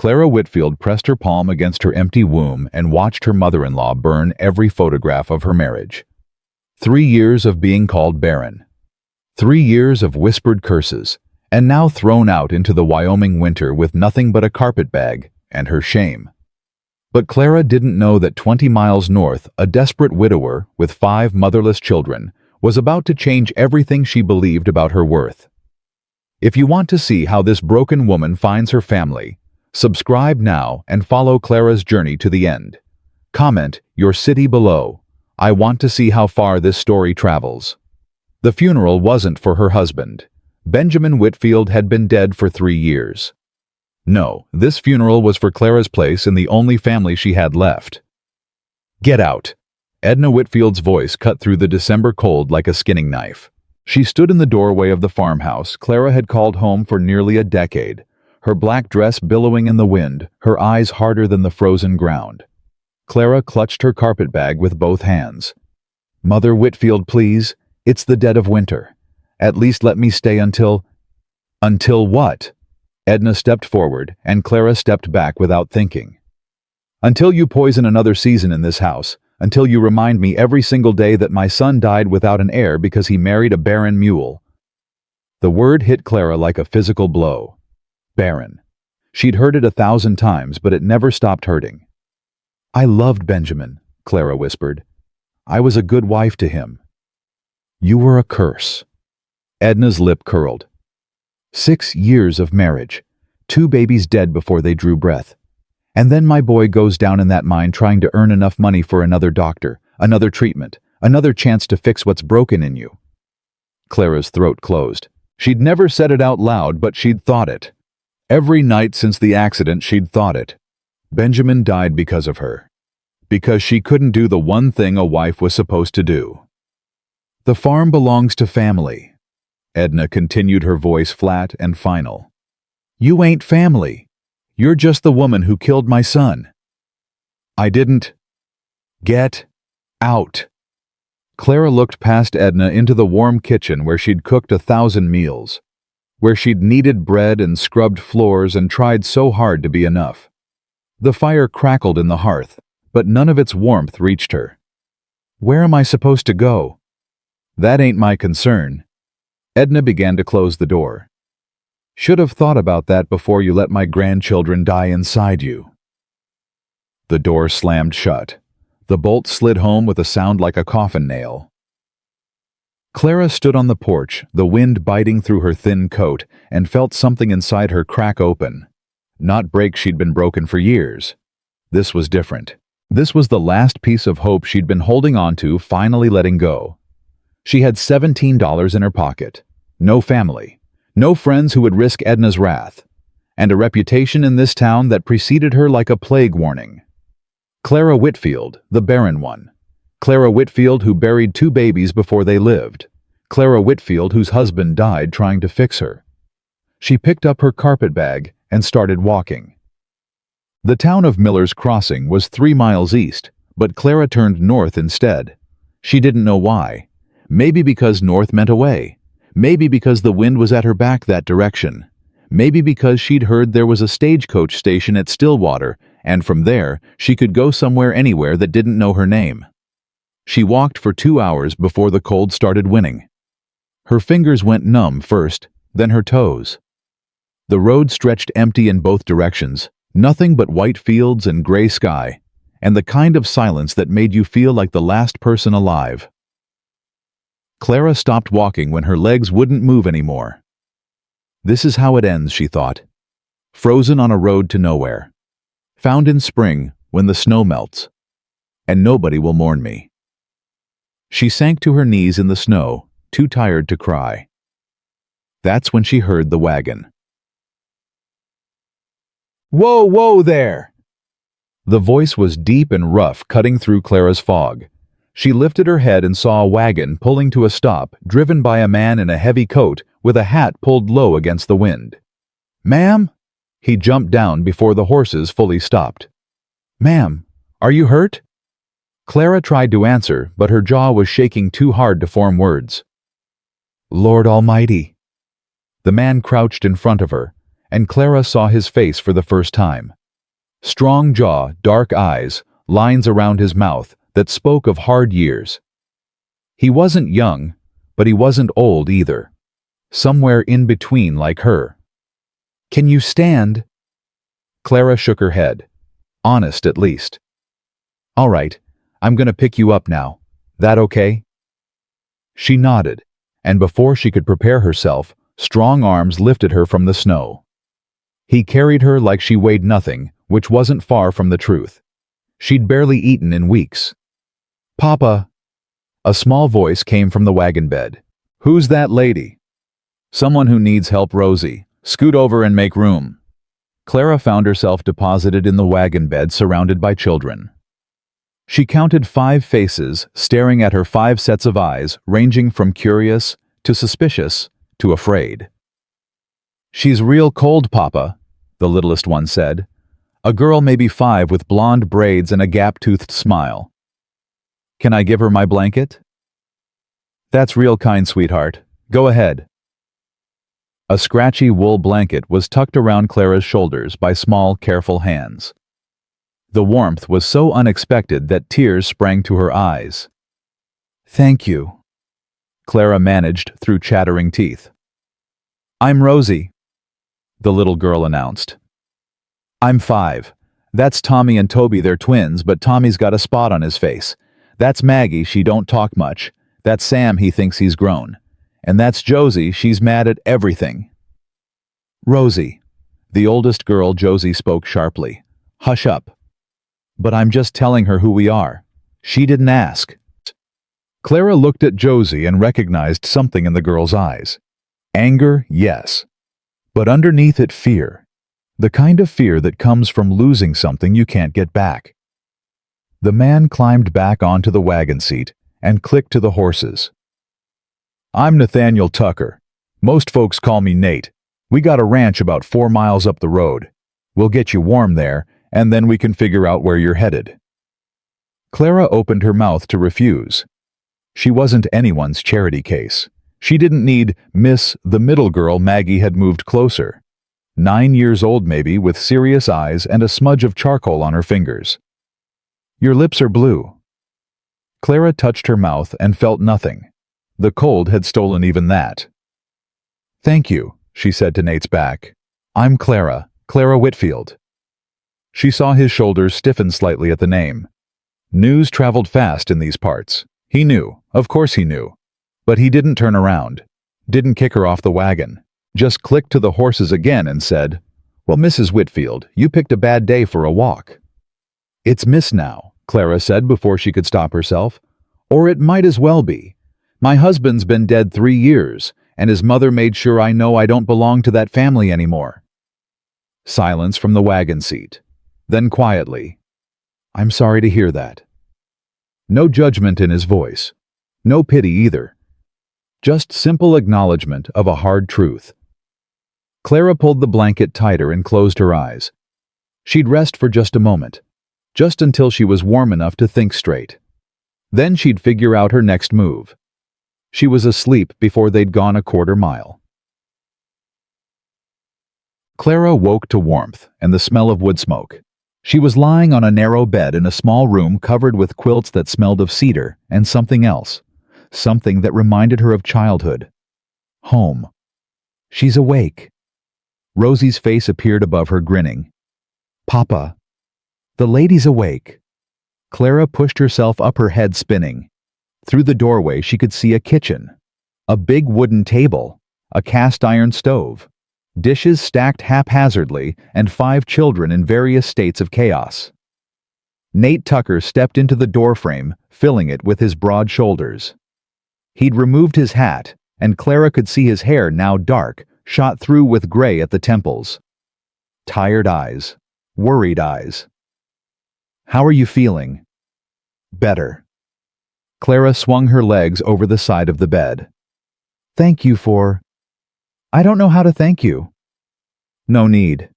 Clara Whitfield pressed her palm against her empty womb and watched her mother-in-law burn every photograph of her marriage. 3 years of being called barren. 3 years of whispered curses, and now thrown out into the Wyoming winter with nothing but a carpet bag and her shame. But Clara didn't know that 20 miles north, a desperate widower with 5 motherless children was about to change everything she believed about her worth. If you want to see how this broken woman finds her family, subscribe now and follow Clara's journey to the end. Comment your city below. I want to see how far this story travels. The funeral wasn't for her husband. Benjamin Whitfield had been dead for 3 years. No, this funeral was for Clara's place in the only family she had left. Get out! Edna Whitfield's voice cut through the December cold like a skinning knife. She stood in the doorway of the farmhouse Clara had called home for nearly a decade, her black dress billowing in the wind, her eyes harder than the frozen ground. Clara clutched her carpet bag with both hands. "Mother Whitfield, please. It's the dead of winter. At least let me stay until—" "Until what?" Edna stepped forward, and Clara stepped back without thinking. "Until you poison another season in this house. Until you remind me every single day that my son died without an heir because he married a barren mule." The word hit Clara like a physical blow. Barren. She'd heard it 1,000 times, but it never stopped hurting. "I loved Benjamin," Clara whispered. "I was a good wife to him." "You were a curse." Edna's lip curled. 6 years of marriage. 2 babies dead before they drew breath. And then my boy goes down in that mine trying to earn enough money for another doctor, another treatment, another chance to fix what's broken in you. Clara's throat closed. She'd never said it out loud, but she'd thought it. Every night since the accident, she'd thought it. Benjamin died because of her. Because she couldn't do the one thing a wife was supposed to do. "The farm belongs to family." Edna continued, her voice flat and final. "You ain't family. You're just the woman who killed my son." "I didn't." "Get out." Clara looked past Edna into the warm kitchen where she'd cooked 1,000 meals, where she'd kneaded bread and scrubbed floors and tried so hard to be enough. The fire crackled in the hearth, but none of its warmth reached her. "Where am I supposed to go?" "That ain't my concern." Edna began to close the door. "Should have thought about that before you let my grandchildren die inside you." The door slammed shut. The bolt slid home with a sound like a coffin nail. Clara stood on the porch, the wind biting through her thin coat, and felt something inside her crack open. Not break, she'd been broken for years. This was different. This was the last piece of hope she'd been holding on to, finally letting go. She had $17 in her pocket. No family. No friends who would risk Edna's wrath. And a reputation in this town that preceded her like a plague warning. Clara Whitfield, the barren one. Clara Whitfield who buried 2 babies before they lived. Clara Whitfield whose husband died trying to fix her. She picked up her carpet bag and started walking. The town of Miller's Crossing was 3 miles east, but Clara turned north instead. She didn't know why. Maybe because north meant away. Maybe because the wind was at her back that direction. Maybe because she'd heard there was a stagecoach station at Stillwater, and from there she could go somewhere anywhere that didn't know her name. She walked for 2 hours before the cold started winning. Her fingers went numb first, then her toes. The road stretched empty in both directions, nothing but white fields and gray sky, and the kind of silence that made you feel like the last person alive. Clara stopped walking when her legs wouldn't move anymore. This is how it ends, she thought. Frozen on a road to nowhere. Found in spring when the snow melts. And nobody will mourn me. She sank to her knees in the snow, too tired to cry. That's when she heard the wagon. "Whoa, whoa there!" The voice was deep and rough, cutting through Clara's fog. She lifted her head and saw a wagon pulling to a stop, driven by a man in a heavy coat with a hat pulled low against the wind. "Ma'am?" He jumped down before the horses fully stopped. "Ma'am, are you hurt?" Clara tried to answer, but her jaw was shaking too hard to form words. "Lord Almighty." The man crouched in front of her, and Clara saw his face for the first time. Strong jaw, dark eyes, lines around his mouth that spoke of hard years. He wasn't young, but he wasn't old either. Somewhere in between like her. "Can you stand?" Clara shook her head. Honest, at least. "All right, I'm gonna pick you up now. That okay?" She nodded, and before she could prepare herself, strong arms lifted her from the snow. He carried her like she weighed nothing, which wasn't far from the truth. She'd barely eaten in weeks. "Papa!" A small voice came from the wagon bed. "Who's that lady?" "Someone who needs help, Rosie. Scoot over and make room." Clara found herself deposited in the wagon bed surrounded by children. She counted 5 faces staring at her 5 sets of eyes, ranging from curious to suspicious to afraid. "She's real cold, Papa," the littlest one said. A girl maybe 5 with blonde braids and a gap-toothed smile. "Can I give her my blanket?" "That's real kind, sweetheart. Go ahead." A scratchy wool blanket was tucked around Clara's shoulders by small, careful hands. The warmth was so unexpected that tears sprang to her eyes. "Thank you," Clara managed through chattering teeth. "I'm Rosie," the little girl announced. "I'm 5. That's Tommy and Toby, they're twins, but Tommy's got a spot on his face. That's Maggie, she don't talk much. That's Sam, he thinks he's grown. And that's Josie, she's mad at everything." "Rosie," the oldest girl, Josie, spoke sharply. "Hush up." "But I'm just telling her who we are. She didn't ask." Clara looked at Josie and recognized something in the girl's eyes. Anger, yes. But underneath it, fear. The kind of fear that comes from losing something you can't get back. The man climbed back onto the wagon seat and clicked to the horses. "I'm Nathaniel Tucker. Most folks call me Nate. We got a ranch about 4 miles up the road. We'll get you warm there, and then we can figure out where you're headed." Clara opened her mouth to refuse. She wasn't anyone's charity case. She didn't need Miss the middle girl. Maggie had moved closer. 9 years old maybe, with serious eyes and a smudge of charcoal on her fingers. "Your lips are blue." Clara touched her mouth and felt nothing. The cold had stolen even that. "Thank you," she said to Nate's back. "I'm Clara Whitfield." She saw his shoulders stiffen slightly at the name. News traveled fast in these parts. He knew, of course he knew. But he didn't turn around, didn't kick her off the wagon, just clicked to the horses again and said, "Well, Mrs. Whitfield, you picked a bad day for a walk." "It's Miss now," Clara said before she could stop herself. "Or it might as well be. My husband's been dead 3 years, and his mother made sure I know I don't belong to that family anymore." Silence from the wagon seat. Then quietly, "I'm sorry to hear that." No judgment in his voice. No pity either. Just simple acknowledgement of a hard truth. Clara pulled the blanket tighter and closed her eyes. She'd rest for just a moment, just until she was warm enough to think straight. Then she'd figure out her next move. She was asleep before they'd gone a quarter mile. Clara woke to warmth and the smell of wood smoke. She was lying on a narrow bed in a small room covered with quilts that smelled of cedar and something else, something that reminded her of childhood. Home. "She's awake." Rosie's face appeared above her, grinning. "Papa." "The lady's awake." Clara pushed herself up, her head spinning. Through the doorway she could see a kitchen. A big wooden table. A cast-iron stove. Dishes stacked haphazardly, and 5 children in various states of chaos. Nate Tucker stepped into the doorframe, filling it with his broad shoulders. He'd removed his hat, and Clara could see his hair, now dark, shot through with gray at the temples. Tired eyes. Worried eyes. "How are you feeling?" "Better." Clara swung her legs over the side of the bed. "Thank you for—" "I don't know how to thank you." "No need."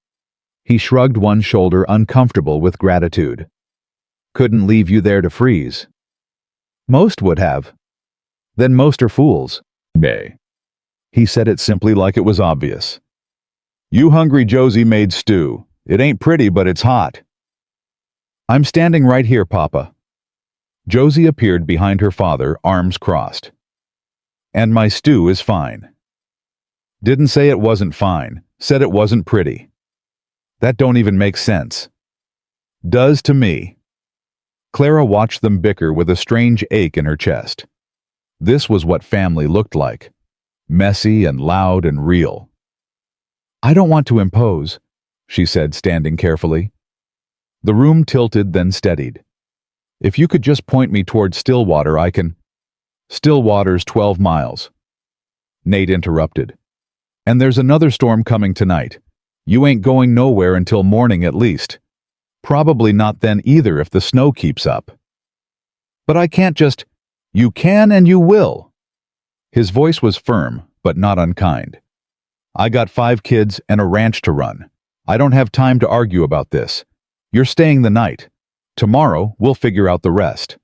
He shrugged one shoulder, uncomfortable with gratitude. "Couldn't leave you there to freeze." "Most would have." "Then most are fools." "Bah." He said it simply, like it was obvious. You hungry Josie made stew. It ain't pretty, but it's hot. I'm standing right here, Papa. Josie appeared behind her father, arms crossed. And my stew is fine. Didn't say it wasn't fine, said it wasn't pretty. That don't even make sense. Does to me. Clara watched them bicker with a strange ache in her chest. This was what family looked like. Messy and loud and real. I don't want to impose, she said, standing carefully. The room tilted, then steadied. If you could just point me toward Stillwater, I can... Stillwater's 12 miles. Nate interrupted. And there's another storm coming tonight. You ain't going nowhere until morning at least. Probably not then either if the snow keeps up. But I can't just... You can and you will. His voice was firm, but not unkind. I got 5 kids and a ranch to run. I don't have time to argue about this. You're staying the night. Tomorrow, we'll figure out the rest.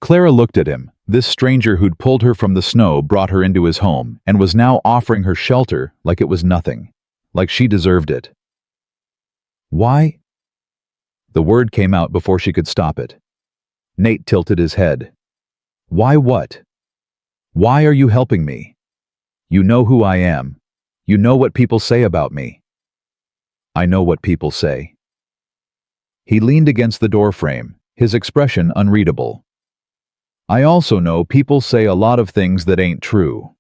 Clara looked at him. This stranger who'd pulled her from the snow brought her into his home and was now offering her shelter like it was nothing, like she deserved it. Why? The word came out before she could stop it. Nate tilted his head. Why what? Why are you helping me? You know who I am. You know what people say about me. I know what people say. He leaned against the doorframe, his expression unreadable. I also know people say a lot of things that ain't true.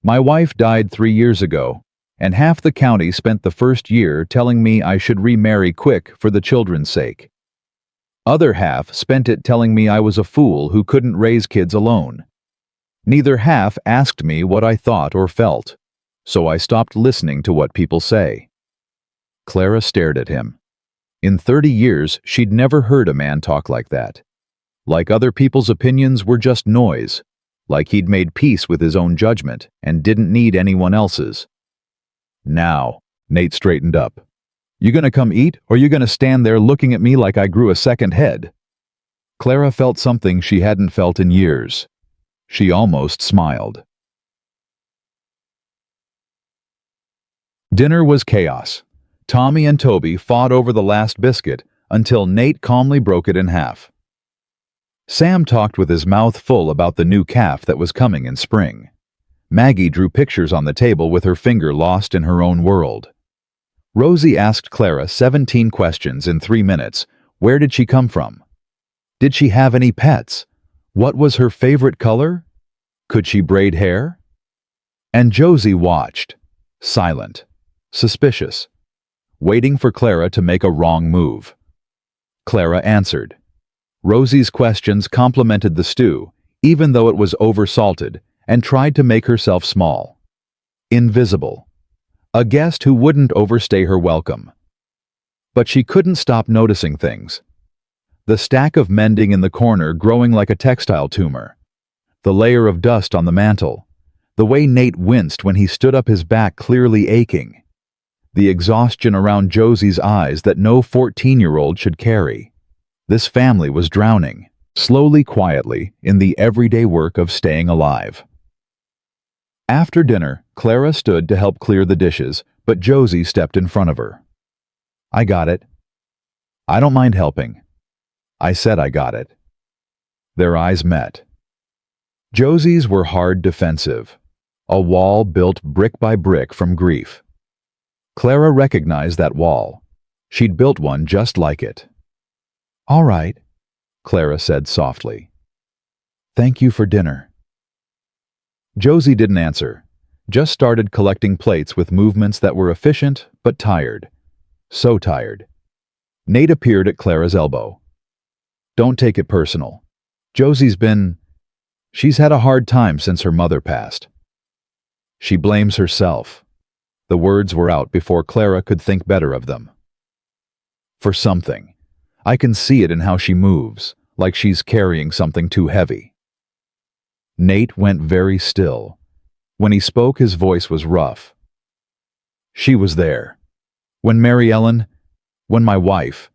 My wife died 3 years ago, and half the county spent the first year telling me I should remarry quick for the children's sake. Other half spent it telling me I was a fool who couldn't raise kids alone. Neither half asked me what I thought or felt, so I stopped listening to what people say. Clara stared at him. In 30 years, she'd never heard a man talk like that. Like other people's opinions were just noise, like he'd made peace with his own judgment and didn't need anyone else's. Now, Nate straightened up. You gonna come eat, or you gonna stand there looking at me like I grew a second head? Clara felt something she hadn't felt in years. She almost smiled. Dinner was chaos. Tommy and Toby fought over the last biscuit until Nate calmly broke it in half. Sam talked with his mouth full about the new calf that was coming in spring. Maggie drew pictures on the table with her finger lost in her own world. Rosie asked Clara 17 questions in 3 minutes. Where did she come from? Did she have any pets? What was her favorite color? Could she braid hair? And Josie watched, silent, suspicious, waiting for Clara to make a wrong move. Clara answered. Rosie's questions complimented the stew, even though it was oversalted, and tried to make herself small. Invisible. A guest who wouldn't overstay her welcome. But she couldn't stop noticing things. The stack of mending in the corner growing like a textile tumor. The layer of dust on the mantel. The way Nate winced when he stood up, his back clearly aching. The exhaustion around Josie's eyes that no 14-year-old should carry. This family was drowning, slowly, quietly, in the everyday work of staying alive. After dinner, Clara stood to help clear the dishes, but Josie stepped in front of her. I got it. I don't mind helping. I said I got it. Their eyes met. Josie's were hard, defensive, a wall built brick by brick from grief. Clara recognized that wall. She'd built one just like it. All right, Clara said softly. Thank you for dinner. Josie didn't answer, just started collecting plates with movements that were efficient but tired. So tired. Nate appeared at Clara's elbow. Don't take it personal. Josie's had a hard time since her mother passed. She blames herself. The words were out before Clara could think better of them. For something. I can see it in how she moves, like she's carrying something too heavy. Nate went very still. When he spoke, his voice was rough. She was there. When Mary Ellen, when my wife,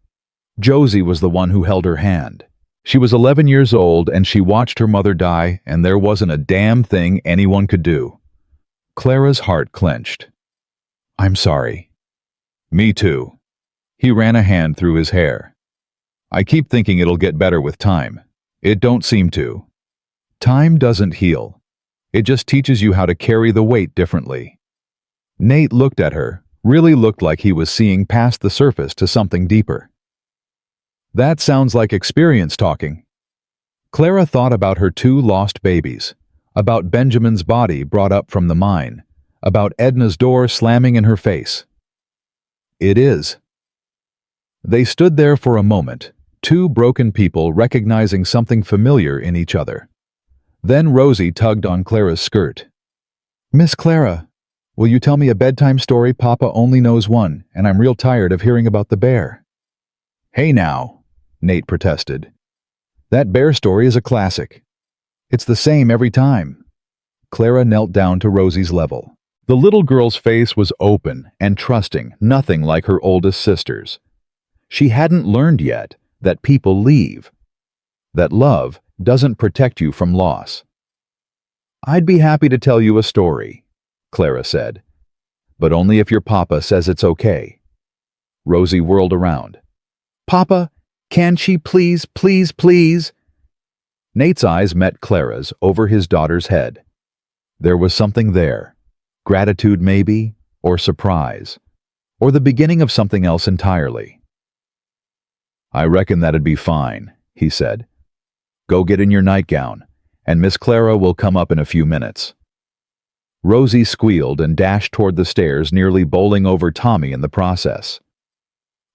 Josie was the one who held her hand. She was 11 years old and she watched her mother die, and there wasn't a damn thing anyone could do. Clara's heart clenched. I'm sorry. Me too. He ran a hand through his hair. I keep thinking it'll get better with time. It don't seem to. Time doesn't heal. It just teaches you how to carry the weight differently. Nate looked at her, really looked like he was seeing past the surface to something deeper. That sounds like experience talking. Clara thought about her 2 lost babies, about Benjamin's body brought up from the mine, about Edna's door slamming in her face. It is. They stood there for a moment, 2 broken people recognizing something familiar in each other. Then Rosie tugged on Clara's skirt. Miss Clara, will you tell me a bedtime story? Papa only knows one, and I'm real tired of hearing about the bear. Hey now, Nate protested. That bear story is a classic. It's the same every time. Clara knelt down to Rosie's level. The little girl's face was open and trusting, nothing like her oldest sister's. She hadn't learned yet that people leave, that love doesn't protect you from loss. I'd be happy to tell you a story, Clara said, but only if your papa says it's okay. Rosie whirled around. Papa, can she please, please, please? Nate's eyes met Clara's over his daughter's head. There was something there. Gratitude maybe, or surprise, or the beginning of something else entirely. I reckon that'd be fine, he said. Go get in your nightgown, and Miss Clara will come up in a few minutes. Rosie squealed and dashed toward the stairs, nearly bowling over Tommy in the process.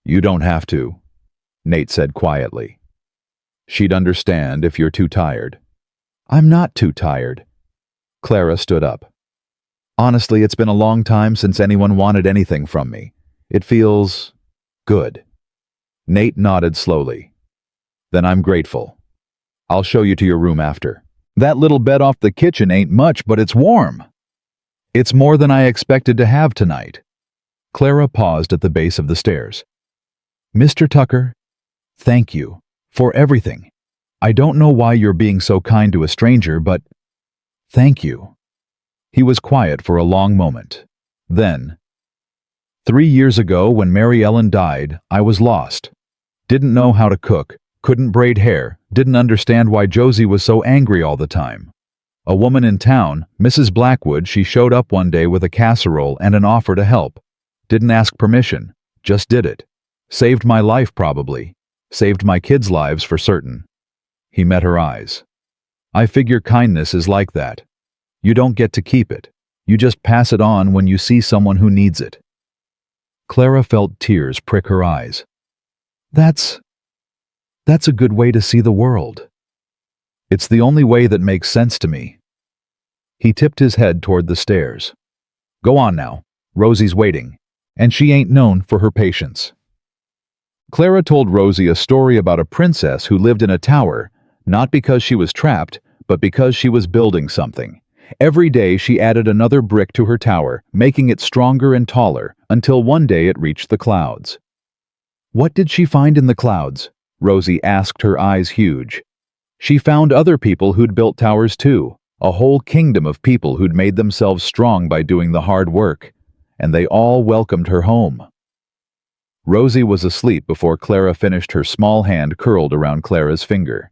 You don't have to, Nate said quietly. She'd understand if you're too tired. I'm not too tired. Clara stood up. Honestly, it's been a long time since anyone wanted anything from me. It feels good. Nate nodded slowly. Then I'm grateful. I'll show you to your room after. That little bed off the kitchen ain't much, but it's warm. It's more than I expected to have tonight. Clara paused at the base of the stairs. Mr. Tucker, thank you for everything. I don't know why you're being so kind to a stranger, but thank you. He was quiet for a long moment. Then, 3 years ago when Mary Ellen died, I was lost. Didn't know how to cook, couldn't braid hair, didn't understand why Josie was so angry all the time. A woman in town, Mrs. Blackwood, she showed up one day with a casserole and an offer to help. Didn't ask permission, just did it. Saved my life probably. Saved my kids' lives for certain. He met her eyes. I figure kindness is like that. You don't get to keep it. You just pass it on when you see someone who needs it. Clara felt tears prick her eyes. That's a good way to see the world. It's the only way that makes sense to me. He tipped his head toward the stairs. Go on now. Rosie's waiting, and she ain't known for her patience. Clara told Rosie a story about a princess who lived in a tower, not because she was trapped, but because she was building something. Every day she added another brick to her tower, making it stronger and taller, until one day it reached the clouds. What did she find in the clouds? Rosie asked, her eyes huge. She found other people who'd built towers too, a whole kingdom of people who'd made themselves strong by doing the hard work, and they all welcomed her home. Rosie was asleep before Clara finished, her small hand curled around Clara's finger.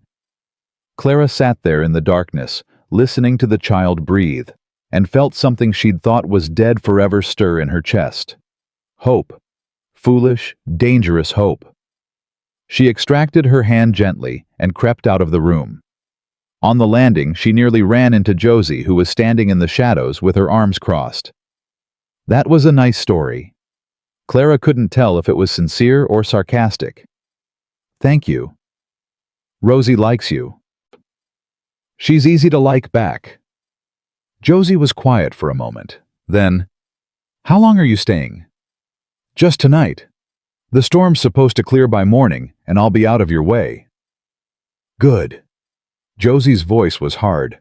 Clara sat there in the darkness, listening to the child breathe, and felt something she'd thought was dead forever stir in her chest. Hope. Foolish, dangerous hope. She extracted her hand gently and crept out of the room. On the landing, she nearly ran into Josie, who was standing in the shadows with her arms crossed. That was a nice story. Clara couldn't tell if it was sincere or sarcastic. Thank you. Rosie likes you. She's easy to like back. Josie was quiet for a moment. Then, how long are you staying? Just tonight. The storm's supposed to clear by morning, and I'll be out of your way. Good. Josie's voice was hard.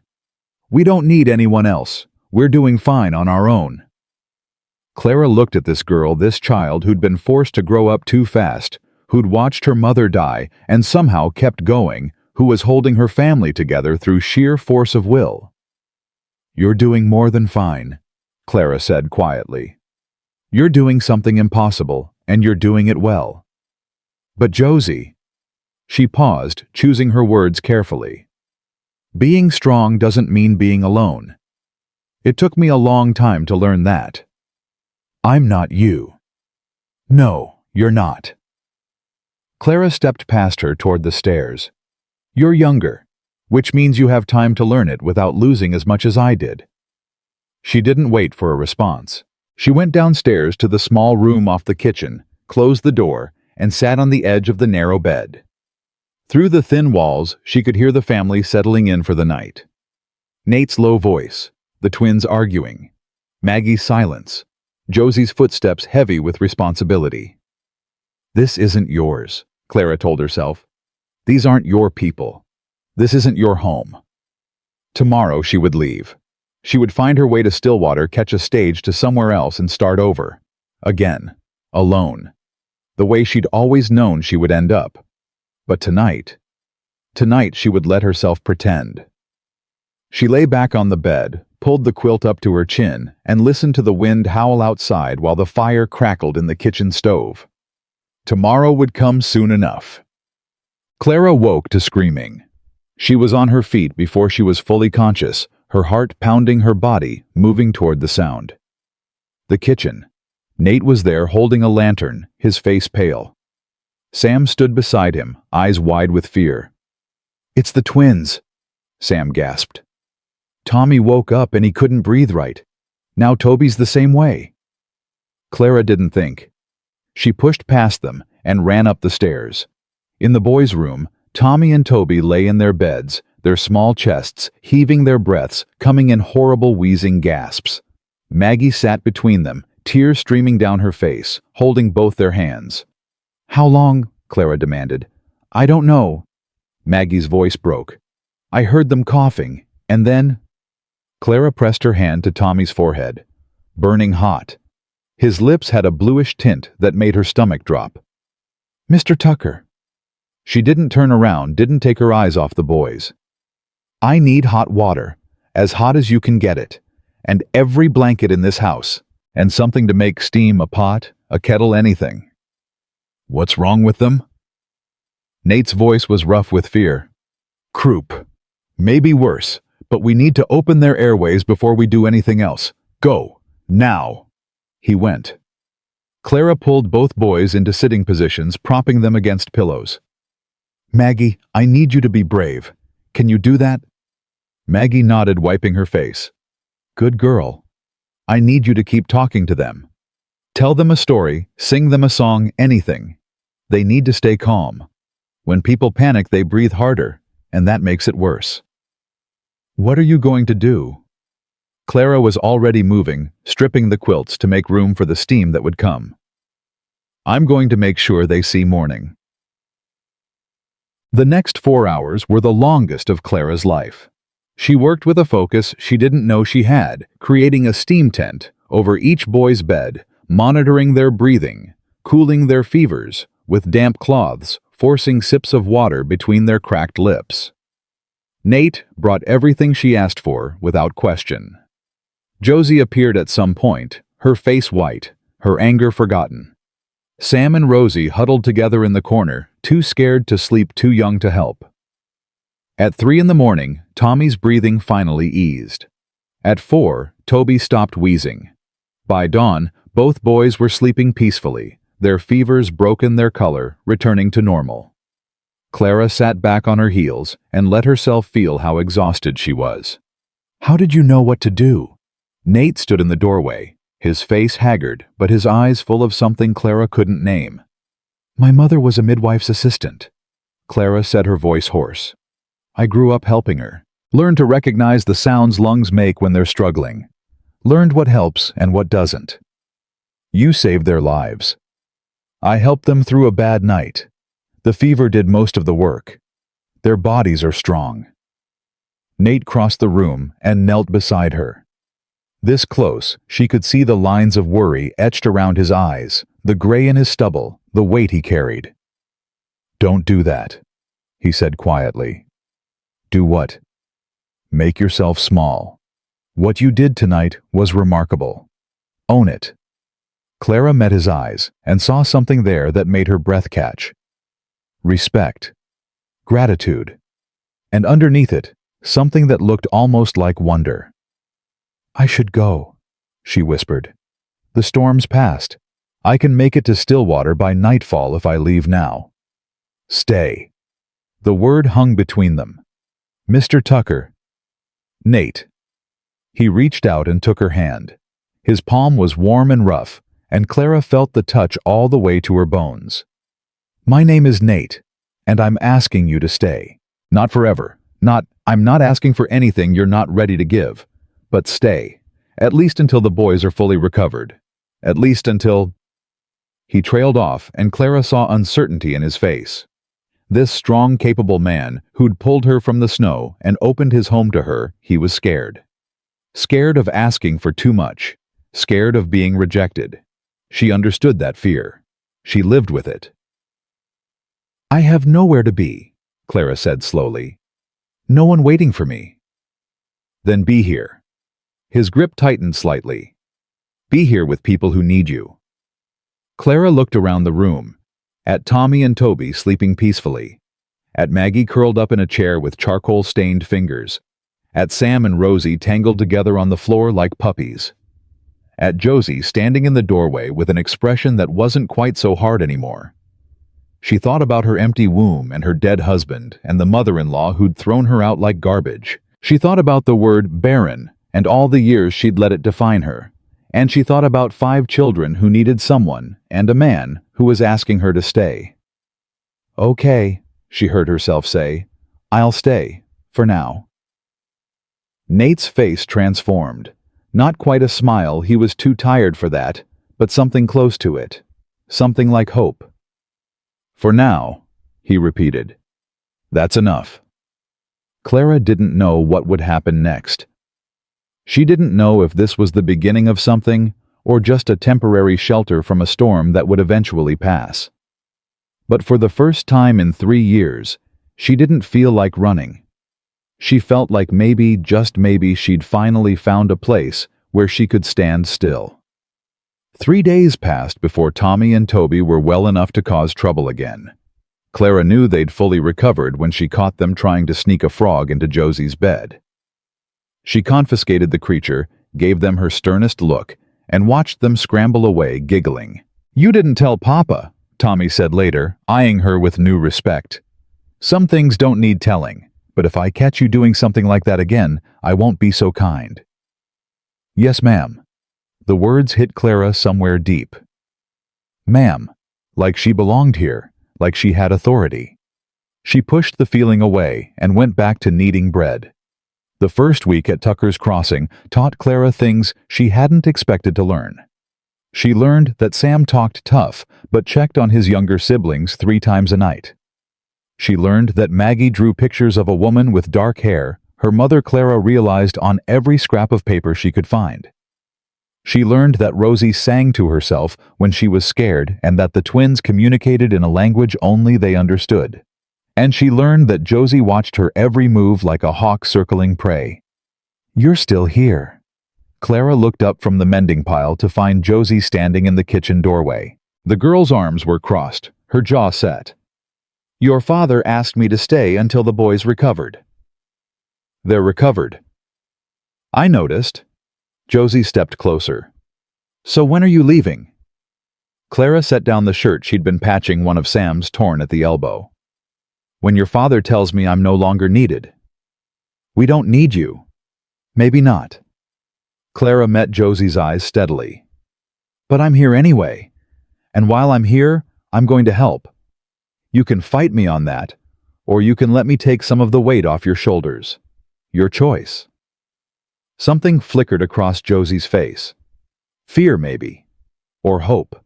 We don't need anyone else. We're doing fine on our own. Clara looked at this girl, this child who'd been forced to grow up too fast, who'd watched her mother die and somehow kept going, who was holding her family together through sheer force of will. You're doing more than fine, Clara said quietly. You're doing something impossible, and you're doing it well. But Josie, she paused, choosing her words carefully. Being strong doesn't mean being alone. It took me a long time to learn that. I'm not you. No, you're not. Clara stepped past her toward the stairs. You're younger, which means you have time to learn it without losing as much as I did. She didn't wait for a response. She went downstairs to the small room off the kitchen, closed the door, and sat on the edge of the narrow bed. Through the thin walls, she could hear the family settling in for the night. Nate's low voice, the twins arguing, Maggie's silence, Josie's footsteps heavy with responsibility. This isn't yours, Clara told herself. These aren't your people. This isn't your home. Tomorrow she would leave. She would find her way to Stillwater, catch a stage to somewhere else and start over. Again. Alone. The way she'd always known she would end up. But tonight she would let herself pretend. She lay back on the bed, pulled the quilt up to her chin, and listened to the wind howl outside while the fire crackled in the kitchen stove. Tomorrow would come soon enough. Clara woke to screaming. She was on her feet before she was fully conscious, her heart pounding her body, moving toward the sound. The kitchen. Nate was there holding a lantern, his face pale. Sam stood beside him, eyes wide with fear. It's the twins, Sam gasped. Tommy woke up and he couldn't breathe right. Now Toby's the same way. Clara didn't think. She pushed past them and ran up the stairs. In the boys' room, Tommy and Toby lay in their beds, their small chests heaving their breaths, coming in horrible wheezing gasps. Maggie sat between them, tears streaming down her face, holding both their hands. How long? Clara demanded. I don't know. Maggie's voice broke. I heard them coughing, and then... Clara pressed her hand to Tommy's forehead. Burning hot. His lips had a bluish tint that made her stomach drop. Mr. Tucker. She didn't turn around, didn't take her eyes off the boys. I need hot water, as hot as you can get it, and every blanket in this house, and something to make steam, a pot, a kettle, anything. What's wrong with them? Nate's voice was rough with fear. Croup. Maybe worse, but we need to open their airways before we do anything else. Go. Now. He went. Clara pulled both boys into sitting positions, propping them against pillows. Maggie, I need you to be brave. Can you do that? Maggie nodded, wiping her face. Good girl. I need you to keep talking to them. Tell them a story, sing them a song, anything. They need to stay calm. When people panic, they breathe harder, and that makes it worse. What are you going to do? Clara was already moving, stripping the quilts to make room for the steam that would come. I'm going to make sure they see morning. The next 4 hours were the longest of Clara's life. She worked with a focus she didn't know she had, creating a steam tent over each boy's bed, monitoring their breathing, cooling their fevers, with damp cloths, forcing sips of water between their cracked lips. Nate brought everything she asked for without question. Josie appeared at some point, her face white, her anger forgotten. Sam and Rosie huddled together in the corner, too scared to sleep, too young to help. At 3 a.m, Tommy's breathing finally eased. At 4, Toby stopped wheezing. By dawn, both boys were sleeping peacefully, their fevers broken, their color returning to normal. Clara sat back on her heels and let herself feel how exhausted she was. How did you know what to do? Nate stood in the doorway, his face haggard, but his eyes full of something Clara couldn't name. My mother was a midwife's assistant. Clara said, her voice hoarse. I grew up helping her. Learned to recognize the sounds lungs make when they're struggling. Learned what helps and what doesn't. You saved their lives. I helped them through a bad night. The fever did most of the work. Their bodies are strong. Nate crossed the room and knelt beside her. This close, she could see the lines of worry etched around his eyes, the gray in his stubble, the weight he carried. Don't do that, he said quietly. Do what? Make yourself small. What you did tonight was remarkable. Own it. Clara met his eyes and saw something there that made her breath catch. Respect. Gratitude. And underneath it, something that looked almost like wonder. "I should go," she whispered. "The storm's past. I can make it to Stillwater by nightfall if I leave now." Stay. The word hung between them. "Mr. Tucker." "Nate." He reached out and took her hand. His palm was warm and rough, and Clara felt the touch all the way to her bones. "My name is Nate, and I'm asking you to stay. Not forever. I'm not asking for anything you're not ready to give. But stay. At least until the boys are fully recovered. At least until—" He trailed off, and Clara saw uncertainty in his face. This strong, capable man who'd pulled her from the snow and opened his home to her, he was scared. Scared of asking for too much. Scared of being rejected. She understood that fear. She lived with it. "I have nowhere to be," Clara said slowly. "No one waiting for me." "Then be here." His grip tightened slightly. "Be here with people who need you." Clara looked around the room, at Tommy and Toby sleeping peacefully, at Maggie curled up in a chair with charcoal-stained fingers, at Sam and Rosie tangled together on the floor like puppies, at Josie standing in the doorway with an expression that wasn't quite so hard anymore. She thought about her empty womb and her dead husband and the mother-in-law who'd thrown her out like garbage. She thought about the word Barren and all the years she'd let it define her. And she thought about 5 children who needed someone and a man who was asking her to stay. "Okay," she heard herself say. "I'll stay, for now." Nate's face transformed. Not quite a smile, he was too tired for that, but something close to it. Something like hope. "For now," he repeated. "That's enough." Clara didn't know what would happen next. She didn't know if this was the beginning of something or just a temporary shelter from a storm that would eventually pass. But for the first time in 3 years, she didn't feel like running. She felt like maybe, just maybe, she'd finally found a place where she could stand still. 3 days passed before Tommy and Toby were well enough to cause trouble again. Clara knew they'd fully recovered when she caught them trying to sneak a frog into Josie's bed. She confiscated the creature, gave them her sternest look, and watched them scramble away, giggling. "You didn't tell Papa," Tommy said later, eyeing her with new respect. "Some things don't need telling, but if I catch you doing something like that again, I won't be so kind." "Yes, ma'am." The words hit Clara somewhere deep. Ma'am, like she belonged here, like she had authority. She pushed the feeling away and went back to kneading bread. The first week at Tucker's Crossing taught Clara things she hadn't expected to learn. She learned that Sam talked tough, but checked on his younger siblings 3 times a night. She learned that Maggie drew pictures of a woman with dark hair her mother Clara realized on every scrap of paper she could find. She learned that Rosie sang to herself when she was scared and that the twins communicated in a language only they understood. And she learned that Josie watched her every move like a hawk circling prey. "You're still here." Clara looked up from the mending pile to find Josie standing in the kitchen doorway. The girl's arms were crossed, her jaw set. "Your father asked me to stay until the boys recovered." "They're recovered." "I noticed." Josie stepped closer. "So when are you leaving?" Clara set down the shirt she'd been patching, one of Sam's torn at the elbow. "When your father tells me I'm no longer needed." "We don't need you." "Maybe not." Clara met Josie's eyes steadily. "But I'm here anyway. And while I'm here, I'm going to help. You can fight me on that, or you can let me take some of the weight off your shoulders. Your choice." Something flickered across Josie's face. Fear, maybe. Or hope.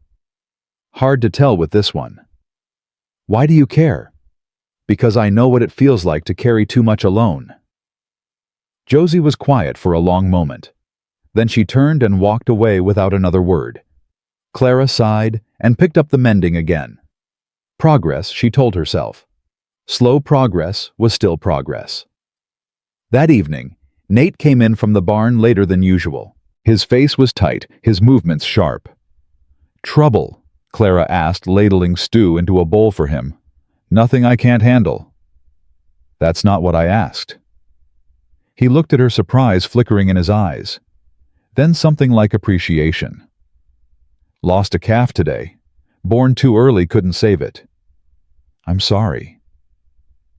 Hard to tell with this one. "Why do you care?" "Because I know what it feels like to carry too much alone." Josie was quiet for a long moment. Then she turned and walked away without another word. Clara sighed and picked up the mending again. Progress, she told herself. Slow progress was still progress. That evening, Nate came in from the barn later than usual. His face was tight, his movements sharp. Trouble? Clara asked, ladling stew into a bowl for him. Nothing I can't handle. That's not what I asked. He looked at her, surprise flickering in his eyes. Then something like appreciation. Lost a calf today. Born too early, couldn't save it. I'm sorry.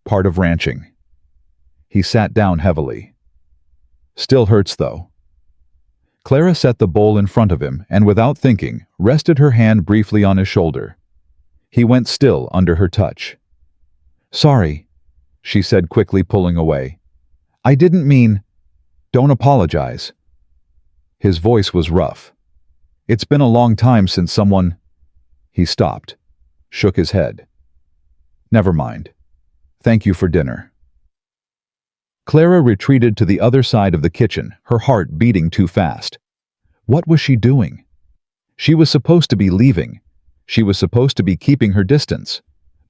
Part of ranching. He sat down heavily. Still hurts, though. Clara set the bowl in front of him and, without thinking, rested her hand briefly on his shoulder. He went still under her touch. Sorry, she said quickly, pulling away. I didn't mean... Don't apologize. His voice was rough. It's been a long time since someone... He stopped, shook his head. Never mind. Thank you for dinner. Clara retreated to the other side of the kitchen, her heart beating too fast. What was she doing? She was supposed to be leaving. She was supposed to be keeping her distance.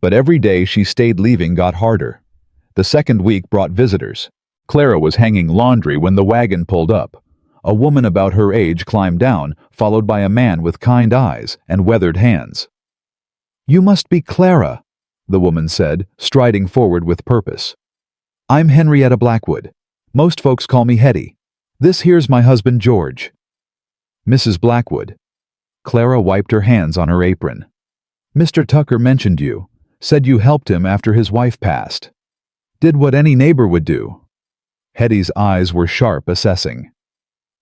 But every day she stayed leaving got harder. The second week brought visitors. Clara was hanging laundry when the wagon pulled up. A woman about her age climbed down, followed by a man with kind eyes and weathered hands. You must be Clara, the woman said, striding forward with purpose. I'm Henrietta Blackwood. Most folks call me Hetty. This here's my husband George. Mrs. Blackwood. Clara wiped her hands on her apron. Mr. Tucker mentioned you. Said you helped him after his wife passed. Did what any neighbor would do. Hetty's eyes were sharp, assessing.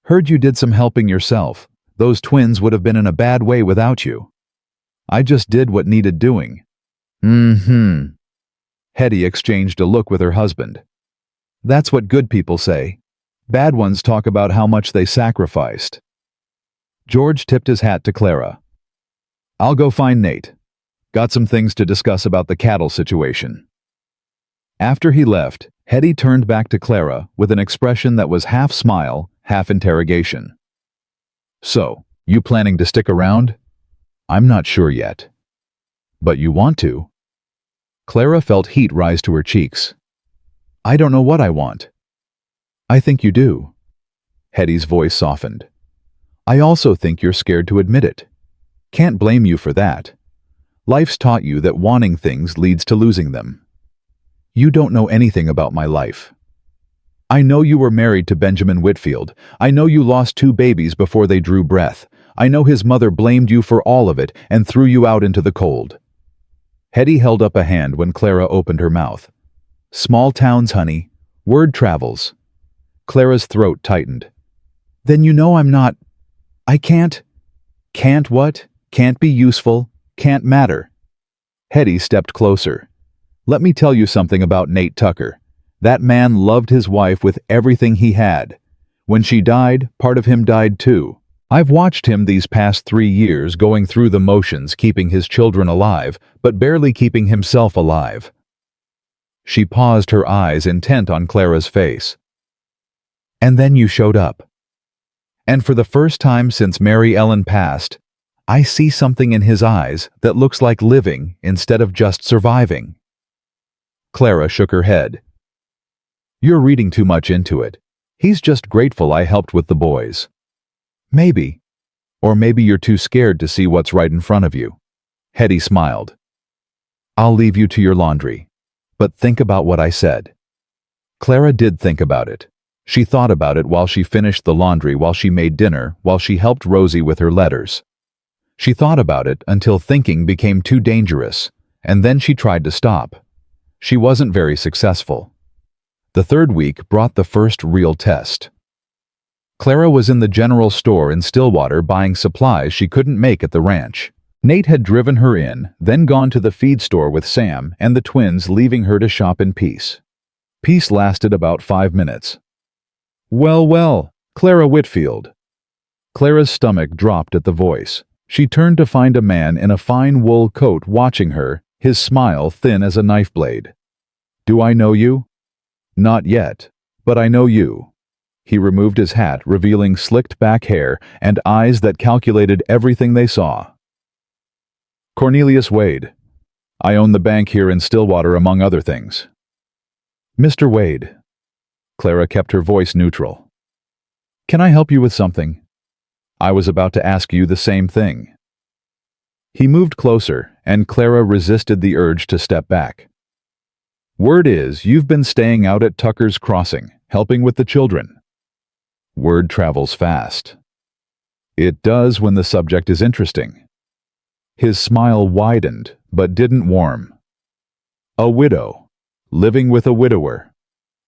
Heard you did some helping yourself. Those twins would have been in a bad way without you. I just did what needed doing. Mm-hmm. Hetty exchanged a look with her husband. That's what good people say. Bad ones talk about how much they sacrificed. George tipped his hat to Clara. I'll go find Nate. Got some things to discuss about the cattle situation. After he left, Hetty turned back to Clara with an expression that was half smile, half interrogation. So, you planning to stick around? I'm not sure yet. But you want to? Clara felt heat rise to her cheeks. I don't know what I want. I think you do. Hetty's voice softened. I also think you're scared to admit it. Can't blame you for that. Life's taught you that wanting things leads to losing them. You don't know anything about my life. I know you were married to Benjamin Whitfield. I know you lost 2 babies before they drew breath. I know his mother blamed you for all of it and threw you out into the cold. Hetty held up a hand when Clara opened her mouth. Small towns, honey. Word travels. Clara's throat tightened. Then you know I'm not... I can't... Can't what? Can't be useful. Can't matter. Hetty stepped closer. Let me tell you something about Nate Tucker. That man loved his wife with everything he had. When she died, part of him died too. I've watched him these past 3 years going through the motions, keeping his children alive, but barely keeping himself alive. She paused, her eyes intent on Clara's face. And then you showed up. And for the first time since Mary Ellen passed, I see something in his eyes that looks like living instead of just surviving. Clara shook her head. You're reading too much into it. He's just grateful I helped with the boys. Maybe. Or maybe you're too scared to see what's right in front of you. Hetty smiled. I'll leave you to your laundry. But think about what I said. Clara did think about it. She thought about it while she finished the laundry, while she made dinner, while she helped Rosie with her letters. She thought about it until thinking became too dangerous, and then she tried to stop. She wasn't very successful. The 3rd week brought the first real test. Clara was in the general store in Stillwater buying supplies she couldn't make at the ranch. Nate had driven her in, then gone to the feed store with Sam and the twins, leaving her to shop in peace. Peace lasted about 5 minutes. Well, Clara Whitfield. Clara's stomach dropped at the voice. She turned to find a man in a fine wool coat watching her, his smile thin as a knife blade. Do I know you? Not yet, but I know you. He removed his hat, revealing slicked back hair and eyes that calculated everything they saw. Cornelius Wade. I own the bank here in Stillwater, among other things. Mr. Wade. Clara kept her voice neutral. Can I help you with something? I was about to ask you the same thing. He moved closer, and Clara resisted the urge to step back. Word is, you've been staying out at Tucker's Crossing, helping with the children. Word travels fast. It does when the subject is interesting. His smile widened, but didn't warm. A widow, living with a widower.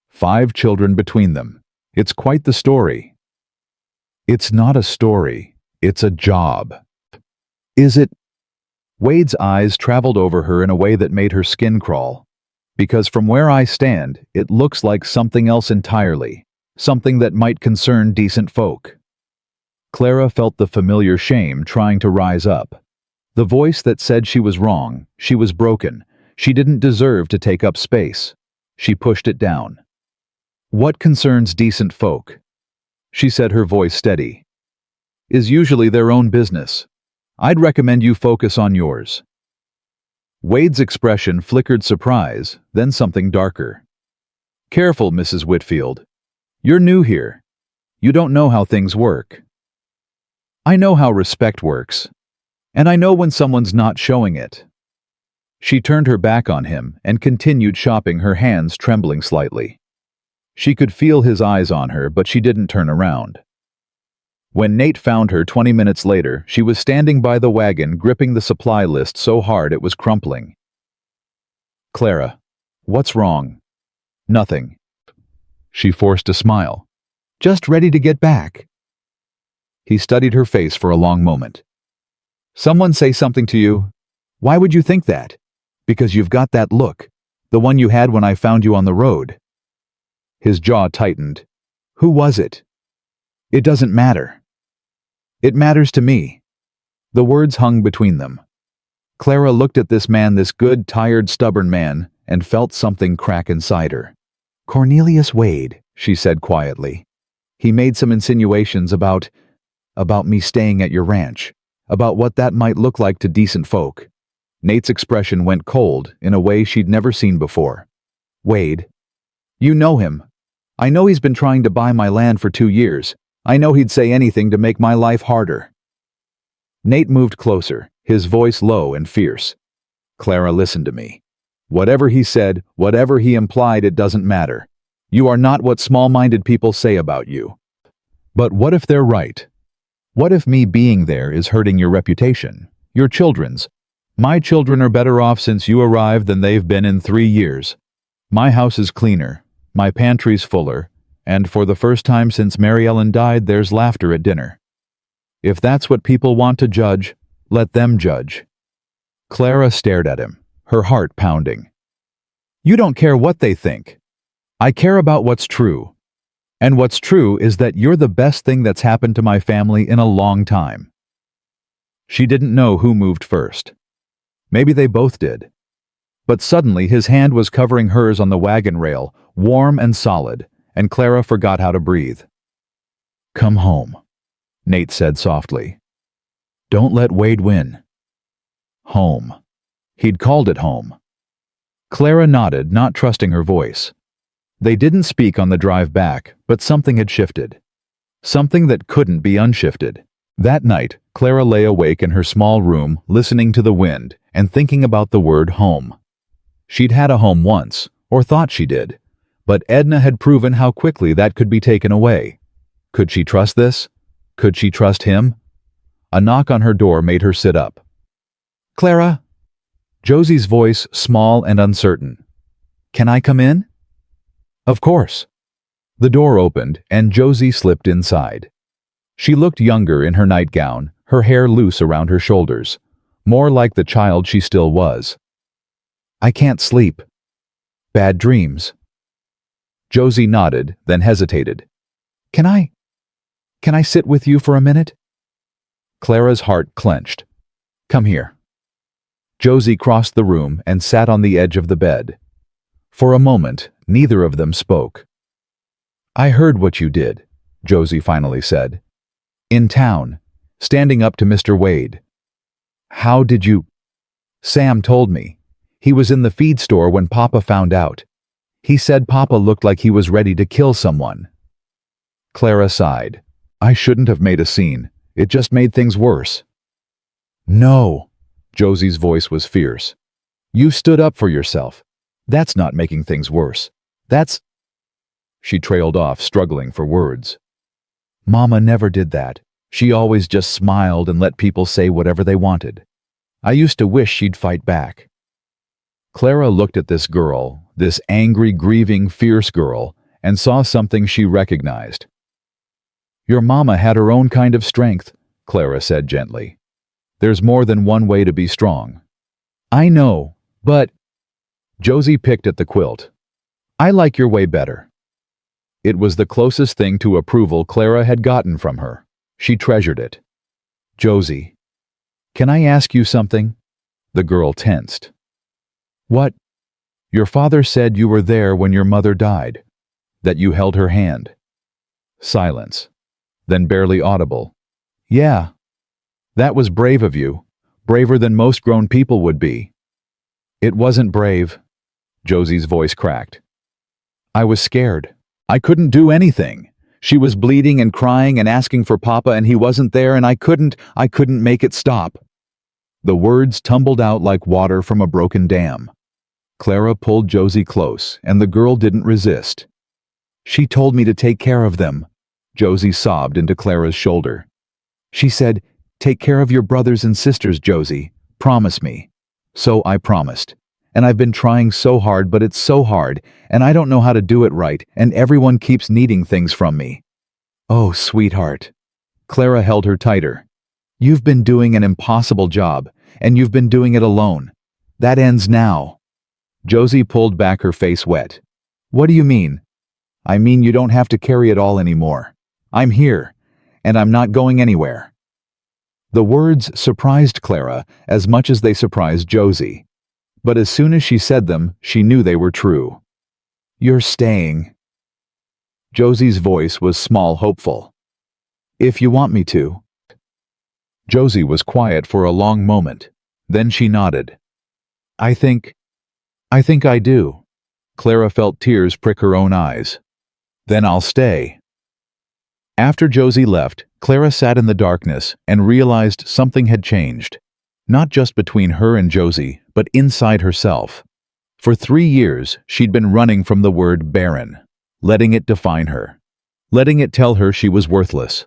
5 children between them. It's quite the story. It's not a story, it's a job. Is it? Wade's eyes traveled over her in a way that made her skin crawl. Because from where I stand, it looks like something else entirely, something that might concern decent folk. Clara felt the familiar shame trying to rise up. The voice that said she was wrong, she was broken, she didn't deserve to take up space. She pushed it down. What concerns decent folk? She said, her voice steady. Is usually their own business. I'd recommend you focus on yours. Wade's expression flickered surprise, then something darker. Careful, Mrs. Whitfield. You're new here. You don't know how things work. I know how respect works. And I know when someone's not showing it. She turned her back on him and continued shopping, her hands trembling slightly. She could feel his eyes on her, but she didn't turn around. When Nate found her 20 minutes later, she was standing by the wagon, gripping the supply list so hard it was crumpling. Clara, what's wrong? Nothing. She forced a smile. Just ready to get back. He studied her face for a long moment. Someone say something to you? Why would you think that? Because you've got that look, the one you had when I found you on the road. His jaw tightened. Who was it? It doesn't matter. It matters to me. The words hung between them. Clara looked at this man, this good, tired, stubborn man, and felt something crack inside her. Cornelius Wade, she said quietly. He made some insinuations about me staying at your ranch, about what that might look like to decent folk. Nate's expression went cold in a way she'd never seen before. Wade. You know him. I know he's been trying to buy my land for 2 years. I know he'd say anything to make my life harder. Nate moved closer, his voice low and fierce. Clara, listen to me. Whatever he said, whatever he implied, it doesn't matter. You are not what small-minded people say about you. But what if they're right? What if me being there is hurting your reputation, your children's? My children are better off since you arrived than they've been in 3 years. My house is cleaner, my pantry's fuller, and for the first time since Mary Ellen died, there's laughter at dinner. If that's what people want to judge, let them judge. Clara stared at him, her heart pounding. You don't care what they think. I care about what's true. And what's true is that you're the best thing that's happened to my family in a long time. She didn't know who moved first. Maybe they both did. But suddenly his hand was covering hers on the wagon rail, warm and solid, and Clara forgot how to breathe. Come home, Nate said softly. Don't let Wade win. Home. He'd called it home. Clara nodded, not trusting her voice. They didn't speak on the drive back, but something had shifted. Something that couldn't be unshifted. That night, Clara lay awake in her small room, listening to the wind and thinking about the word home. She'd had a home once, or thought she did, but Edna had proven how quickly that could be taken away. Could she trust this? Could she trust him? A knock on her door made her sit up. Clara? Josie's voice, small and uncertain. Can I come in? Of course. The door opened, and Josie slipped inside. She looked younger in her nightgown, her hair loose around her shoulders, more like the child she still was. I can't sleep. Bad dreams. Josie nodded, then hesitated. Can I sit with you for a minute? Clara's heart clenched. Come here. Josie crossed the room and sat on the edge of the bed. For a moment, neither of them spoke. I heard what you did, Josie finally said. In town, standing up to Mr. Wade. How did you? Sam told me. He was in the feed store when Papa found out. He said Papa looked like he was ready to kill someone. Clara sighed. I shouldn't have made a scene. It just made things worse. No, Josie's voice was fierce. You stood up for yourself. That's not making things worse. That's... She trailed off, struggling for words. Mama never did that. She always just smiled and let people say whatever they wanted. I used to wish she'd fight back. Clara looked at this girl, this angry, grieving, fierce girl, and saw something she recognized. Your mama had her own kind of strength, Clara said gently. There's more than one way to be strong. I know, but... Josie picked at the quilt. I like your way better. It was the closest thing to approval Clara had gotten from her. She treasured it. Josie, can I ask you something? The girl tensed. What? Your father said you were there when your mother died, that you held her hand. Silence. Then barely audible. Yeah. That was brave of you, braver than most grown people would be. It wasn't brave. Josie's voice cracked. I was scared. I couldn't do anything. She was bleeding and crying and asking for Papa and he wasn't there and I couldn't make it stop. The words tumbled out like water from a broken dam. Clara pulled Josie close and the girl didn't resist. She told me to take care of them. Josie sobbed into Clara's shoulder. She said, take care of your brothers and sisters, Josie. Promise me. So I promised. And I've been trying so hard, but it's so hard, and I don't know how to do it right, and everyone keeps needing things from me. Oh, sweetheart. Clara held her tighter. You've been doing an impossible job, and you've been doing it alone. That ends now. Josie pulled back, her face wet. What do you mean? I mean you don't have to carry it all anymore. I'm here, and I'm not going anywhere. The words surprised Clara as much as they surprised Josie. But as soon as she said them, she knew they were true. You're staying. Josie's voice was small, hopeful. If you want me to. Josie was quiet for a long moment. Then she nodded. I think I do. Clara felt tears prick her own eyes. Then I'll stay. After Josie left, Clara sat in the darkness and realized something had changed. Not just between her and Josie, but inside herself. For 3 years, she'd been running from the word barren, letting it define her, letting it tell her she was worthless.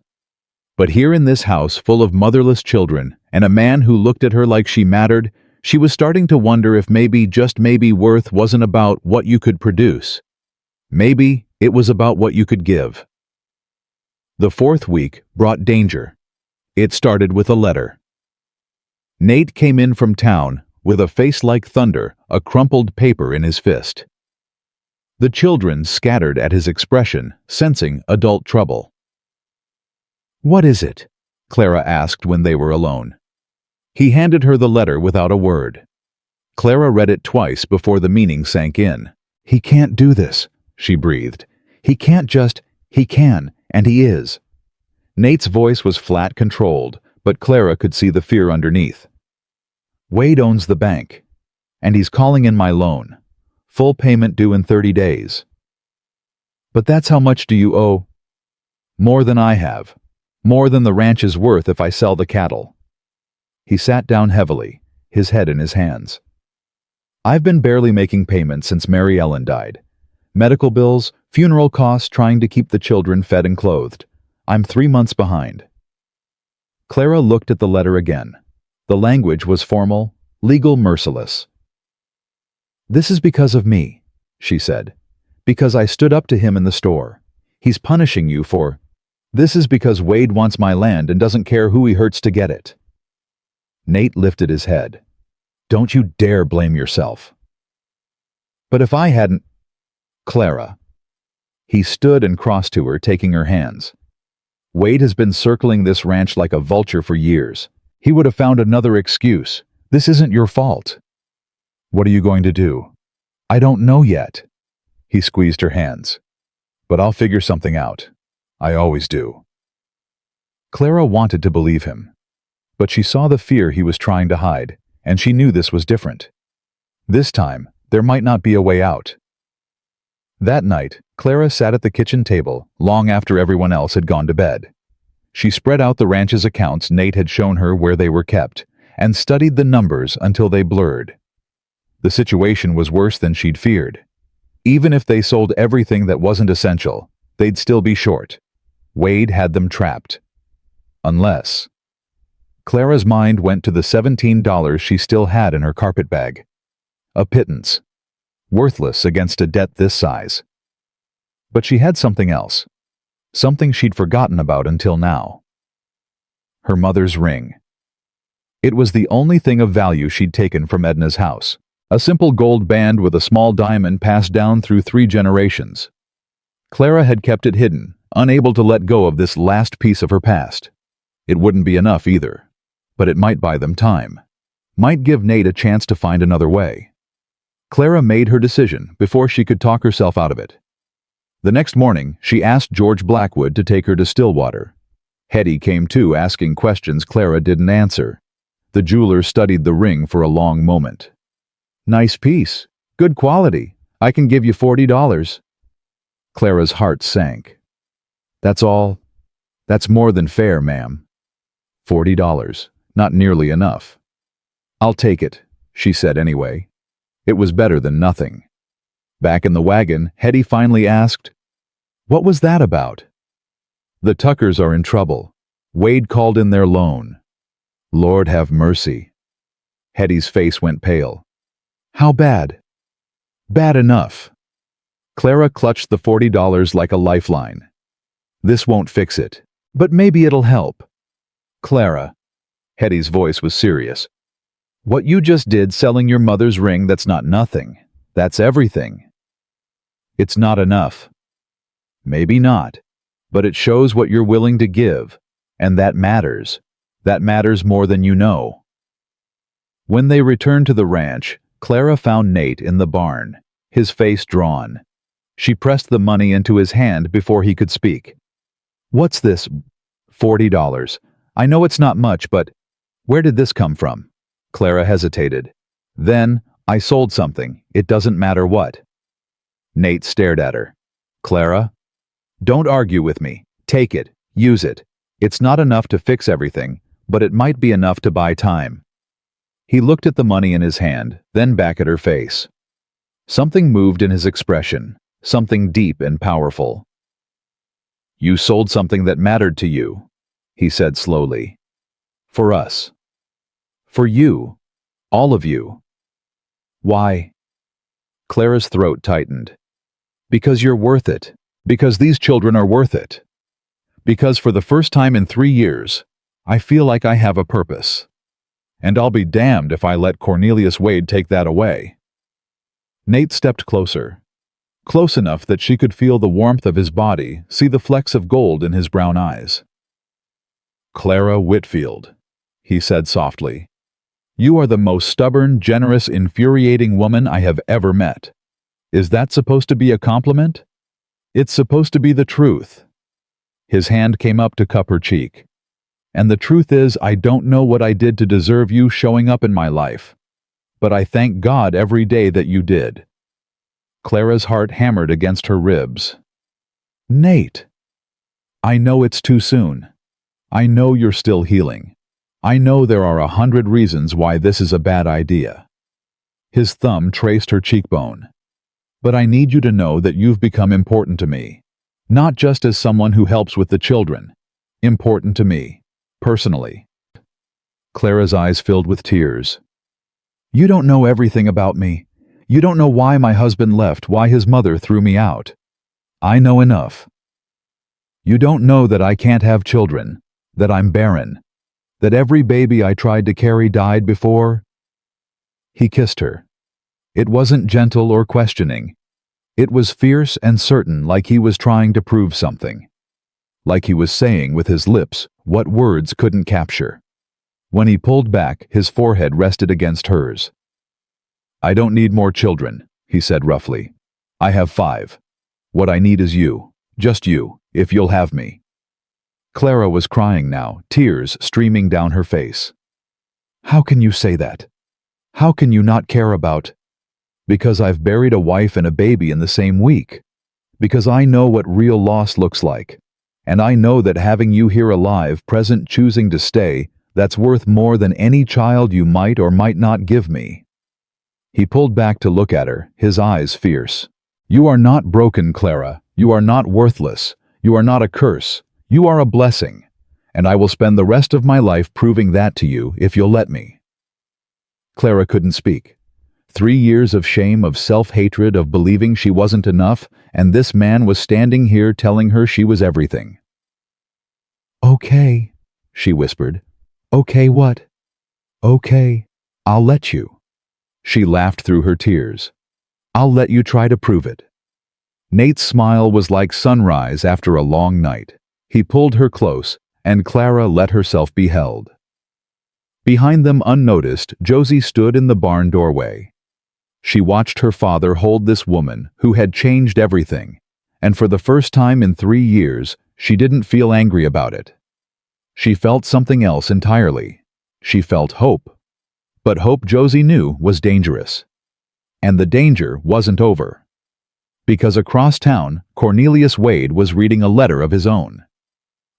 But here in this house full of motherless children and a man who looked at her like she mattered, she was starting to wonder if maybe, just maybe, worth wasn't about what you could produce. Maybe it was about what you could give. The 4th week brought danger. It started with a letter. Nate came in from town with a face like thunder, a crumpled paper in his fist. The children scattered at his expression, sensing adult trouble. What is it? Clara asked when they were alone. He handed her the letter without a word. Clara read it twice before the meaning sank in. He can't do this, she breathed. He can't just, he can, and he is. Nate's voice was flat, controlled, but Clara could see the fear underneath. Wade owns the bank, and he's calling in my loan. Full payment due in 30 days. But that's how much do you owe? More than I have. More than the ranch is worth if I sell the cattle. He sat down heavily, his head in his hands. I've been barely making payments since Mary Ellen died. Medical bills, funeral costs, trying to keep the children fed and clothed. I'm 3 months behind. Clara looked at the letter again. The language was formal, legal, merciless. This is because of me, she said. Because I stood up to him in the store. He's punishing you for... This is because Wade wants my land and doesn't care who he hurts to get it. Nate lifted his head. Don't you dare blame yourself. But if I hadn't... Clara. He stood and crossed to her, taking her hands. Wade has been circling this ranch like a vulture for years. He would have found another excuse. This isn't your fault. What are you going to do? I don't know yet. He squeezed her hands. But I'll figure something out. I always do. Clara wanted to believe him. But she saw the fear he was trying to hide, and she knew this was different. This time, there might not be a way out. That night, Clara sat at the kitchen table long after everyone else had gone to bed. She spread out the ranch's accounts Nate had shown her where they were kept, and studied the numbers until they blurred. The situation was worse than she'd feared. Even if they sold everything that wasn't essential, they'd still be short. Wade had them trapped. Unless... Clara's mind went to the $17 she still had in her carpet bag. A pittance. Worthless against a debt this size. But she had something else. Something she'd forgotten about until now. Her mother's ring. It was the only thing of value she'd taken from Edna's house. A simple gold band with a small diamond passed down through 3 generations. Clara had kept it hidden, unable to let go of this last piece of her past. It wouldn't be enough either, but it might buy them time. Might give Nate a chance to find another way. Clara made her decision before she could talk herself out of it. The next morning, she asked George Blackwood to take her to Stillwater. Hetty came too, asking questions Clara didn't answer. The jeweler studied the ring for a long moment. "Nice piece. Good quality. I can give you $40. Clara's heart sank. "That's all? That's more than fair, ma'am." $40. Not nearly enough. "I'll take it," she said anyway. It was better than nothing. Back in the wagon, Hetty finally asked, "What was that about?" "The Tuckers are in trouble. Wade called in their loan." "Lord have mercy." Hetty's face went pale. "How bad?" "Bad enough." Clara clutched the $40 like a lifeline. "This won't fix it, but maybe it'll help." "Clara," Hetty's voice was serious, "what you just did selling your mother's ring, that's not nothing. That's everything." "It's not enough." "Maybe not, but it shows what you're willing to give, and that matters. That matters more than you know." When they returned to the ranch, Clara found Nate in the barn, his face drawn. She pressed the money into his hand before he could speak. "What's this?" $40. "I know it's not much, but where did this come from?" Clara hesitated. Then, "I sold something. It doesn't matter what." Nate stared at her. "Clara? Don't argue with me. Take it. Use it. It's not enough to fix everything, but it might be enough to buy time." He looked at the money in his hand, then back at her face. Something moved in his expression, something deep and powerful. "You sold something that mattered to you," he said slowly. "For us. For you. All of you." "Why?" Clara's throat tightened. "Because you're worth it. Because these children are worth it. Because for the first time in 3 years, I feel like I have a purpose. And I'll be damned if I let Cornelius Wade take that away." Nate stepped closer. Close enough that she could feel the warmth of his body, see the flecks of gold in his brown eyes. "Clara Whitfield," he said softly, "you are the most stubborn, generous, infuriating woman I have ever met. Is that supposed to be a compliment? It's supposed to be the truth." His hand came up to cup her cheek. "And the truth is, I don't know what I did to deserve you showing up in my life. But I thank God every day that you did." Clara's heart hammered against her ribs. "Nate! I know it's too soon. I know you're still healing. I know there are 100 reasons why this is a bad idea." His thumb traced her cheekbone. "But I need you to know that you've become important to me. Not just as someone who helps with the children. Important to me. Personally." Clara's eyes filled with tears. "You don't know everything about me. You don't know why my husband left, why his mother threw me out. I know enough. You don't know that I can't have children, that I'm barren, that every baby I tried to carry died before." He kissed her. It wasn't gentle or questioning. It was fierce and certain, like he was trying to prove something. Like he was saying with his lips what words couldn't capture. When he pulled back, his forehead rested against hers. "I don't need more children," he said roughly. "I have 5. What I need is you, just you, if you'll have me." Clara was crying now, tears streaming down her face. "How can you say that? How can you not care about—" "Because I've buried a wife and a baby in the same week. Because I know what real loss looks like. And I know that having you here alive, present, choosing to stay, that's worth more than any child you might or might not give me." He pulled back to look at her, his eyes fierce. "You are not broken, Clara. You are not worthless. You are not a curse. You are a blessing. And I will spend the rest of my life proving that to you if you'll let me." Clara couldn't speak. 3 years of shame, of self-hatred, of believing she wasn't enough, and this man was standing here telling her she was everything. "Okay," she whispered. "Okay what?" "Okay, I'll let you." She laughed through her tears. "I'll let you try to prove it." Nate's smile was like sunrise after a long night. He pulled her close, and Clara let herself be held. Behind them, unnoticed, Josie stood in the barn doorway. She watched her father hold this woman who had changed everything, and for the first time in 3 years, she didn't feel angry about it. She felt something else entirely. She felt hope. But hope, Josie knew, was dangerous. And the danger wasn't over. Because across town, Cornelius Wade was reading a letter of his own.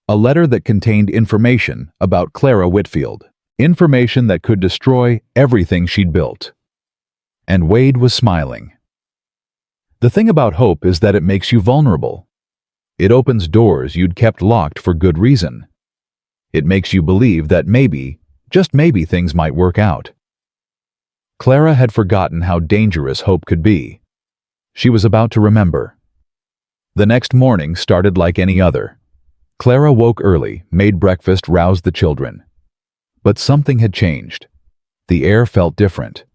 A letter that contained information about Clara Whitfield. Information that could destroy everything she'd built. And Wade was smiling. The thing about hope is that it makes you vulnerable. It opens doors you'd kept locked for good reason. It makes you believe that maybe, just maybe, things might work out. Clara had forgotten how dangerous hope could be. She was about to remember. The next morning started like any other. Clara woke early, made breakfast, roused the children. But something had changed. The air felt different.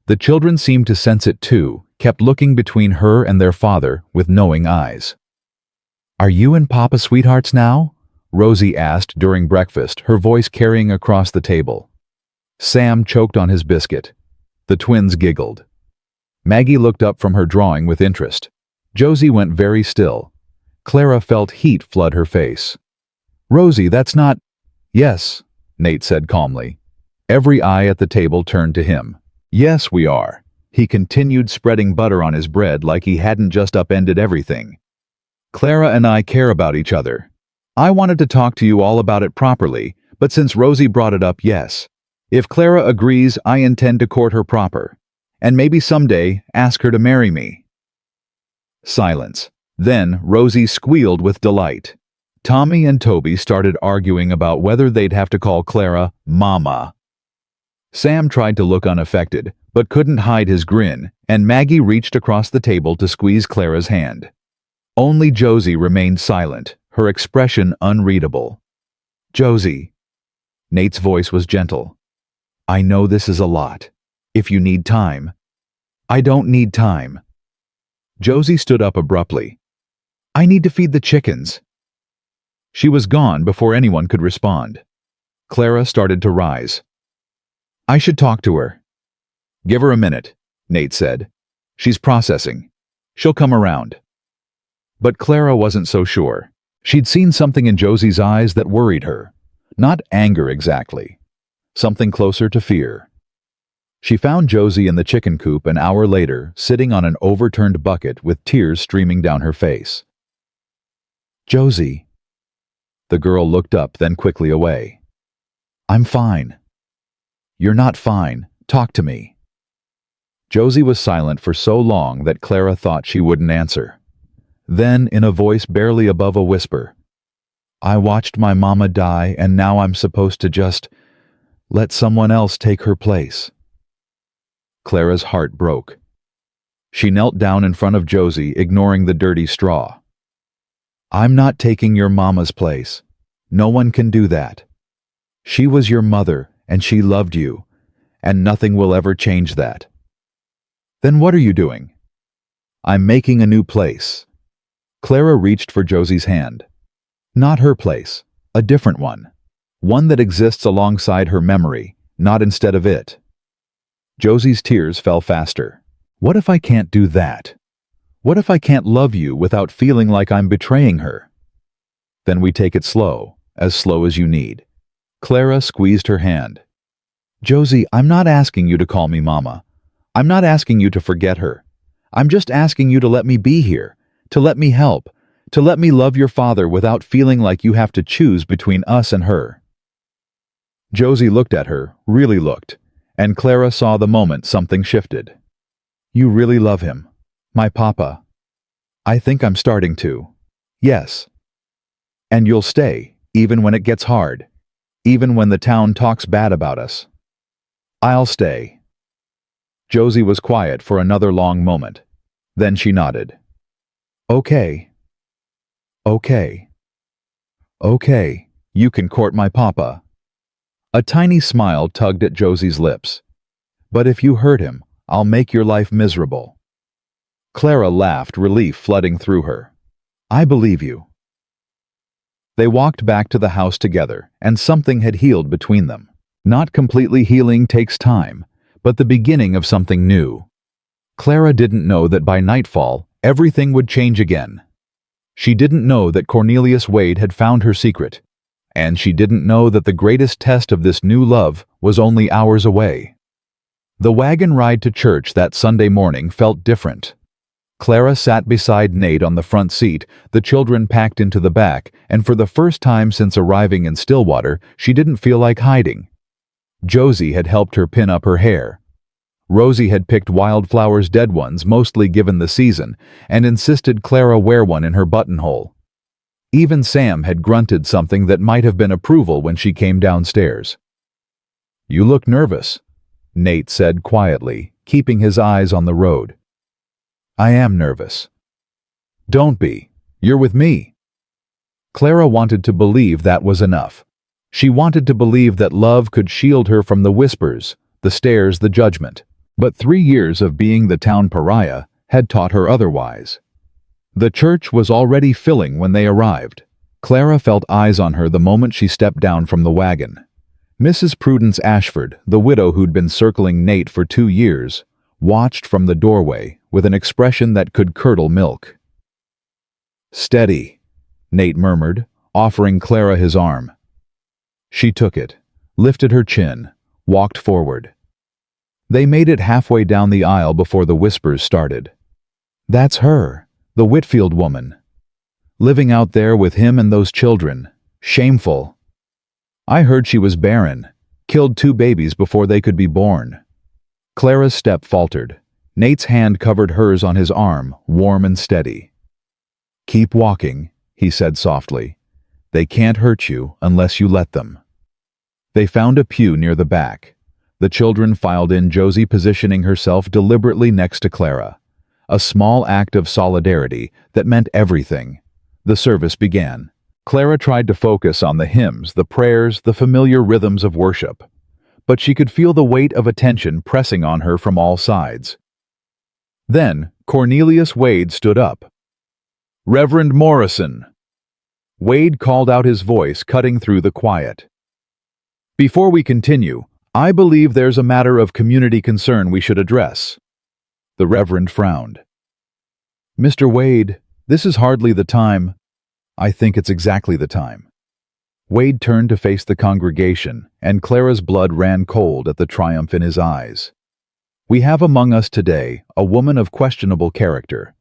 The children seemed to sense it too, kept looking between her and their father with knowing eyes. "Are you and Papa sweethearts now?" Rosie asked during breakfast, her voice carrying across the table. Sam choked on his biscuit. The twins giggled. Maggie looked up from her drawing with interest. Josie went very still. Clara felt heat flood her face. "Rosie, that's not—" "Yes," Nate said calmly. Every eye at the table turned to him. "Yes, we are." He continued, spreading butter on his bread like he hadn't just upended everything. "Clara and I care about each other. I wanted to talk to you all about it properly, but since Rosie brought it up, yes. If Clara agrees, I intend to court her proper. And maybe someday ask her to marry me." Silence. Then Rosie squealed with delight. Tommy and Toby started arguing about whether they'd have to call Clara Mama. Sam tried to look unaffected, but couldn't hide his grin, and Maggie reached across the table to squeeze Clara's hand. Only Josie remained silent, her expression unreadable. "Josie." Nate's voice was gentle. "I know this is a lot. If you need time." "I don't need time." Josie stood up abruptly. "I need to feed the chickens." She was gone before anyone could respond. Clara started to rise. "I should talk to her." "Give her a minute," Nate said. "She's processing. She'll come around." But Clara wasn't so sure. She'd seen something in Josie's eyes that worried her. Not anger exactly. Something closer to fear. She found Josie in the chicken coop an hour later, sitting on an overturned bucket with tears streaming down her face. "Josie." The girl looked up, then quickly away. "I'm fine." "You're not fine. Talk to me." Josie was silent for so long that Clara thought she wouldn't answer. Then, in a voice barely above a whisper, "I watched my mama die, and now I'm supposed to just let someone else take her place." Clara's heart broke. She knelt down in front of Josie, ignoring the dirty straw. "I'm not taking your mama's place. No one can do that. She was your mother, and she loved you, and nothing will ever change that." "Then what are you doing?" "I'm making a new place." Clara reached for Josie's hand. Not her place, a different one. One that exists alongside her memory, not instead of it. Josie's tears fell faster. "What if I can't do that? What if I can't love you without feeling like I'm betraying her?" "Then we take it slow as you need." Clara squeezed her hand. "Josie, I'm not asking you to call me Mama. I'm not asking you to forget her. I'm just asking you to let me be here, to let me help, to let me love your father without feeling like you have to choose between us and her." Josie looked at her, really looked, and Clara saw the moment something shifted. You really love him. My papa. I think I'm starting to. Yes. And you'll stay, even when it gets hard, even when the town talks bad about us. I'll stay. Josie was quiet for another long moment. Then she nodded. Okay. Okay. Okay, you can court my papa. A tiny smile tugged at Josie's lips. But if you hurt him, I'll make your life miserable. Clara laughed, relief flooding through her. I believe you. They walked back to the house together, and something had healed between them. Not completely healing takes time, but the beginning of something new. Clara didn't know that by nightfall, everything would change again. She didn't know that Cornelius Wade had found her secret, and she didn't know that the greatest test of this new love was only hours away. The wagon ride to church that Sunday morning felt different. Clara sat beside Nate on the front seat, the children packed into the back, and for the first time since arriving in Stillwater, she didn't feel like hiding. Josie had helped her pin up her hair. Rosie had picked Wildflower's dead ones, mostly given the season, and insisted Clara wear one in her buttonhole. Even Sam had grunted something that might have been approval when she came downstairs. You look nervous, Nate said quietly, keeping his eyes on the road. I am nervous. Don't be. You're with me. Clara wanted to believe that was enough. She wanted to believe that love could shield her from the whispers, the stares, the judgment. But 3 years of being the town pariah had taught her otherwise. The church was already filling when they arrived. Clara felt eyes on her the moment she stepped down from the wagon. Mrs. Prudence Ashford, the widow who'd been circling Nate for 2 years, watched from the doorway with an expression that could curdle milk. Steady, Nate murmured, offering Clara his arm. She took it, lifted her chin, walked forward. They made it halfway down the aisle before the whispers started. That's her, the Whitfield woman. Living out there with him and those children. Shameful. I heard she was barren, killed 2 babies before they could be born. Clara's step faltered. Nate's hand covered hers on his arm, warm and steady. Keep walking, he said softly. They can't hurt you unless you let them. They found a pew near the back. The children filed in, Josie positioning herself deliberately next to Clara. A small act of solidarity that meant everything. The service began. Clara tried to focus on the hymns, the prayers, the familiar rhythms of worship. But she could feel the weight of attention pressing on her from all sides. Then Cornelius Wade stood up. Reverend Morrison. Wade called out, his voice cutting through the quiet. Before we continue, I believe there's a matter of community concern we should address. The Reverend frowned. Mr. Wade, this is hardly the time. I think it's exactly the time. Wade turned to face the congregation, and Clara's blood ran cold at the triumph in his eyes. We have among us today a woman of questionable character,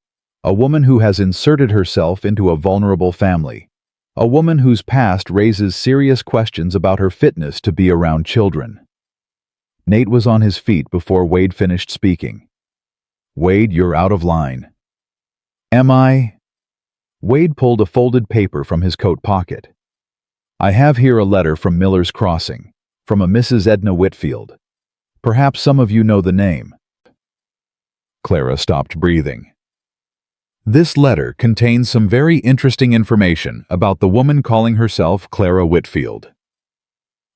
a woman who has inserted herself into a vulnerable family, a woman whose past raises serious questions about her fitness to be around children. Nate was on his feet before Wade finished speaking. Wade, you're out of line. Am I? Wade pulled a folded paper from his coat pocket. I have here a letter from Miller's Crossing, from a Mrs. Edna Whitfield. Perhaps some of you know the name. Clara stopped breathing. This letter contains some very interesting information about the woman calling herself Clara Whitfield.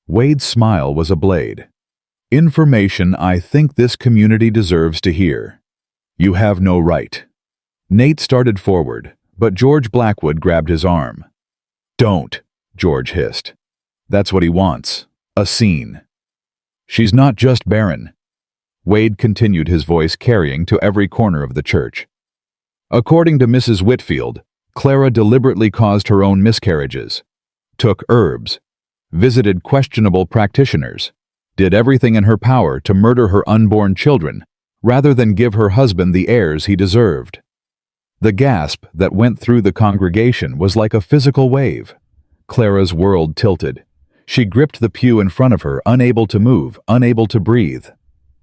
Wade's smile was a blade. Information I think this community deserves to hear. You have no right. Nate started forward, but George Blackwood grabbed his arm. Don't, George hissed. That's what he wants. A scene. She's not just barren. Wade continued, his voice carrying to every corner of the church. According to Mrs. Whitfield, Clara deliberately caused her own miscarriages, took herbs, visited questionable practitioners, did everything in her power to murder her unborn children rather than give her husband the heirs he deserved. The gasp that went through the congregation was like a physical wave. Clara's world tilted. She gripped the pew in front of her, unable to move, unable to breathe.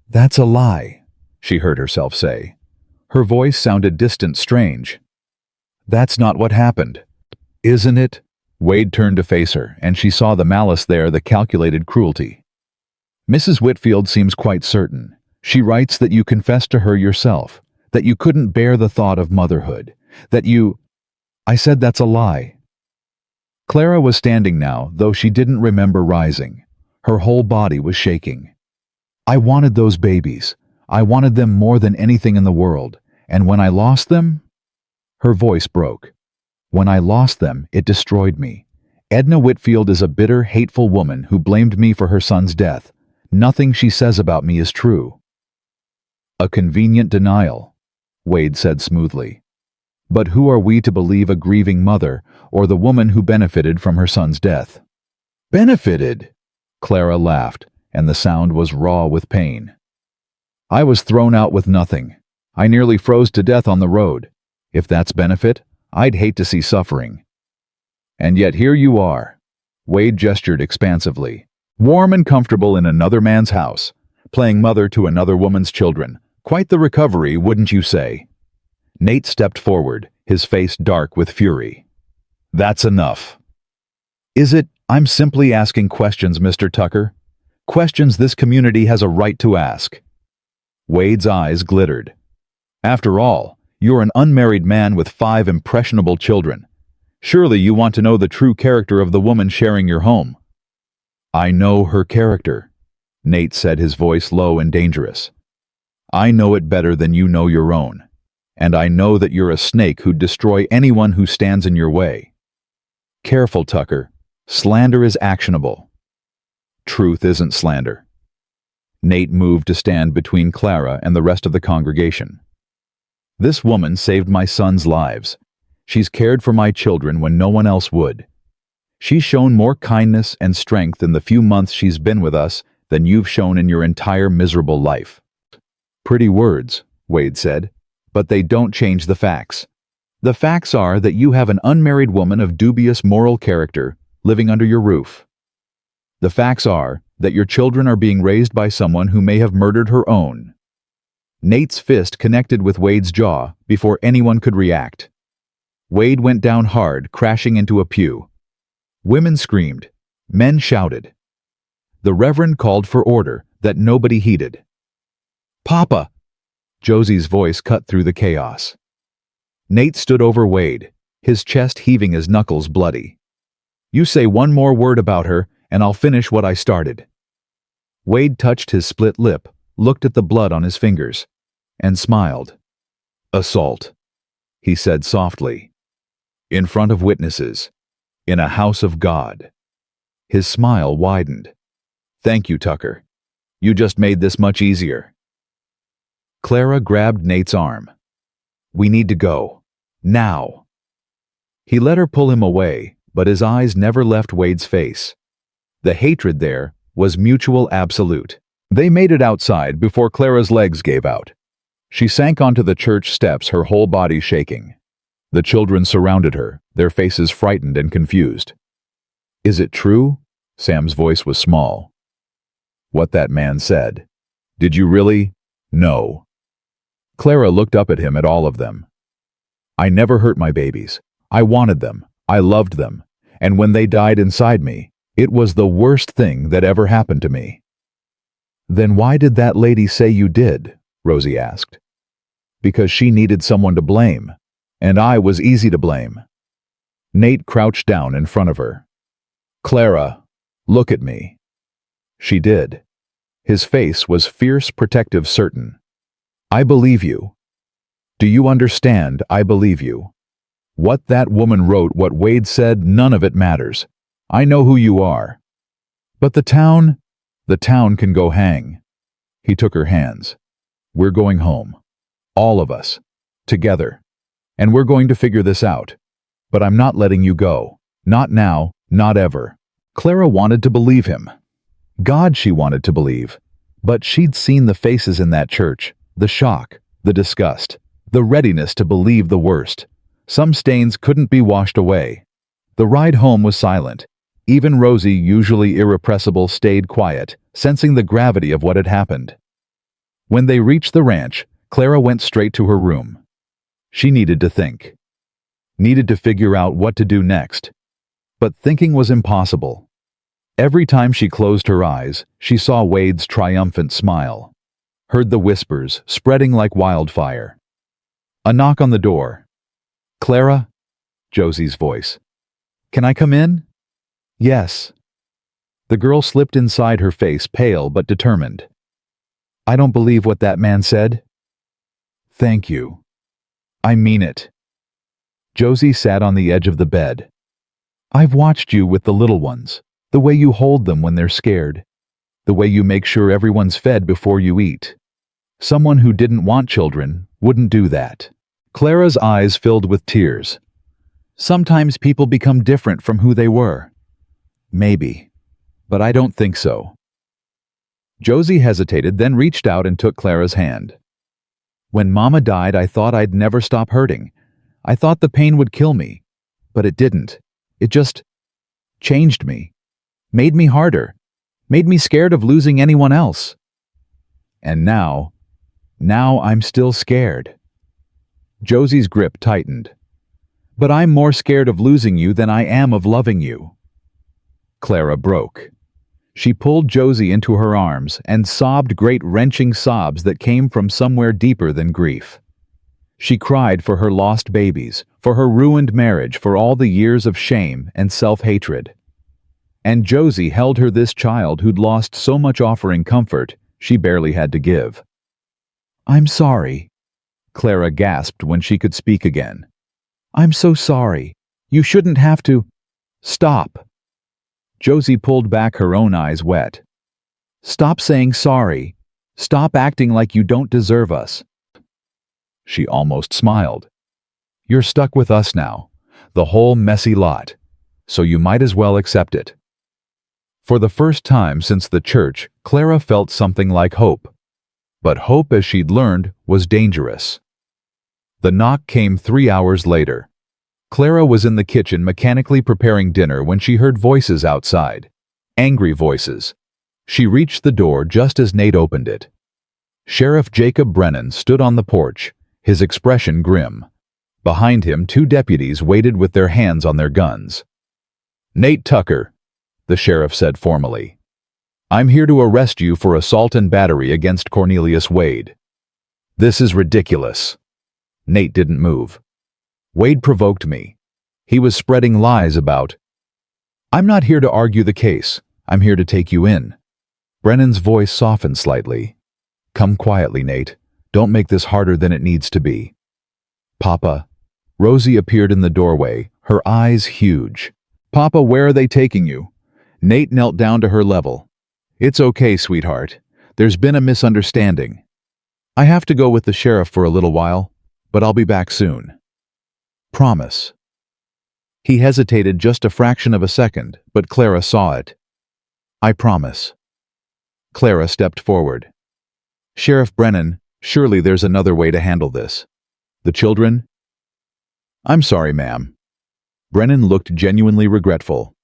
"That's a lie," she heard herself say. Her voice sounded distant, strange. "That's not what happened." "Isn't it?" Wade turned to face her, and she saw the malice there, the calculated cruelty. "Mrs. Whitfield seems quite certain. She writes that you confessed to her yourself, that you couldn't bear the thought of motherhood, that you—" "I said that's a lie." Clara was standing now, though she didn't remember rising. Her whole body was shaking. "I wanted those babies. I wanted them more than anything in the world. And when I lost them—" Her voice broke. "When I lost them, it destroyed me. Edna Whitfield is a bitter, hateful woman who blamed me for her son's death. Nothing she says about me is true." "A convenient denial," Wade said smoothly. "But who are we to believe, a grieving mother, or the woman who benefited from her son's death?" "Benefited?" Clara laughed, and the sound was raw with pain. "I was thrown out with nothing. I nearly froze to death on the road. If that's benefit, I'd hate to see suffering. And yet here you are." Wade gestured expansively. "Warm and comfortable in another man's house, playing mother to another woman's children. Quite the recovery, wouldn't you say?" Nate stepped forward, his face dark with fury. "That's enough." "Is it? I'm simply asking questions, Mr. Tucker. Questions this community has a right to ask." Wade's eyes glittered. "After all, you're an unmarried man with 5 impressionable children. Surely you want to know the true character of the woman sharing your home." "I know her character," Nate said, his voice low and dangerous. "I know it better than you know your own. And I know that you're a snake who'd destroy anyone who stands in your way. Careful, Tucker. Slander is actionable. Truth isn't slander." Nate moved to stand between Clara and the rest of the congregation. "This woman saved my son's lives. She's cared for my children when no one else would. She's shown more kindness and strength in the few months she's been with us than you've shown in your entire miserable life." "Pretty words," Wade said, "but they don't change the facts. The facts are that you have an unmarried woman of dubious moral character living under your roof. The facts are that your children are being raised by someone who may have murdered her own." Nate's fist connected with Wade's jaw before anyone could react. Wade went down hard, crashing into a pew. Women screamed. Men shouted. The Reverend called for order that nobody heeded. "Papa!" Josie's voice cut through the chaos. Nate stood over Wade, his chest heaving, his knuckles bloody. "You say one more word about her, and I'll finish what I started." Wade touched his split lip, looked at the blood on his fingers, and smiled. "Assault," he said softly. "In front of witnesses, in a house of God." His smile widened. "Thank you, Tucker. You just made this much easier." Clara grabbed Nate's arm. "We need to go. Now." He let her pull him away, but his eyes never left Wade's face. The hatred there was mutual, absolute. They made it outside before Clara's legs gave out. She sank onto the church steps, her whole body shaking. The children surrounded her, their faces frightened and confused. "Is it true?" Sam's voice was small. "What that man said? Did you really? No." Clara looked up at him, at all of them. "I never hurt my babies. I wanted them. I loved them. And when they died inside me, it was the worst thing that ever happened to me." "Then why did that lady say you did?" Rosie asked. "Because she needed someone to blame. And I was easy to blame." Nate crouched down in front of her. "Clara, look at me." She did. His face was fierce, protective, certain. "I believe you. Do you understand? I believe you. What that woman wrote, what Wade said, none of it matters. I know who you are. But the town can go hang." He took her hands. "We're going home. All of us. Together. And we're going to figure this out. But I'm not letting you go. Not now, not ever." Clara wanted to believe him. God, she wanted to believe. But she'd seen the faces in that church, the shock, the disgust, the readiness to believe the worst. Some stains couldn't be washed away. The ride home was silent. Even Rosie, usually irrepressible, stayed quiet, sensing the gravity of what had happened. When they reached the ranch, Clara went straight to her room. She needed to think. Needed to figure out what to do next. But thinking was impossible. Every time she closed her eyes, she saw Wade's triumphant smile. Heard the whispers spreading like wildfire. A knock on the door. "Clara?" Josie's voice. "Can I come in?" "Yes." The girl slipped inside, her face pale but determined. "I don't believe what that man said." "Thank you. I mean it." Josie sat on the edge of the bed. "I've watched you with the little ones, the way you hold them when they're scared, the way you make sure everyone's fed before you eat. Someone who didn't want children wouldn't do that." Clara's eyes filled with tears. "Sometimes people become different from who they were. Maybe, but I don't think so." Josie hesitated, then reached out and took Clara's hand. "When Mama died, I thought I'd never stop hurting. I thought the pain would kill me, but it didn't. It just changed me, made me harder, made me scared of losing anyone else. And now I'm still scared." Josie's grip tightened. "But I'm more scared of losing you than I am of loving you." Clara broke. She pulled Josie into her arms and sobbed great wrenching sobs that came from somewhere deeper than grief. She cried for her lost babies, for her ruined marriage, for all the years of shame and self-hatred. And Josie held her this child who'd lost so much, offering comfort she barely had to give. "I'm sorry," Clara gasped when she could speak again. "I'm so sorry. You shouldn't have to." "Stop." Josie pulled back, her own eyes wet. "Stop saying sorry. Stop acting like you don't deserve us." She almost smiled. "You're stuck with us now, the whole messy lot, so you might as well accept it." For the first time since the church, Clara felt something like hope. But hope, as she'd learned, was dangerous. The knock came 3 hours later. Clara was in the kitchen mechanically preparing dinner when she heard voices outside. Angry voices. She reached the door just as Nate opened it. Sheriff Jacob Brennan stood on the porch, his expression grim. Behind him, 2 deputies waited with their hands on their guns. "Nate Tucker," the sheriff said formally. "I'm here to arrest you for assault and battery against Cornelius Wade." "This is ridiculous." Nate didn't move. "Wade provoked me. He was spreading lies about—" "I'm not here to argue the case. I'm here to take you in." Brennan's voice softened slightly. "Come quietly, Nate. Don't make this harder than it needs to be." "Papa." Rosie appeared in the doorway, her eyes huge. "Papa, where are they taking you?" Nate knelt down to her level. "It's okay, sweetheart. There's been a misunderstanding. I have to go with the sheriff for a little while, but I'll be back soon. Promise." He hesitated just a fraction of a second, but Clara saw it. "I promise." Clara stepped forward. "Sheriff Brennan, surely there's another way to handle this. The children?" "I'm sorry, ma'am." Brennan looked genuinely regretful.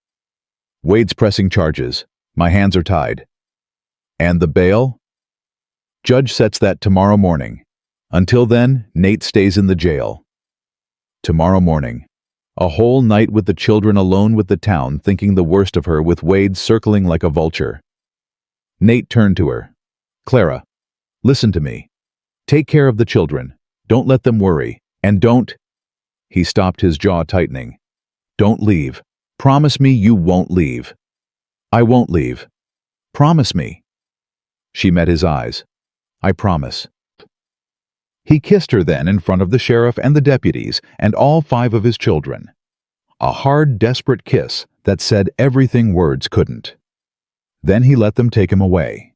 "Wade's pressing charges. My hands are tied." "And the bail?" "Judge sets that tomorrow morning. Until then, Nate stays in the jail." Tomorrow morning. A whole night with the children, alone with the town thinking the worst of her, with Wade circling like a vulture. Nate turned to her. "Clara, listen to me. Take care of the children. Don't let them worry. And don't—" He stopped, his jaw tightening. "Don't leave. Promise me you won't leave." "I won't leave. Promise me." She met his eyes. "I promise." He kissed her then in front of the sheriff and the deputies and all 5 of his children. A hard, desperate kiss that said everything words couldn't. Then he let them take him away.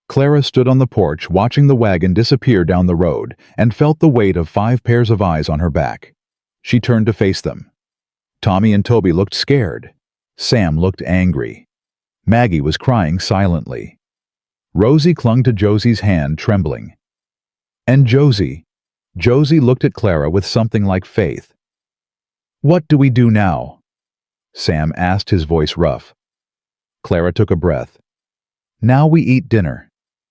Clara stood on the porch watching the wagon disappear down the road and felt the weight of 5 pairs of eyes on her back. She turned to face them. Tommy and Toby looked scared. Sam looked angry. Maggie was crying silently. Rosie clung to Josie's hand, trembling. And Josie looked at Clara with something like faith. "What do we do now?" Sam asked, his voice rough. Clara took a breath. Now we eat dinner.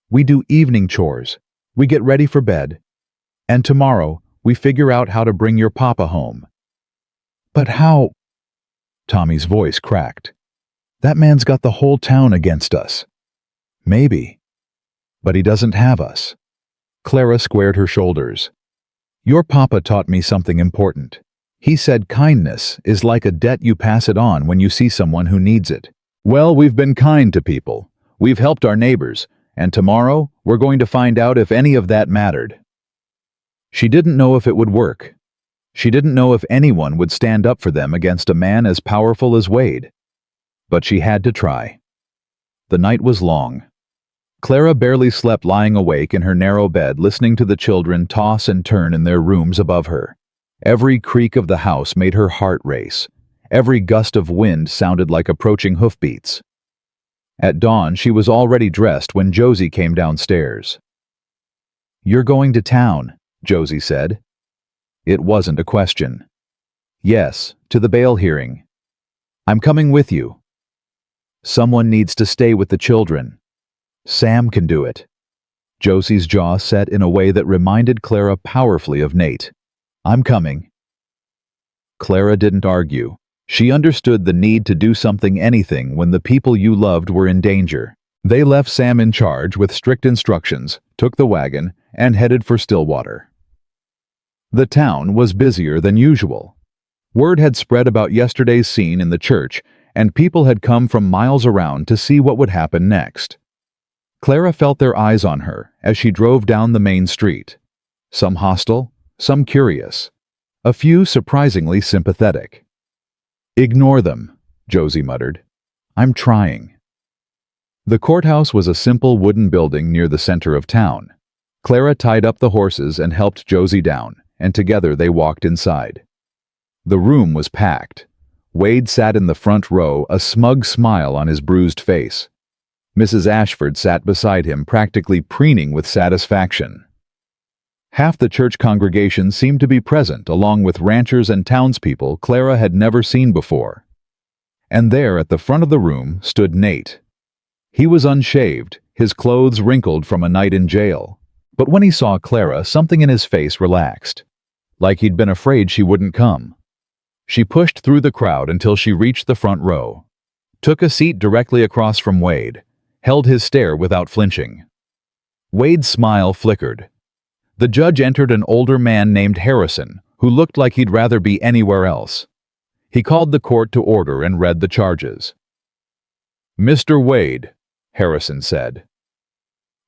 We do evening chores. We get ready for bed. And tomorrow, we figure out how to bring your papa home. But how? Tommy's voice cracked. That man's got the whole town against us. Maybe. But he doesn't have us. Clara squared her shoulders. Your papa taught me something important. He said kindness is like a debt, you pass it on when you see someone who needs it. Well, we've been kind to people. We've helped our neighbors, and tomorrow we're going to find out if any of that mattered. She didn't know if it would work. She didn't know if anyone would stand up for them against a man as powerful as Wade. But she had to try. The night was long. Clara barely slept, lying awake in her narrow bed, listening to the children toss and turn in their rooms above her. Every creak of the house made her heart race. Every gust of wind sounded like approaching hoofbeats. At dawn, she was already dressed when Josie came downstairs. You're going to town, Josie said. It wasn't a question. Yes, to the bail hearing. I'm coming with you. Someone needs to stay with the children. Sam can do it. Josie's jaw set in a way that reminded Clara powerfully of Nate. I'm coming. Clara didn't argue. She understood the need to do something, anything, when the people you loved were in danger. They left Sam in charge with strict instructions, took the wagon, and headed for Stillwater. The town was busier than usual. Word had spread about yesterday's scene in the church, and people had come from miles around to see what would happen next. Clara felt their eyes on her as she drove down the main street. Some hostile, some curious, a few surprisingly sympathetic. Ignore them, Josie muttered. I'm trying. The courthouse was a simple wooden building near the center of town. Clara tied up the horses and helped Josie down, and together they walked inside. The room was packed. Wade sat in the front row, a smug smile on his bruised face. Mrs. Ashford sat beside him, practically preening with satisfaction. Half the church congregation seemed to be present, along with ranchers and townspeople Clara had never seen before. And there, at the front of the room, stood Nate. He was unshaved, his clothes wrinkled from a night in jail. But when he saw Clara, something in his face relaxed, like he'd been afraid she wouldn't come. She pushed through the crowd until she reached the front row, took a seat directly across from Wade, held his stare without flinching. Wade's smile flickered. The judge entered, an older man named Harrison, who looked like he'd rather be anywhere else. He called the court to order and read the charges. Mr. Wade, Harrison said,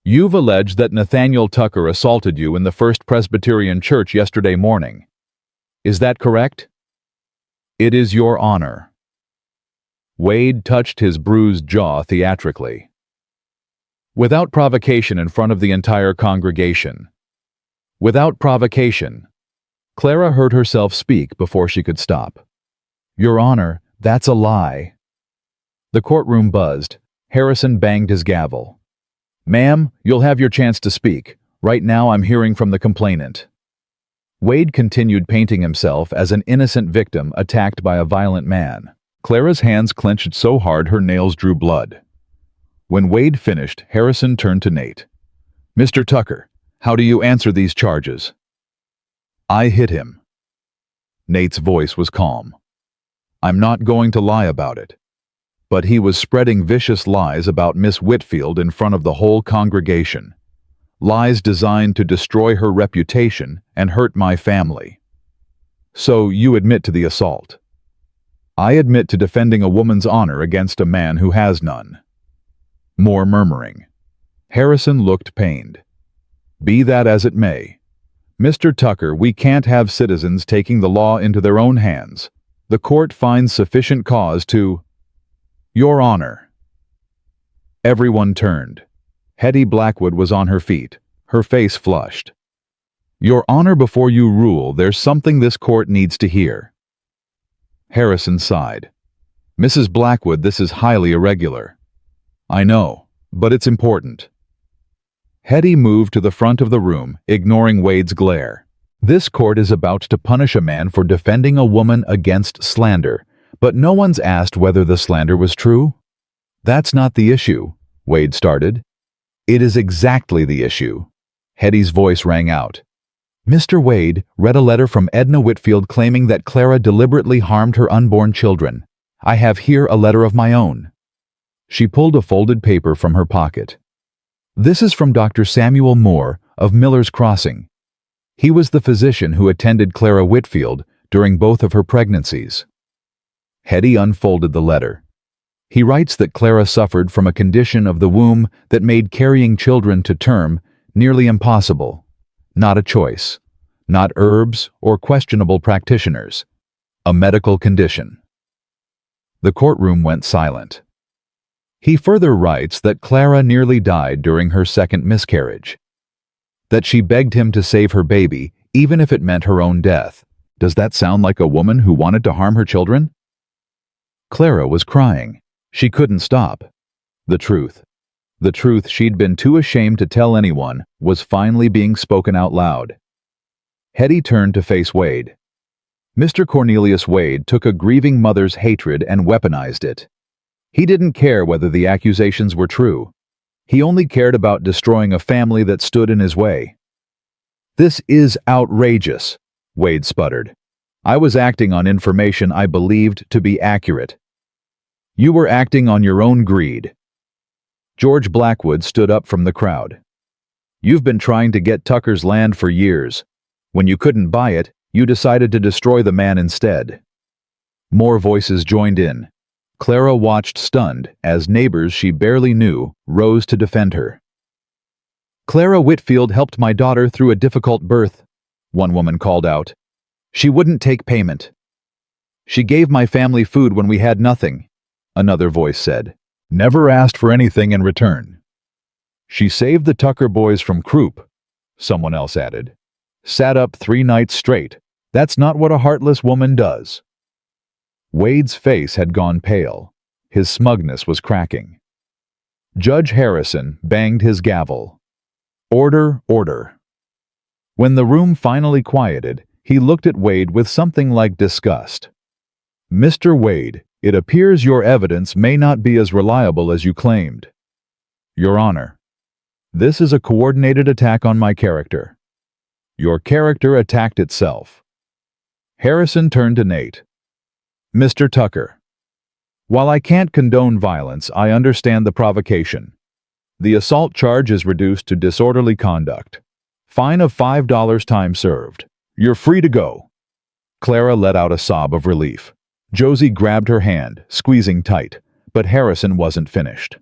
you've alleged that Nathaniel Tucker assaulted you in the First Presbyterian Church yesterday morning. Is that correct? It is, Your Honor. Wade touched his bruised jaw theatrically. Without provocation, in front of the entire congregation. Without provocation. Clara heard herself speak before she could stop. Your Honor, that's a lie. The courtroom buzzed. Harrison banged his gavel. Ma'am, you'll have your chance to speak. Right now I'm hearing from the complainant. Wade continued, painting himself as an innocent victim attacked by a violent man. Clara's hands clenched so hard her nails drew blood. When Wade finished, Harrison turned to Nate. Mr. Tucker, how do you answer these charges? I hit him. Nate's voice was calm. I'm not going to lie about it. But he was spreading vicious lies about Miss Whitfield in front of the whole congregation. Lies designed to destroy her reputation and hurt my family. So you admit to the assault. I admit to defending a woman's honor against a man who has none. More murmuring. Harrison looked pained. Be that as it may. Mr. Tucker, we can't have citizens taking the law into their own hands. The court finds sufficient cause to... Your Honor. Everyone turned. Hetty Blackwood was on her feet, her face flushed. Your Honor, before you rule, there's something this court needs to hear. Harrison sighed. Mrs. Blackwood, this is highly irregular. I know, but it's important. Hetty moved to the front of the room, ignoring Wade's glare. This court is about to punish a man for defending a woman against slander, But no one's asked whether the slander was true. That's not the issue, Wade started. It is exactly the issue. Hetty's voice rang out. Mr. Wade read a letter from Edna Whitfield claiming that Clara deliberately harmed her unborn children. I have here a letter of my own. She pulled a folded paper from her pocket. This is from Dr. Samuel Moore of Miller's Crossing. He was the physician who attended Clara Whitfield during both of her pregnancies. Hetty unfolded the letter. He writes that Clara suffered from a condition of the womb that made carrying children to term nearly impossible. Not a choice. Not herbs or questionable practitioners. A medical condition. The courtroom went silent. He further writes that Clara nearly died during her second miscarriage. That she begged him to save her baby, even if it meant her own death. Does that sound like a woman who wanted to harm her children? Clara was crying. She couldn't stop. The truth she'd been too ashamed to tell anyone, was finally being spoken out loud. Hetty turned to face Wade. Mr. Cornelius Wade took a grieving mother's hatred and weaponized it. He didn't care whether the accusations were true. He only cared about destroying a family that stood in his way. This is outrageous, Wade sputtered. I was acting on information I believed to be accurate. You were acting on your own greed. George Blackwood stood up from the crowd. You've been trying to get Tucker's land for years. When you couldn't buy it, you decided to destroy the man instead. More voices joined in. Clara watched stunned as neighbors she barely knew rose to defend her. Clara Whitfield helped my daughter through a difficult birth, one woman called out. She wouldn't take payment. She gave my family food when we had nothing, another voice said. Never asked for anything in return. She saved the Tucker boys from croup, someone else added. Sat up 3 nights straight. That's not what a heartless woman does. Wade's face had gone pale. His smugness was cracking. Judge Harrison banged his gavel. Order, order. When the room finally quieted, he looked at Wade with something like disgust. Mr. Wade, it appears your evidence may not be as reliable as you claimed. Your Honor, this is a coordinated attack on my character. Your character attacked itself. Harrison turned to Nate. Mr. Tucker, while I can't condone violence, I understand the provocation. The assault charge is reduced to disorderly conduct. Fine of $5 time served. You're free to go. Clara let out a sob of relief. Josie grabbed her hand, squeezing tight, but Harrison wasn't finished.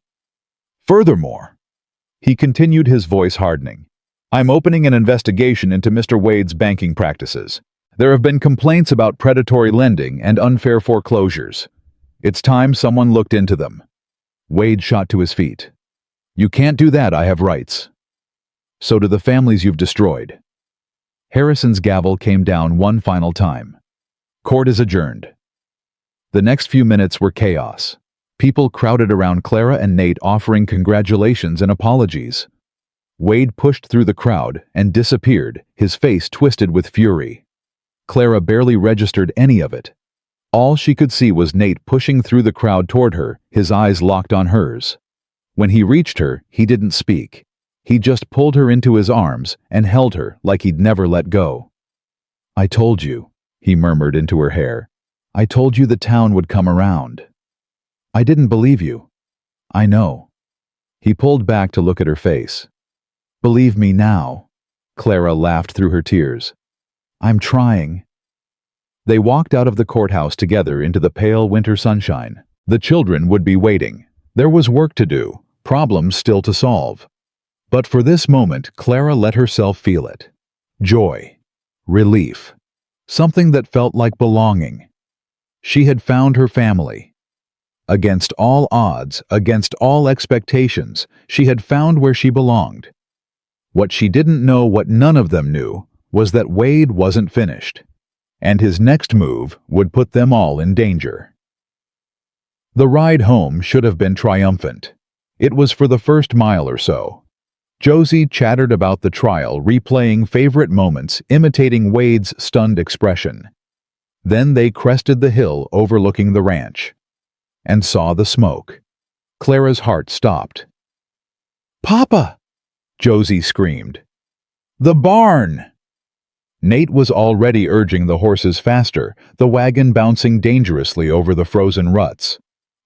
Furthermore, he continued, his voice hardening, I'm opening an investigation into Mr. Wade's banking practices. There have been complaints about predatory lending and unfair foreclosures. It's time someone looked into them. Wade shot to his feet. You can't do that, I have rights. So do the families you've destroyed. Harrison's gavel came down one final time. Court is adjourned. The next few minutes were chaos. People crowded around Clara and Nate offering congratulations and apologies. Wade pushed through the crowd and disappeared, his face twisted with fury. Clara barely registered any of it. All she could see was Nate pushing through the crowd toward her, his eyes locked on hers. When he reached her, he didn't speak. He just pulled her into his arms and held her like he'd never let go. I told you, he murmured into her hair. I told you the town would come around. I didn't believe you. I know. He pulled back to look at her face. Believe me now. Clara laughed through her tears. I'm trying. They walked out of the courthouse together into the pale winter sunshine. The children would be waiting. There was work to do, problems still to solve. But for this moment, Clara let herself feel it. Joy. Relief. Something that felt like belonging. She had found her family. Against all odds, against all expectations, she had found where she belonged. What she didn't know, what none of them knew, was that Wade wasn't finished, and his next move would put them all in danger. The ride home should have been triumphant. It was for the first mile or so. Josie chattered about the trial, replaying favorite moments, imitating Wade's stunned expression. Then they crested the hill overlooking the ranch and saw the smoke. Clara's heart stopped. "Papa!" Josie screamed. "The barn!" Nate was already urging the horses faster, the wagon bouncing dangerously over the frozen ruts.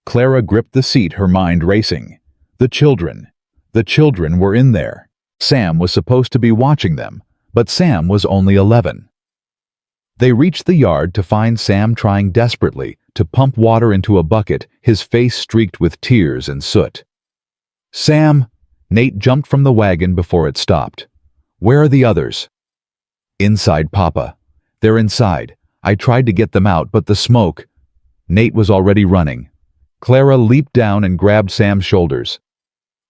Clara gripped the seat, her mind racing. The children were in there. Sam was supposed to be watching them, but Sam was only 11. They reached the yard to find Sam trying desperately to pump water into a bucket, his face streaked with tears and soot. "Sam!" Nate jumped from the wagon before it stopped. "Where are the others?" "Inside, Papa. They're inside. I tried to get them out, but the smoke—" Nate was already running. Clara leaped down and grabbed Sam's shoulders.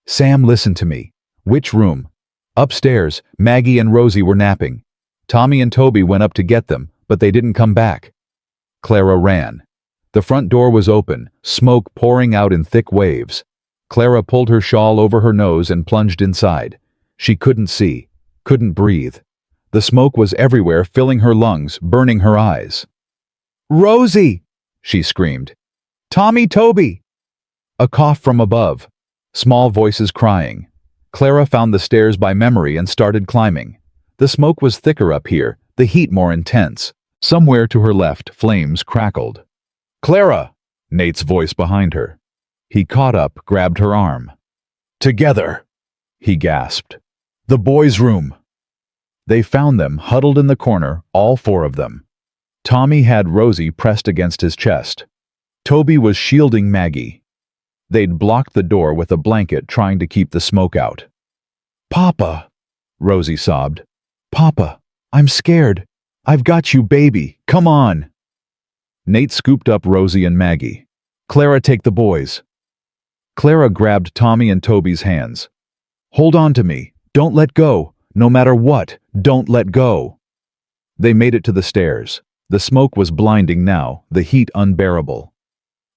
"Sam, listen to me. Which room?" "Upstairs. Maggie and Rosie were napping. Tommy and Toby went up to get them, but they didn't come back." Clara ran. The front door was open, smoke pouring out in thick waves. Clara pulled her shawl over her nose and plunged inside. She couldn't see, couldn't breathe. The smoke was everywhere, filling her lungs, burning her eyes. "Rosie!" she screamed. "Tommy, Toby!" A cough from above. Small voices crying. Clara found the stairs by memory and started climbing. The smoke was thicker up here, the heat more intense. Somewhere to her left, flames crackled. "Clara!" Nate's voice behind her. He caught up, grabbed her arm. "Together!" he gasped. "The boys' room!" They found them, huddled in the corner, all four of them. Tommy had Rosie pressed against his chest. Toby was shielding Maggie. They'd blocked the door with a blanket, trying to keep the smoke out. "Papa!" Rosie sobbed. "Papa, I'm scared. I've got you, baby. Come on!" Nate scooped up Rosie and Maggie. "Clara, take the boys." Clara grabbed Tommy and Toby's hands. "Hold on to me. Don't let go. No matter what, don't let go." They made it to the stairs. The smoke was blinding now, the heat unbearable.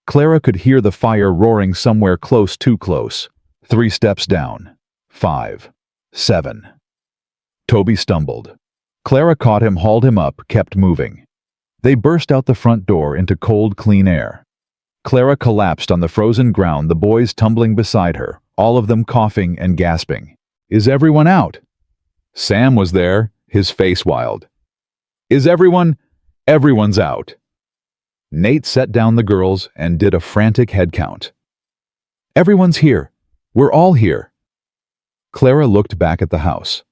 Clara could hear the fire roaring somewhere close, too close. 3 steps down. 5. 7. Toby stumbled. Clara caught him, hauled him up, kept moving. They burst out the front door into cold, clean air. Clara collapsed on the frozen ground, the boys tumbling beside her, all of them coughing and gasping. "Is everyone out?" Sam was there, his face wild. "Is everyone? Everyone's out." Nate set down the girls and did a frantic head count. "Everyone's here. We're all here." Clara looked back at the house.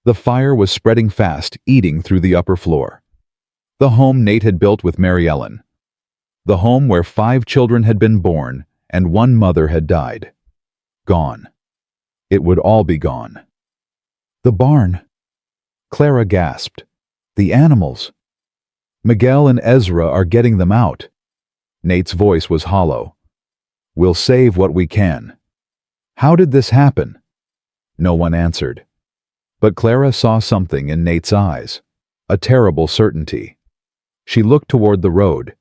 The fire was spreading fast, eating through the upper floor. The home Nate had built with Mary Ellen. The home where 5 children had been born and 1 mother had died. Gone. It would all be gone. "The barn." Clara gasped. "The animals." "Miguel and Ezra are getting them out." Nate's voice was hollow. "We'll save what we can." "How did this happen?" No one answered. But Clara saw something in Nate's eyes. A terrible certainty. She looked toward the road,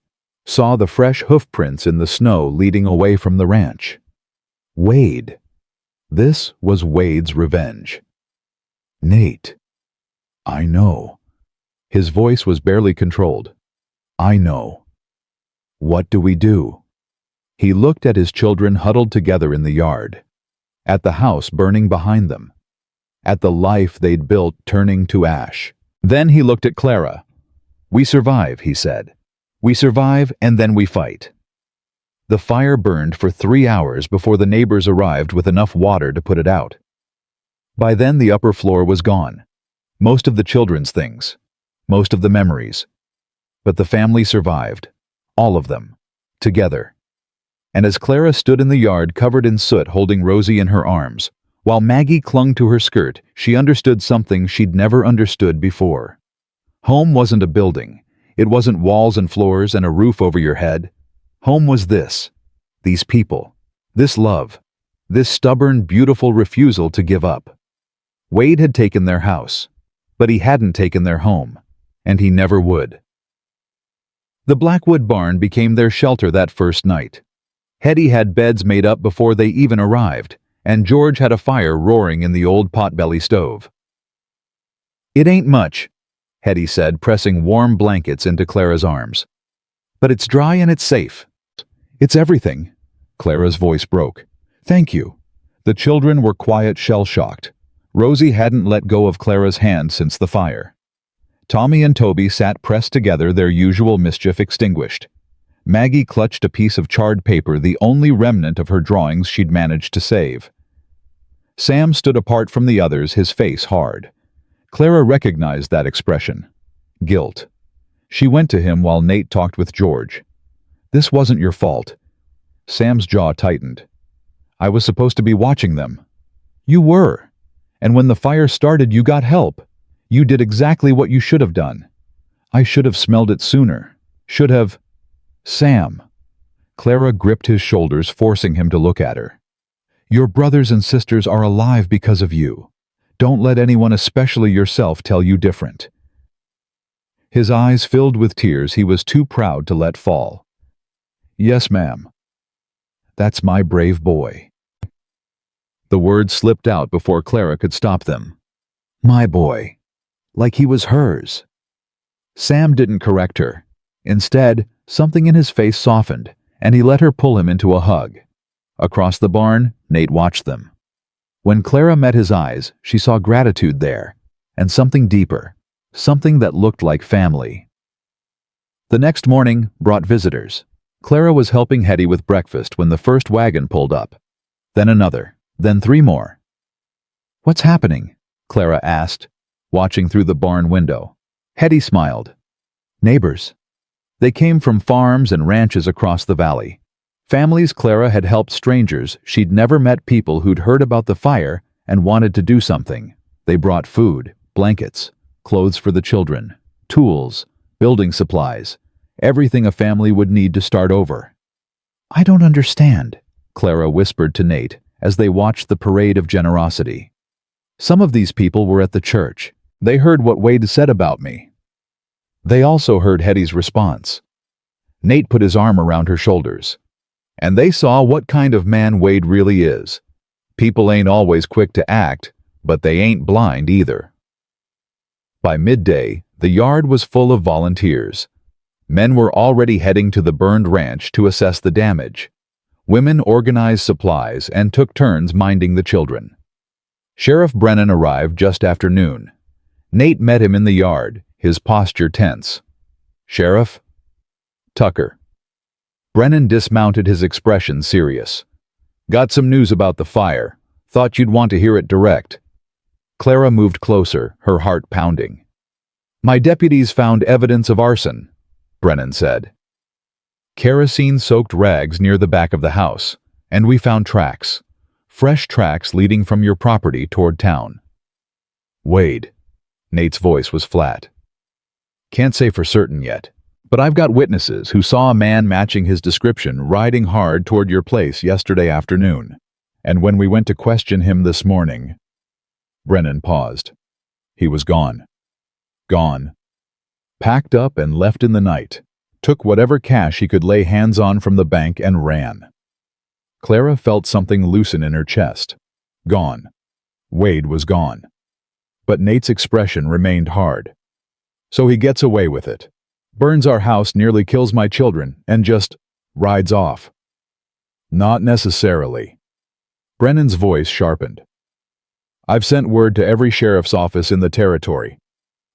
saw the fresh hoof prints in the snow leading away from the ranch. Wade. This was Wade's revenge. "Nate." "I know." His voice was barely controlled. "I know." "What do we do?" He looked at his children huddled together in the yard, at the house burning behind them, at the life they'd built turning to ash. Then he looked at Clara. "We survive," he said. "We survive and then we fight." The fire burned for 3 hours before the neighbors arrived with enough water to put it out. By then the upper floor was gone. Most of the children's things. Most of the memories. But the family survived. All of them. Together. And as Clara stood in the yard covered in soot holding Rosie in her arms, while Maggie clung to her skirt, she understood something she'd never understood before. Home wasn't a building. It wasn't walls and floors and a roof over your head. Home was this. These people. This love. This stubborn, beautiful refusal to give up. Wade had taken their house, but he hadn't taken their home, and he never would. The Blackwood barn became their shelter that first night. Hetty had beds made up before they even arrived, and George had a fire roaring in the old potbelly stove. "It ain't much," Hetty said, pressing warm blankets into Clara's arms. But it's dry and it's safe. It's everything. Clara's voice broke. Thank you. The children were quiet, shell-shocked. Rosie hadn't let go of Clara's hand since the fire. Tommy and Toby sat pressed together, their usual mischief extinguished. Maggie clutched a piece of charred paper, the only remnant of her drawings she'd managed to save. Sam stood apart from the others, his face hard. Clara recognized that expression. Guilt. She went to him while Nate talked with George. This wasn't your fault. Sam's jaw tightened. I was supposed to be watching them. You were. And when the fire started, you got help. You did exactly what you should have done. I should have smelled it sooner. Should have... Sam. Clara gripped his shoulders, forcing him to look at her. Your brothers and sisters are alive because of you. Don't let anyone, especially yourself, tell you different. His eyes filled with tears he was too proud to let fall. Yes, ma'am. That's my brave boy. The words slipped out before Clara could stop them. My boy. Like he was hers. Sam didn't correct her. Instead, something in his face softened, and he let her pull him into a hug. Across the barn, Nate watched them. When Clara met his eyes, she saw gratitude there, and something deeper, something that looked like family. The next morning brought visitors. Clara was helping Hetty with breakfast when the first wagon pulled up. Then another, then 3 more. What's happening? Clara asked, watching through the barn window. Hetty smiled. Neighbors. They came from farms and ranches across the valley. Families Clara had helped, strangers she'd never met, people who'd heard about the fire and wanted to do something. They brought food, blankets, clothes for the children, tools, building supplies, everything a family would need to start over. I don't understand, Clara whispered to Nate as they watched the parade of generosity. Some of these people were at the church. They heard what Wade said about me. They also heard Hetty's response. Nate put his arm around her shoulders. And they saw what kind of man Wade really is. People ain't always quick to act, but they ain't blind either. By midday, the yard was full of volunteers. Men were already heading to the burned ranch to assess the damage. Women organized supplies and took turns minding the children. Sheriff Brennan arrived just after noon. Nate met him in the yard, his posture tense. Sheriff? Tucker. Brennan dismounted, his expression serious. Got some news about the fire. Thought you'd want to hear it direct. Clara moved closer, her heart pounding. My deputies found evidence of arson, Brennan said. Kerosene-soaked rags near the back of the house, and we found tracks. Fresh tracks leading from your property toward town. Wade. Nate's voice was flat. Can't say for certain yet. But I've got witnesses who saw a man matching his description riding hard toward your place yesterday afternoon. And when we went to question him this morning... Brennan paused. He was gone. Gone. Packed up and left in the night. Took whatever cash he could lay hands on from the bank and ran. Clara felt something loosen in her chest. Gone. Wade was gone. But Nate's expression remained hard. So he gets away with it. Burns our house, nearly kills my children, and just rides off. Not necessarily. Brennan's voice sharpened. I've sent word to every sheriff's office in the territory.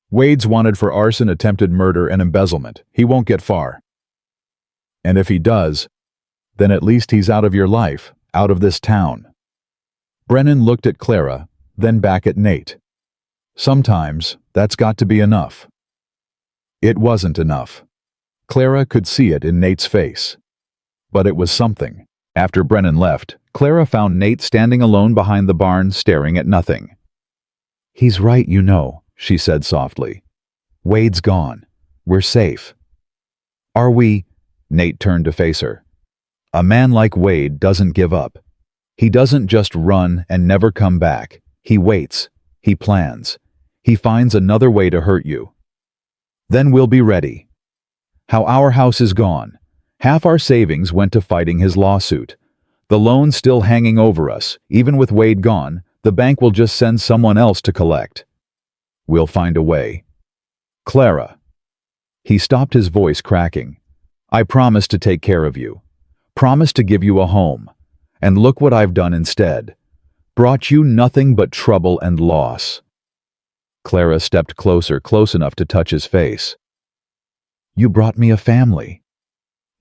Wade's wanted for arson, attempted murder, and embezzlement. He won't get far. And if he does, then at least he's out of your life, out of this town. Brennan looked at Clara, then back at Nate. Sometimes that's got to be enough. It wasn't enough. Clara could see it in Nate's face. But it was something. After Brennan left, Clara found Nate standing alone behind the barn, staring at nothing. He's right, you know, she said softly. Wade's gone. We're safe. Are we? Nate turned to face her. A man like Wade doesn't give up. He doesn't just run and never come back. He waits. He plans. He finds another way to hurt you. Then we'll be ready. How our house is gone. Half our savings went to fighting his lawsuit. The loan's still hanging over us. Even with Wade gone, the bank will just send someone else to collect. We'll find a way. Clara. He stopped, his voice cracking. I promised to take care of you. Promised to give you a home. And look what I've done instead. Brought you nothing but trouble and loss. Clara stepped closer, close enough to touch his face. You brought me a family.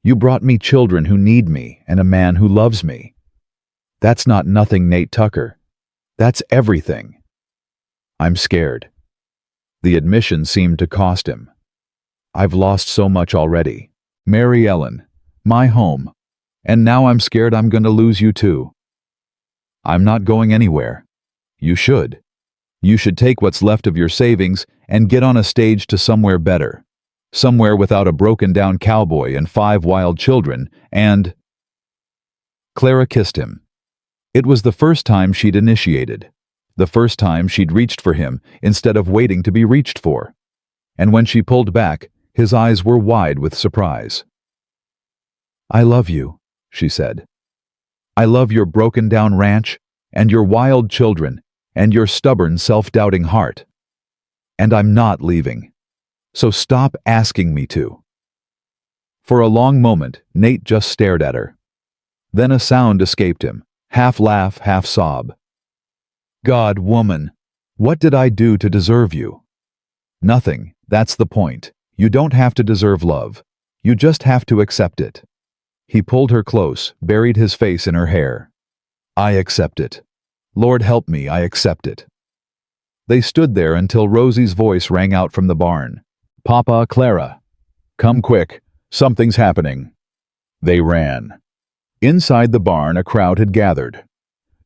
You brought me children who need me and a man who loves me. That's not nothing, Nate Tucker. That's everything. I'm scared. The admission seemed to cost him. I've lost so much already. Mary Ellen, my home, and now I'm scared I'm going to lose you too. I'm not going anywhere. You should. You should take what's left of your savings and get on a stage to somewhere better. Somewhere without a broken-down cowboy and 5 wild children, and... Clara kissed him. It was the first time she'd initiated. The first time she'd reached for him instead of waiting to be reached for. And when she pulled back, his eyes were wide with surprise. I love you, she said. I love your broken-down ranch, and your wild children, and your stubborn, self-doubting heart. And I'm not leaving. So stop asking me to. For a long moment, Nate just stared at her. Then a sound escaped him, half laugh, half sob. God, woman, what did I do to deserve you? Nothing, that's the point. You don't have to deserve love. You just have to accept it. He pulled her close, buried his face in her hair. I accept it. Lord help me, I accept it. They stood there until Rosie's voice rang out from the barn. Papa, Clara. Come quick, something's happening. They ran. Inside the barn, a crowd had gathered.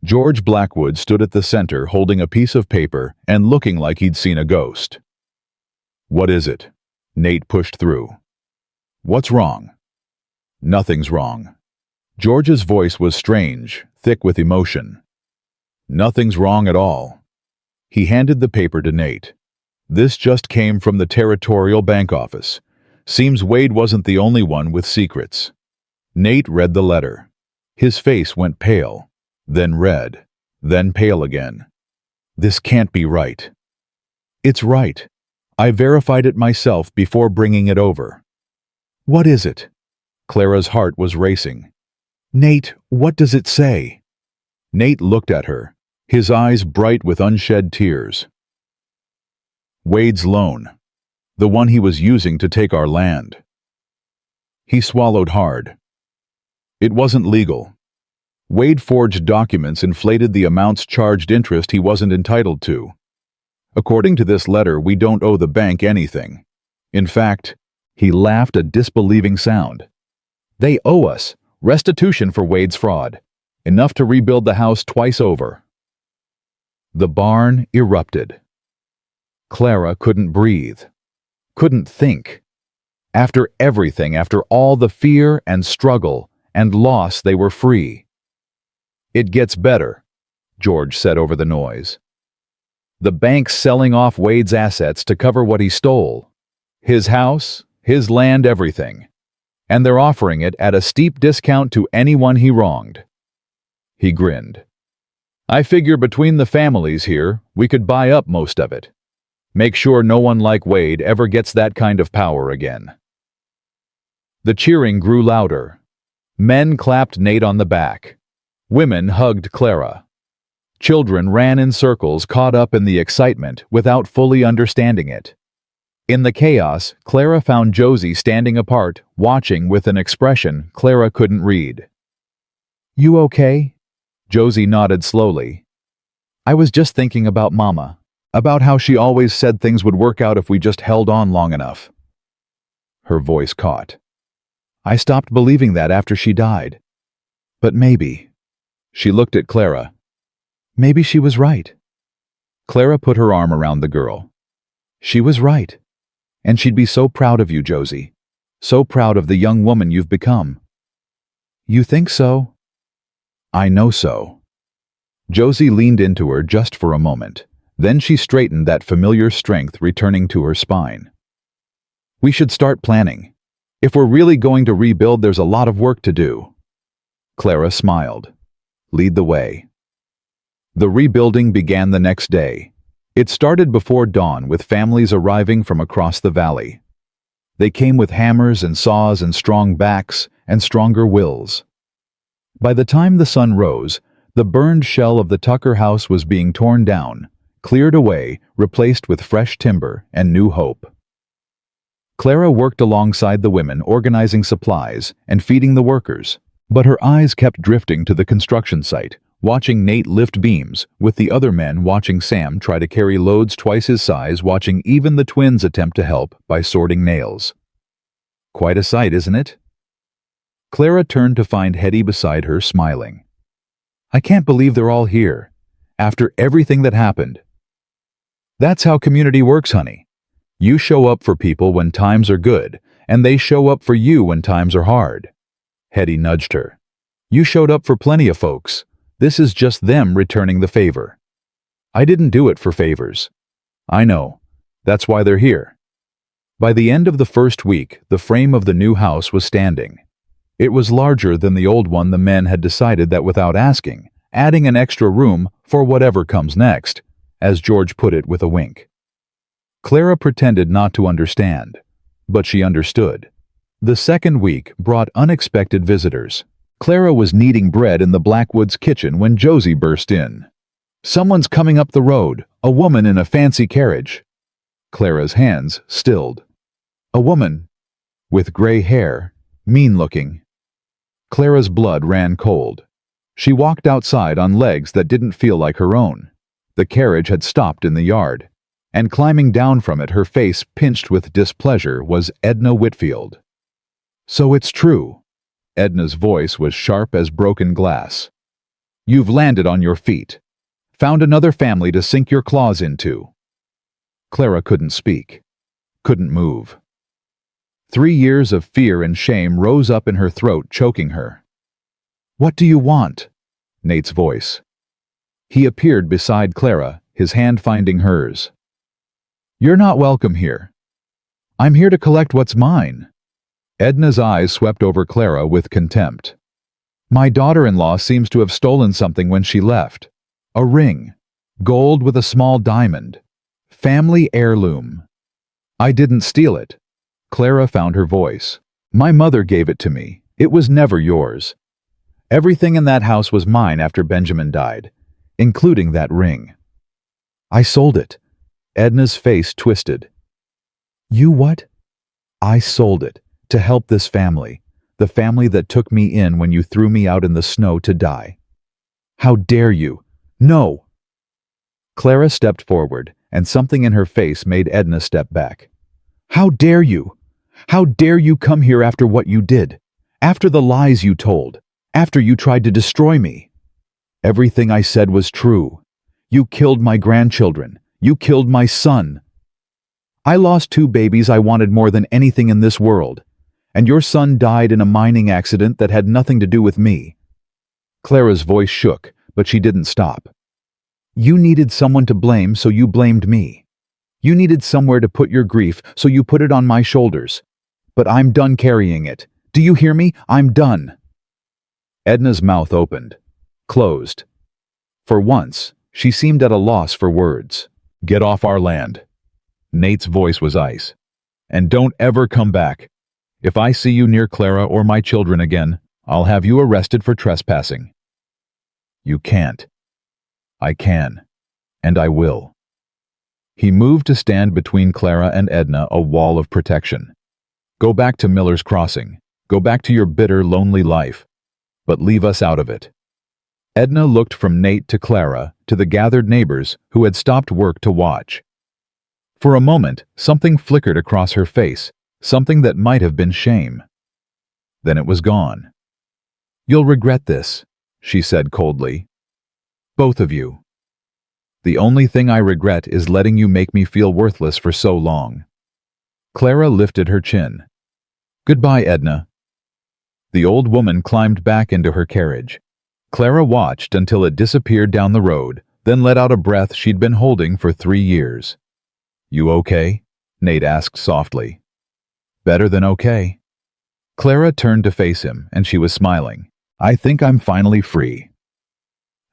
George Blackwood stood at the center holding a piece of paper and looking like he'd seen a ghost. What is it? Nate pushed through. What's wrong? Nothing's wrong. George's voice was strange, thick with emotion. Nothing's wrong at all. He handed the paper to Nate. This just came from the Territorial Bank office. Seems Wade wasn't the only one with secrets. Nate read the letter. His face went pale, then red, then pale again. This can't be right. It's right. I verified it myself before bringing it over. What is it? Clara's heart was racing. Nate, what does it say? Nate looked at her, his eyes bright with unshed tears. Wade's loan. The one he was using to take our land. He swallowed hard. It wasn't legal. Wade forged documents, inflated the amounts, charged interest he wasn't entitled to. According to this letter, we don't owe the bank anything. In fact, he laughed a disbelieving sound. They owe us restitution for Wade's fraud, enough to rebuild the house twice over. The barn erupted. Clara couldn't breathe, couldn't think. After everything, after all the fear and struggle and loss, they were free. It gets better, George said over the noise. The bank's selling off Wade's assets to cover what he stole. His house, his land, everything. And they're offering it at a steep discount to anyone he wronged. He grinned. I figure between the families here, we could buy up most of it. Make sure no one like Wade ever gets that kind of power again. The cheering grew louder. Men clapped Nate on the back. Women hugged Clara. Children ran in circles, caught up in the excitement without fully understanding it. In the chaos, Clara found Josie standing apart, watching with an expression Clara couldn't read. You okay? Josie nodded slowly. I was just thinking about Mama, about how she always said things would work out if we just held on long enough. Her voice caught. I stopped believing that after she died. But maybe. She looked at Clara. Maybe she was right. Clara put her arm around the girl. She was right. And she'd be so proud of you, Josie. So proud of the young woman you've become. You think so? I know so. Josie leaned into her just for a moment. Then she straightened, that familiar strength returning to her spine. We should start planning. If we're really going to rebuild, there's a lot of work to do. Clara smiled. Lead the way. The rebuilding began the next day. It started before dawn with families arriving from across the valley. They came with hammers and saws and strong backs and stronger wills. By the time the sun rose, the burned shell of the Tucker house was being torn down, cleared away, replaced with fresh timber and new hope. Clara worked alongside the women, organizing supplies and feeding the workers, but her eyes kept drifting to the construction site, watching Nate lift beams, with the other men watching Sam try to carry loads twice his size, watching even the twins attempt to help by sorting nails. Quite a sight, isn't it? Clara turned to find Hetty beside her, smiling. I can't believe they're all here, after everything that happened. That's how community works, honey. You show up for people when times are good, and they show up for you when times are hard. Hetty nudged her. You showed up for plenty of folks. This is just them returning the favor. I didn't do it for favors. I know. That's why they're here. By the end of the first week, the frame of the new house was standing. It was larger than the old one. The men had decided that without asking, adding an extra room for whatever comes next, as George put it with a wink. Clara pretended not to understand, but she understood. The second week brought unexpected visitors. Clara was kneading bread in the Blackwoods kitchen when Josie burst in. Someone's coming up the road, a woman in a fancy carriage. Clara's hands stilled. A woman, with gray hair, mean-looking. Clara's blood ran cold. She walked outside on legs that didn't feel like her own. The carriage had stopped in the yard, and climbing down from it, her face pinched with displeasure, was Edna Whitfield. So it's true. Edna's voice was sharp as broken glass. You've landed on your feet. Found another family to sink your claws into. Clara couldn't speak. Couldn't move. 3 years of fear and shame rose up in her throat, choking her. What do you want? Nate's voice. He appeared beside Clara, his hand finding hers. You're not welcome here. I'm here to collect what's mine. Edna's eyes swept over Clara with contempt. My daughter-in-law seems to have stolen something when she left. A ring. Gold with a small diamond. Family heirloom. I didn't steal it. Clara found her voice. My mother gave it to me. It was never yours. Everything in that house was mine after Benjamin died, including that ring. I sold it. Edna's face twisted. You what? I sold it. To help this family, the family that took me in when you threw me out in the snow to die. How dare you? No! Clara stepped forward, and something in her face made Edna step back. How dare you? How dare you come here after what you did? After the lies you told? After you tried to destroy me? Everything I said was true. You killed my grandchildren. You killed my son. I lost 2 babies I wanted more than anything in this world. And your son died in a mining accident that had nothing to do with me. Clara's voice shook, but she didn't stop. You needed someone to blame, so you blamed me. You needed somewhere to put your grief, so you put it on my shoulders. But I'm done carrying it. Do you hear me? I'm done. Edna's mouth opened, closed. For once, she seemed at a loss for words. Get off our land. Nate's voice was ice. And don't ever come back. If I see you near Clara or my children again, I'll have you arrested for trespassing. You can't. I can. And I will. He moved to stand between Clara and Edna, a wall of protection. Go back to Miller's Crossing. Go back to your bitter, lonely life. But leave us out of it. Edna looked from Nate to Clara to the gathered neighbors who had stopped work to watch. For a moment, something flickered across her face. Something that might have been shame. Then it was gone. You'll regret this, she said coldly. Both of you. The only thing I regret is letting you make me feel worthless for so long. Clara lifted her chin. Goodbye, Edna. The old woman climbed back into her carriage. Clara watched until it disappeared down the road, then let out a breath she'd been holding for 3 years. You okay? Nate asked softly. Better than okay. Clara turned to face him, and she was smiling. I think I'm finally free.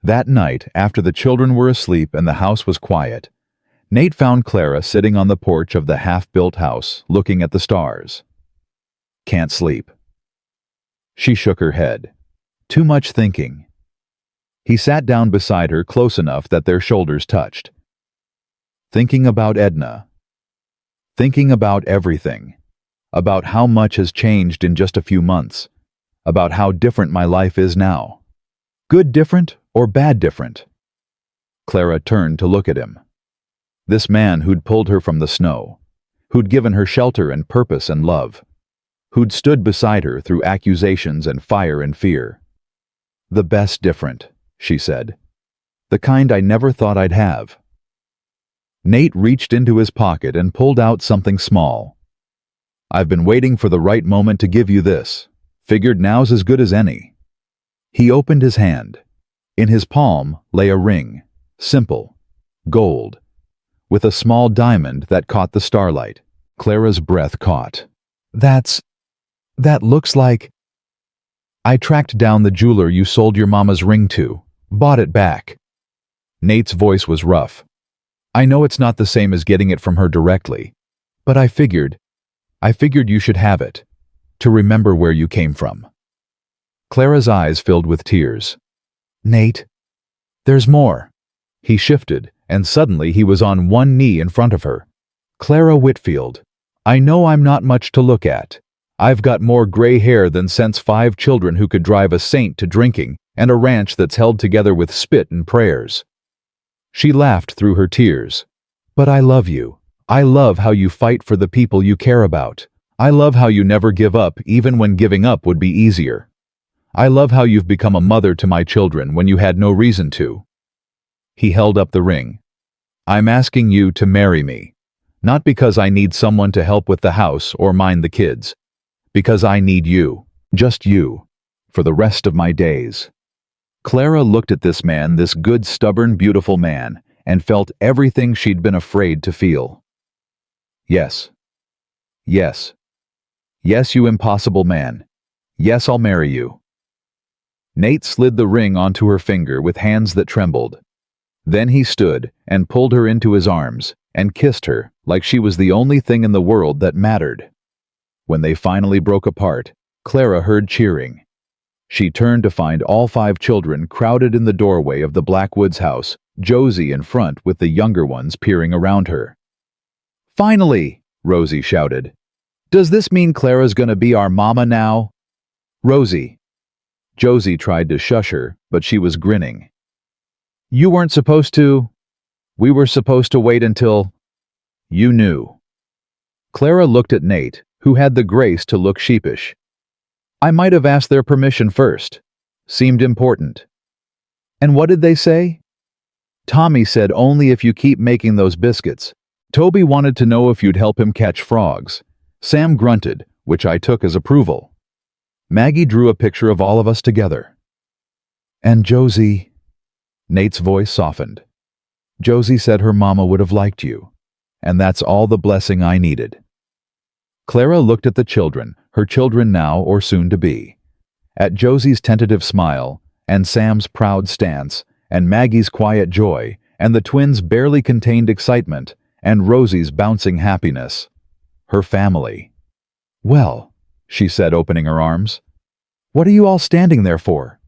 That night, after the children were asleep and the house was quiet, Nate found Clara sitting on the porch of the half-built house, looking at the stars. "Can't sleep." She shook her head. "Too much thinking." He sat down beside her close enough that their shoulders touched. "Thinking about Edna. Thinking about everything. About how much has changed in just a few months. About how different my life is now. Good different or bad different?" Clara turned to look at him. This man who'd pulled her from the snow, who'd given her shelter and purpose and love, who'd stood beside her through accusations and fire and fear. "The best different," she said. "The kind I never thought I'd have." Nate reached into his pocket and pulled out something small. "I've been waiting for the right moment to give you this. Figured now's as good as any." He opened his hand. In his palm lay a ring, simple, gold, with a small diamond that caught the starlight. Clara's breath caught. That looks like—" "I tracked down the jeweler you sold your mama's ring to. Bought it back." Nate's voice was rough. "I know it's not the same as getting it from her directly, but I figured you should have it, to remember where you came from." Clara's eyes filled with tears. "Nate, there's more." He shifted, and suddenly he was on one knee in front of her. "Clara Whitfield, I know I'm not much to look at. I've got more gray hair than since 5 children who could drive a saint to drinking and a ranch that's held together with spit and prayers." She laughed through her tears. "But I love you. I love how you fight for the people you care about. I love how you never give up even when giving up would be easier. I love how you've become a mother to my children when you had no reason to." He held up the ring. "I'm asking you to marry me. Not because I need someone to help with the house or mind the kids. Because I need you, just you, for the rest of my days." Clara looked at this man, this good, stubborn, beautiful man, and felt everything she'd been afraid to feel. "Yes. Yes. Yes, you impossible man. Yes, I'll marry you." Nate slid the ring onto her finger with hands that trembled. Then he stood and pulled her into his arms and kissed her like she was the only thing in the world that mattered. When they finally broke apart, Clara heard cheering. She turned to find all 5 children crowded in the doorway of the Blackwoods house, Josie in front with the younger ones peering around her. "Finally!" Rosie shouted. "Does this mean Clara's gonna be our mama now?" "Rosie." Josie tried to shush her, but she was grinning. "You weren't supposed to. We were supposed to wait until you knew." Clara looked at Nate, who had the grace to look sheepish. "I might have asked their permission first. Seemed important." "And what did they say?" "Tommy said only if you keep making those biscuits. Toby wanted to know if you'd help him catch frogs. Sam grunted, which I took as approval. Maggie drew a picture of all of us together." "And Josie—" Nate's voice softened. "Josie said her mama would have liked you, and that's all the blessing I needed." Clara looked at the children, her children now or soon to be. At Josie's tentative smile, and Sam's proud stance, and Maggie's quiet joy, and the twins' barely contained excitement, and Rosie's bouncing happiness. Her family. "Well," she said, opening her arms, "what are you all standing there for?"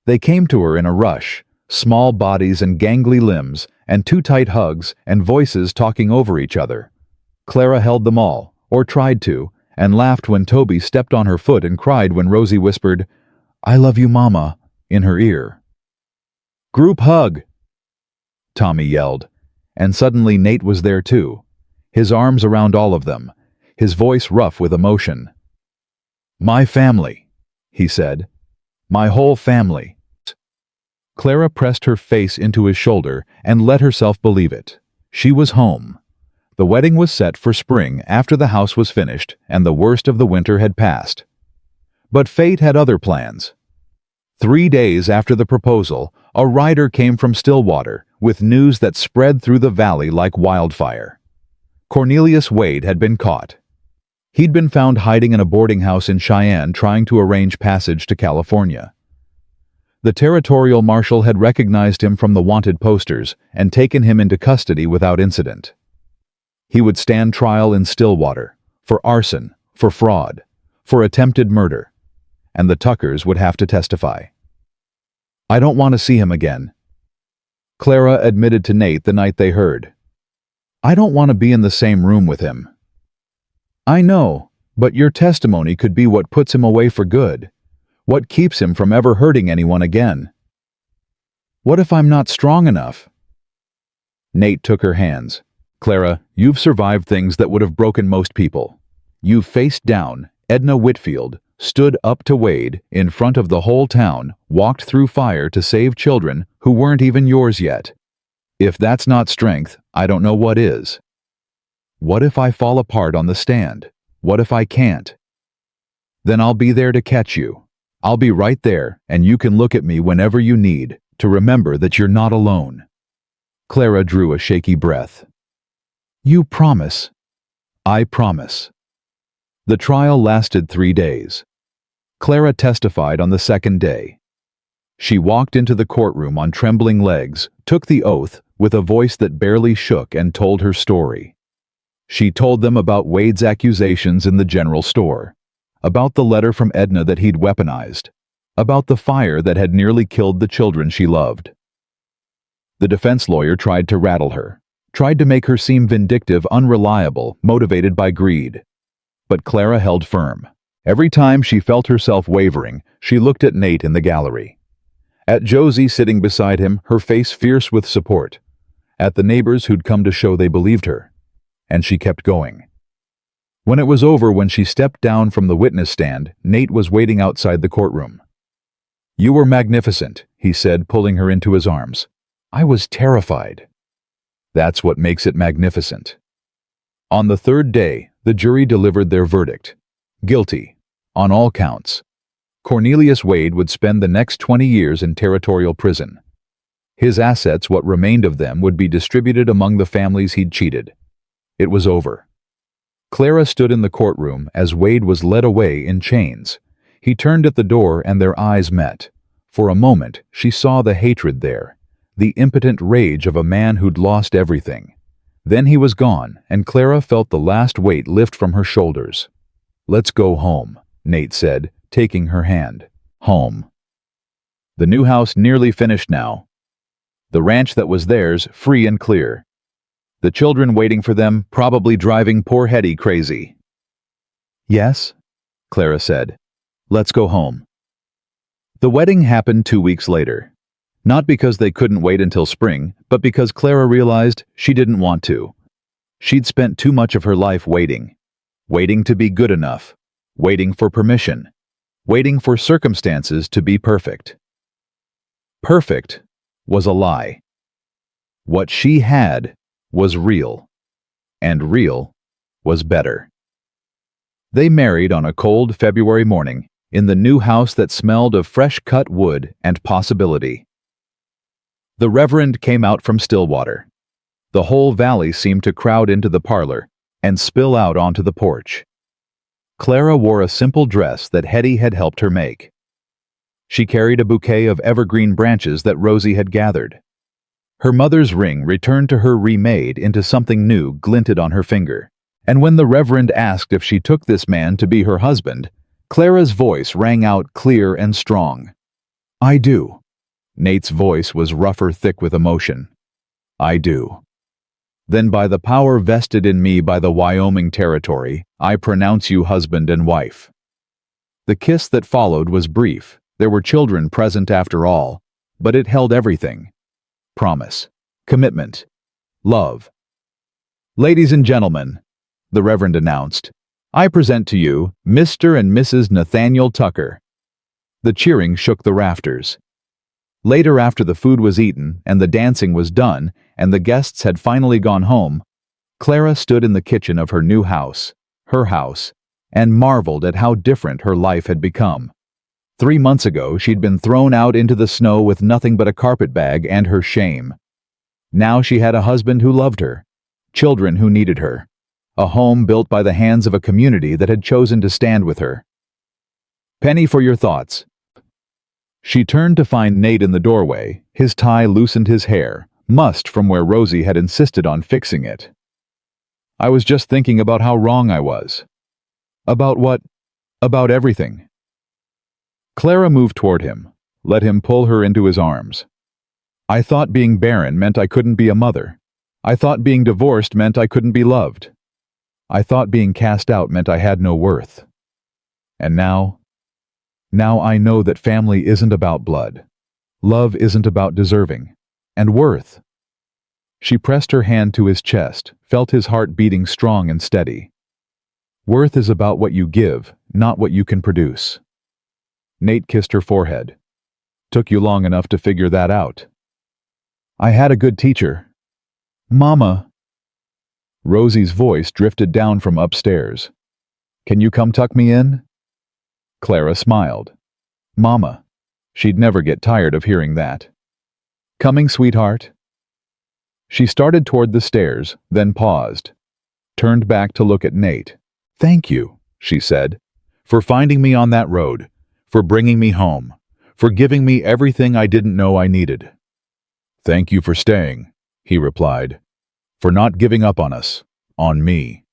They came to her in a rush, small bodies and gangly limbs, and 2 tight hugs, and voices talking over each other. Clara held them all, or tried to, and laughed when Toby stepped on her foot and cried when Rosie whispered, "I love you, Mama," in her ear. "Group hug!" Tommy yelled, and suddenly Nate was there too, his arms around all of them, his voice rough with emotion. "My family," he said. "My whole family." Clara pressed her face into his shoulder and let herself believe it. She was home. The wedding was set for spring after the house was finished and the worst of the winter had passed. But fate had other plans. 3 days after the proposal, a rider came from Stillwater with news that spread through the valley like wildfire. Cornelius Wade had been caught. He'd been found hiding in a boarding house in Cheyenne trying to arrange passage to California. The territorial marshal had recognized him from the wanted posters and taken him into custody without incident. He would stand trial in Stillwater for arson, for fraud, for attempted murder, and the Tuckers would have to testify. "I don't want to see him again," Clara admitted to Nate the night they heard. "I don't want to be in the same room with him." "I know, but your testimony could be what puts him away for good, what keeps him from ever hurting anyone again." "What if I'm not strong enough?" Nate took her hands. "Clara, you've survived things that would have broken most people. You've faced down Edna Whitfield, stood up to Wade in front of the whole town, walked through fire to save children who weren't even yours yet. If that's not strength, I don't know what is." "What if I fall apart on the stand? What if I can't?" "Then I'll be there to catch you. I'll be right there, and you can look at me whenever you need to remember that you're not alone." Clara drew a shaky breath. "You promise?" "I promise." The trial lasted 3 days. Clara testified on the second day. She walked into the courtroom on trembling legs, took the oath with a voice that barely shook, and told her story. She told them about Wade's accusations in the general store, about the letter from Edna that he'd weaponized, about the fire that had nearly killed the children she loved. The defense lawyer tried to rattle her, tried to make her seem vindictive, unreliable, motivated by greed. But Clara held firm. Every time she felt herself wavering, she looked at Nate in the gallery. At Josie sitting beside him, her face fierce with support. At the neighbors who'd come to show they believed her. And she kept going. When it was over, when she stepped down from the witness stand, Nate was waiting outside the courtroom. "You were magnificent," he said, pulling her into his arms. "I was terrified." "That's what makes it magnificent." On the third day, the jury delivered their verdict. Guilty, on all counts. Cornelius Wade would spend the next 20 years in territorial prison. His assets, what remained of them, would be distributed among the families he'd cheated. It was over. Clara stood in the courtroom as Wade was led away in chains. He turned at the door and their eyes met. For a moment, she saw the hatred there, the impotent rage of a man who'd lost everything. Then he was gone, and Clara felt the last weight lift from her shoulders. "Let's go home," Nate said, taking her hand. Home. The new house nearly finished now. The ranch that was theirs, free and clear. The children waiting for them, probably driving poor Hetty crazy. "Yes," Clara said. "Let's go home." The wedding happened 2 weeks later. Not because they couldn't wait until spring, but because Clara realized she didn't want to. She'd spent too much of her life waiting. Waiting to be good enough. Waiting for permission. Waiting for circumstances to be perfect. Perfect was a lie. What she had was real. And real was better. They married on a cold February morning in the new house that smelled of fresh-cut wood and possibility. The Reverend came out from Stillwater. The whole valley seemed to crowd into the parlor and spill out onto the porch. Clara wore a simple dress that Hetty had helped her make. She carried a bouquet of evergreen branches that Rosie had gathered. Her mother's ring, returned to her remade into something new, glinted on her finger. And when the Reverend asked if she took this man to be her husband, Clara's voice rang out clear and strong. "I do." Nate's voice was rougher, thick with emotion. "I do." "Then by the power vested in me by the Wyoming Territory, I pronounce you husband and wife." The kiss that followed was brief. There were children present after all, but it held everything. Promise, commitment, love. "Ladies and gentlemen," the Reverend announced, "I present to you Mr. and Mrs. Nathaniel Tucker." The cheering shook the rafters. Later, after the food was eaten and the dancing was done and the guests had finally gone home, Clara stood in the kitchen of her new house, her house, and marveled at how different her life had become. 3 months ago, she'd been thrown out into the snow with nothing but a carpet bag and her shame. Now she had a husband who loved her, children who needed her, a home built by the hands of a community that had chosen to stand with her. Penny for your thoughts. She turned to find Nate in the doorway, his tie loosened his hair, mussed from where Rosie had insisted on fixing it. I was just thinking about how wrong I was. About what? About everything. Clara moved toward him, let him pull her into his arms. I thought being barren meant I couldn't be a mother. I thought being divorced meant I couldn't be loved. I thought being cast out meant I had no worth. And now I know that family isn't about blood. Love isn't about deserving. And worth. She pressed her hand to his chest, felt his heart beating strong and steady. Worth is about what you give, not what you can produce. Nate kissed her forehead. Took you long enough to figure that out. I had a good teacher. Mama. Rosie's voice drifted down from upstairs. Can you come tuck me in? Clara smiled. Mama. She'd never get tired of hearing that. Coming, sweetheart? She started toward the stairs, then paused. Turned back to look at Nate. Thank you, she said, for finding me on that road, for bringing me home, for giving me everything I didn't know I needed. Thank you for staying, he replied, for not giving up on us, on me.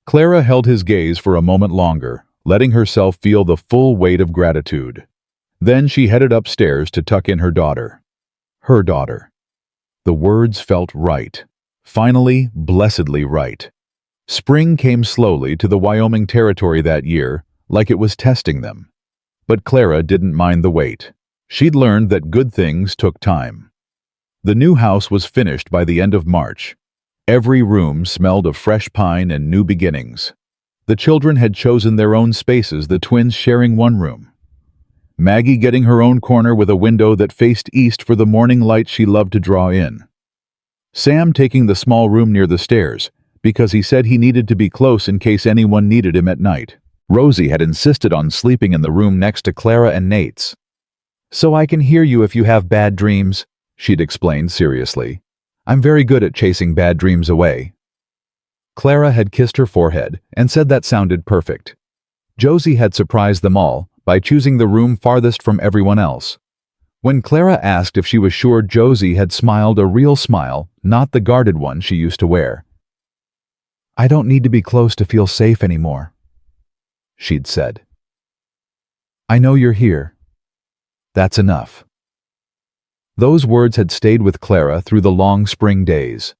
Clara held his gaze for a moment longer, letting herself feel the full weight of gratitude. Then she headed upstairs to tuck in her daughter. Her daughter. The words felt right. Finally, blessedly right. Spring came slowly to the Wyoming Territory that year, like it was testing them. But Clara didn't mind the wait. She'd learned that good things took time. The new house was finished by the end of March. Every room smelled of fresh pine and new beginnings. The children had chosen their own spaces, the twins sharing one room. Maggie getting her own corner with a window that faced east for the morning light she loved to draw in. Sam taking the small room near the stairs, because he said he needed to be close in case anyone needed him at night. Rosie had insisted on sleeping in the room next to Clara and Nate's. So I can hear you if you have bad dreams, she'd explained seriously. I'm very good at chasing bad dreams away. Clara had kissed her forehead and said that sounded perfect. Josie had surprised them all by choosing the room farthest from everyone else. When Clara asked if she was sure Josie had smiled a real smile, not the guarded one she used to wear. I don't need to be close to feel safe anymore, she'd said. I know you're here. That's enough. Those words had stayed with Clara through the long spring days,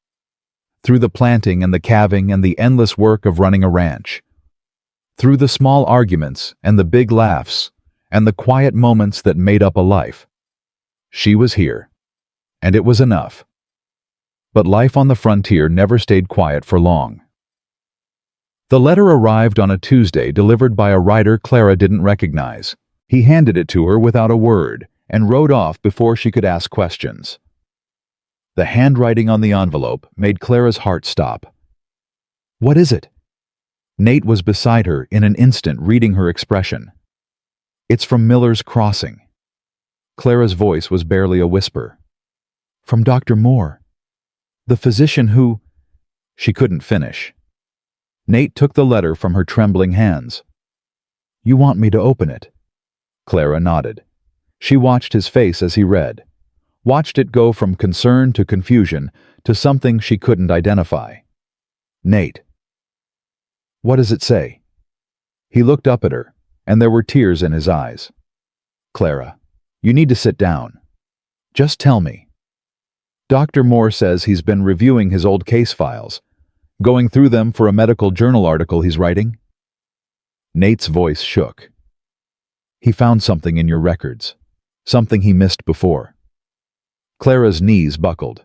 through the planting and the calving and the endless work of running a ranch, through the small arguments and the big laughs and the quiet moments that made up a life. She was here, and it was enough. But life on the frontier never stayed quiet for long. The letter arrived on a Tuesday, delivered by a writer Clara didn't recognize. He handed it to her without a word and rode off before she could ask questions. The handwriting on the envelope made Clara's heart stop. What is it? Nate was beside her in an instant, reading her expression. It's from Miller's Crossing. Clara's voice was barely a whisper. From Dr. Moore, the physician who... She couldn't finish. Nate took the letter from her trembling hands. You want me to open it? Clara nodded. She watched his face as he read, watched it go from concern to confusion to something she couldn't identify. Nate. What does it say? He looked up at her, and there were tears in his eyes. Clara, you need to sit down. Just tell me. Dr. Moore says he's been reviewing his old case files, going through them for a medical journal article he's writing. Nate's voice shook. He found something in your records, something he missed before. Clara's knees buckled.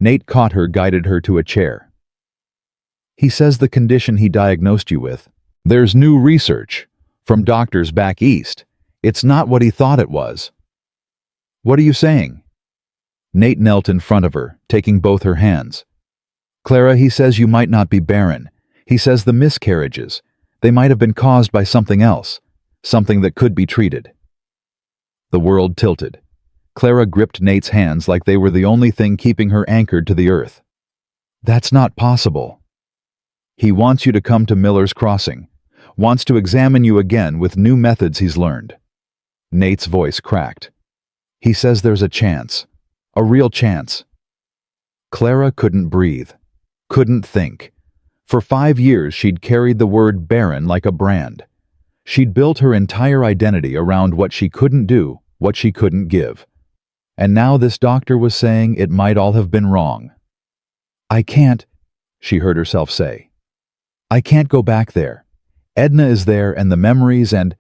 Nate caught her, guided her to a chair. He says the condition he diagnosed you with, there's new research from doctors back east. It's not what he thought it was. What are you saying? Nate knelt in front of her, taking both her hands. Clara, he says you might not be barren. He says the miscarriages, they might have been caused by something else, something that could be treated. The world tilted. Clara gripped Nate's hands like they were the only thing keeping her anchored to the earth. That's not possible. He wants you to come to Miller's Crossing, wants to examine you again with new methods he's learned. Nate's voice cracked. He says there's a chance. A real chance. Clara couldn't breathe. Couldn't think. For 5 years she'd carried the word Barren like a brand. She'd built her entire identity around what she couldn't do, what she couldn't give. And now this doctor was saying it might all have been wrong. I can't, she heard herself say. I can't go back there. Edna is there and the memories and...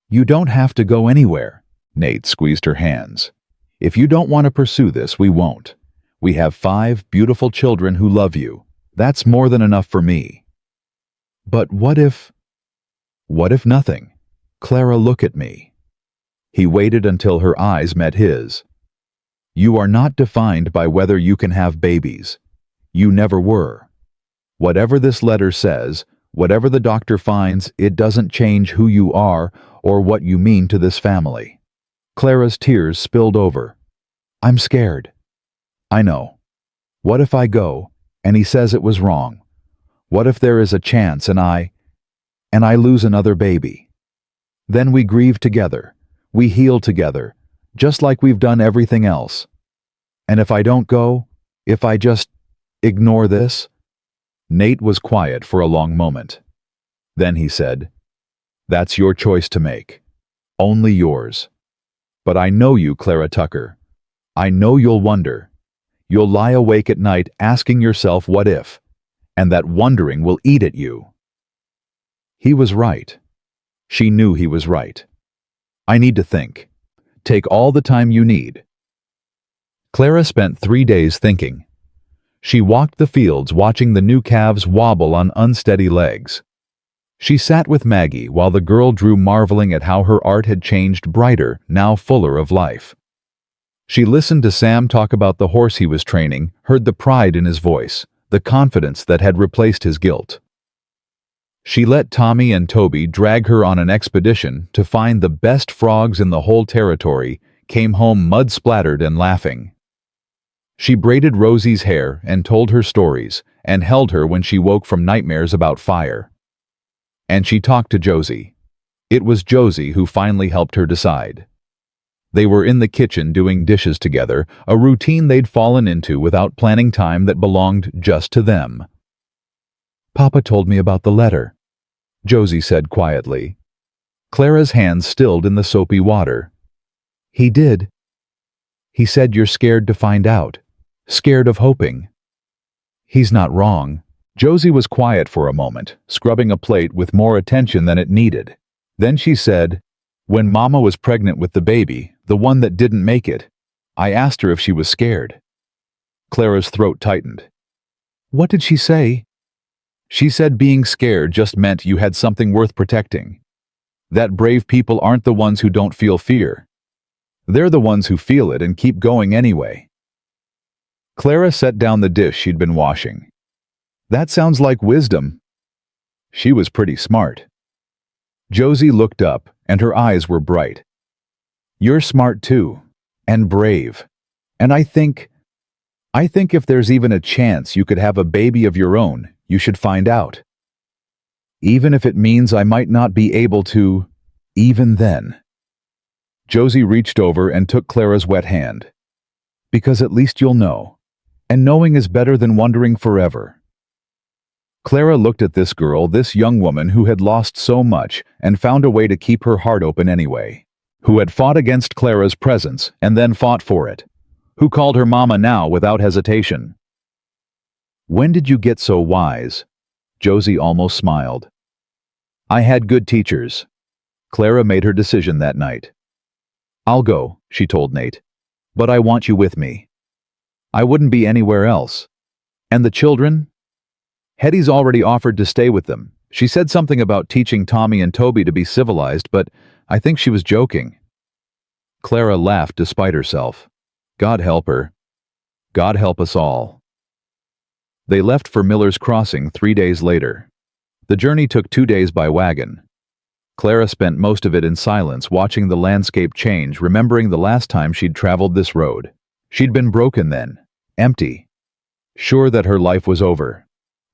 You don't have to go anywhere. Nate squeezed her hands. If you don't want to pursue this, we won't. We have 5 beautiful children who love you. That's more than enough for me. But what if... What if nothing? Clara, look at me. He waited until her eyes met his. You are not defined by whether you can have babies. You never were. Whatever this letter says, whatever the doctor finds, it doesn't change who you are or what you mean to this family. Clara's tears spilled over. I'm scared. I know. What if I go, and he says it was wrong? What if there is a chance and I lose another baby? Then we grieve together. We heal together, just like we've done everything else. And if I don't go, if I just ignore this? Nate was quiet for a long moment. Then he said, That's your choice to make. Only yours. But I know you, Clara Tucker. I know you'll wonder. You'll lie awake at night asking yourself what if, and that wondering will eat at you. He was right. She knew he was right. I need to think. Take all the time you need. Clara spent 3 days thinking. She walked the fields watching the new calves wobble on unsteady legs. She sat with Maggie while the girl drew, marveling at how her art had changed, brighter, now fuller of life. She listened to Sam talk about the horse he was training, heard the pride in his voice, the confidence that had replaced his guilt. She let Tommy and Toby drag her on an expedition to find the best frogs in the whole territory, came home mud-splattered and laughing. She braided Rosie's hair and told her stories, and held her when she woke from nightmares about fire. And she talked to Josie. It was Josie who finally helped her decide. They were in the kitchen doing dishes together, a routine they'd fallen into without planning time that belonged just to them. Papa told me about the letter, Josie said quietly. Clara's hands stilled in the soapy water. He did. He said you're scared to find out, scared of hoping. He's not wrong. Josie was quiet for a moment, scrubbing a plate with more attention than it needed. Then she said, When Mama was pregnant with the baby, the one that didn't make it, I asked her if she was scared. Clara's throat tightened. What did she say? She said being scared just meant you had something worth protecting. That brave people aren't the ones who don't feel fear. They're the ones who feel it and keep going anyway. Clara set down the dish she'd been washing. That sounds like wisdom. She was pretty smart. Josie looked up, and her eyes were bright. You're smart too, and brave. And I think if there's even a chance you could have a baby of your own, you should find out. Even if it means I might not be able to, even then. Josie reached over and took Clara's wet hand. Because at least you'll know. And knowing is better than wondering forever. Clara looked at this girl, this young woman who had lost so much and found a way to keep her heart open anyway. Who had fought against Clara's presence and then fought for it. Who called her mama now without hesitation. When did you get so wise? Josie almost smiled. I had good teachers. Clara made her decision that night. I'll go, she told Nate. But I want you with me. I wouldn't be anywhere else. And the children? Hetty's already offered to stay with them. She said something about teaching Tommy and Toby to be civilized, but I think she was joking. Clara laughed despite herself. God help her. God help us all. They left for Miller's Crossing 3 days later. The journey took 2 days by wagon. Clara spent most of it in silence, watching the landscape change, remembering the last time she'd traveled this road. She'd been broken then, empty, sure that her life was over.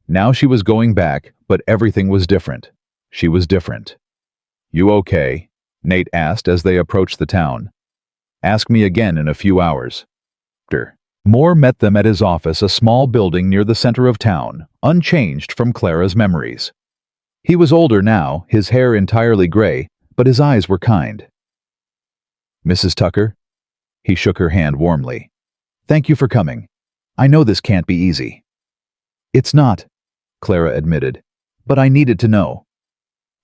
Now she was going back, but everything was different. She was different. You okay? Nate asked as they approached the town. Ask me again in a few hours. Moore met them at his office, a small building near the center of town, unchanged from Clara's memories. He was older now, his hair entirely gray, but his eyes were kind. Mrs. Tucker? He shook her hand warmly. Thank you for coming. I know this can't be easy. It's not, Clara admitted, but I needed to know.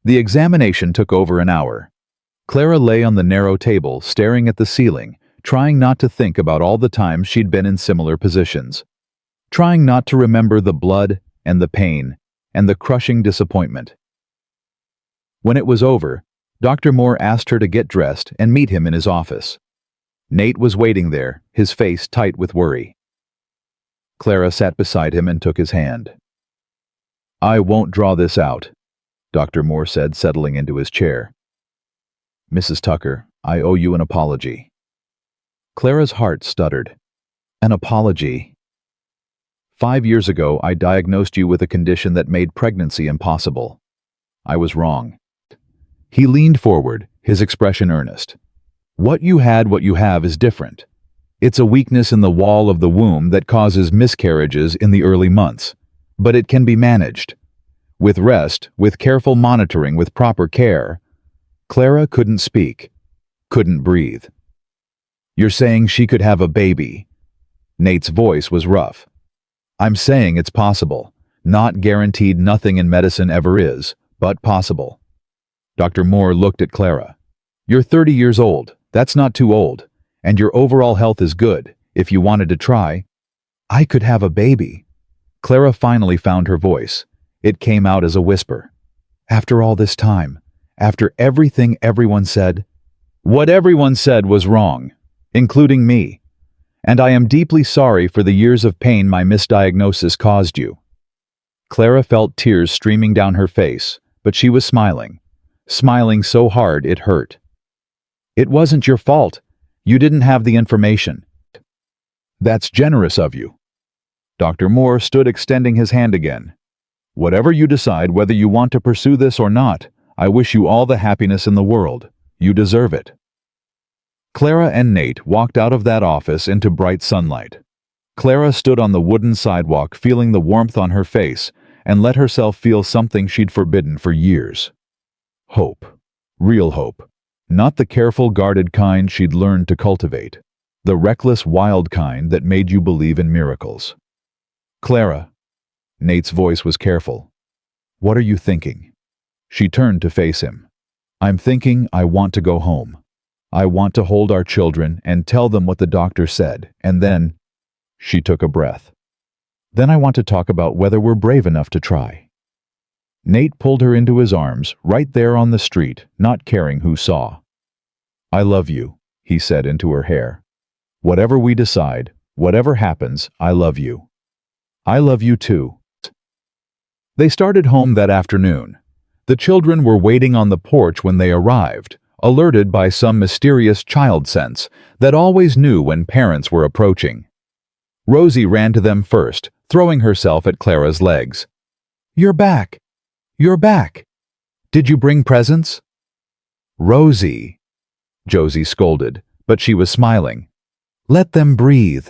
The examination took over an hour. Clara lay on the narrow table, staring at the ceiling, trying not to think about all the times she'd been in similar positions. Trying not to remember the blood and the pain and the crushing disappointment. When it was over, Dr. Moore asked her to get dressed and meet him in his office. Nate was waiting there, his face tight with worry. Clara sat beside him and took his hand. I won't draw this out, Dr. Moore said, settling into his chair. Mrs. Tucker, I owe you an apology. Clara's heart stuttered. An apology. 5 years ago, I diagnosed you with a condition that made pregnancy impossible. I was wrong. He leaned forward, his expression earnest. What you have is different. It's a weakness in the wall of the womb that causes miscarriages in the early months, but it can be managed. With rest, with careful monitoring, with proper care. Clara couldn't speak, couldn't breathe. You're saying she could have a baby? Nate's voice was rough. I'm saying it's possible. Not guaranteed, nothing in medicine ever is, but possible. Dr. Moore looked at Clara. You're 30 years old. That's not too old. And your overall health is good. If you wanted to try, I could have a baby. Clara finally found her voice. It came out as a whisper. After all this time, after everything everyone said, what everyone said was wrong, including me. And I am deeply sorry for the years of pain my misdiagnosis caused you. Clara felt tears streaming down her face, but she was smiling. Smiling so hard it hurt. It wasn't your fault. You didn't have the information. That's generous of you. Dr. Moore stood, extending his hand again. Whatever you decide, whether you want to pursue this or not, I wish you all the happiness in the world. You deserve it. Clara and Nate walked out of that office into bright sunlight. Clara stood on the wooden sidewalk, feeling the warmth on her face, and let herself feel something she'd forbidden for years. Hope. Real hope. Not the careful, guarded kind she'd learned to cultivate. The reckless, wild kind that made you believe in miracles. Clara. Nate's voice was careful. What are you thinking? She turned to face him. I'm thinking I want to go home. I want to hold our children and tell them what the doctor said, and then... She took a breath. Then I want to talk about whether we're brave enough to try. Nate pulled her into his arms, right there on the street, not caring who saw. I love you, he said into her hair. Whatever we decide, whatever happens, I love you. I love you too. They started home that afternoon. The children were waiting on the porch when they arrived, alerted by some mysterious child sense that always knew when parents were approaching. Rosie ran to them first, throwing herself at Clara's legs. You're back! You're back! Did you bring presents? Rosie, Josie scolded, but she was smiling. Let them breathe.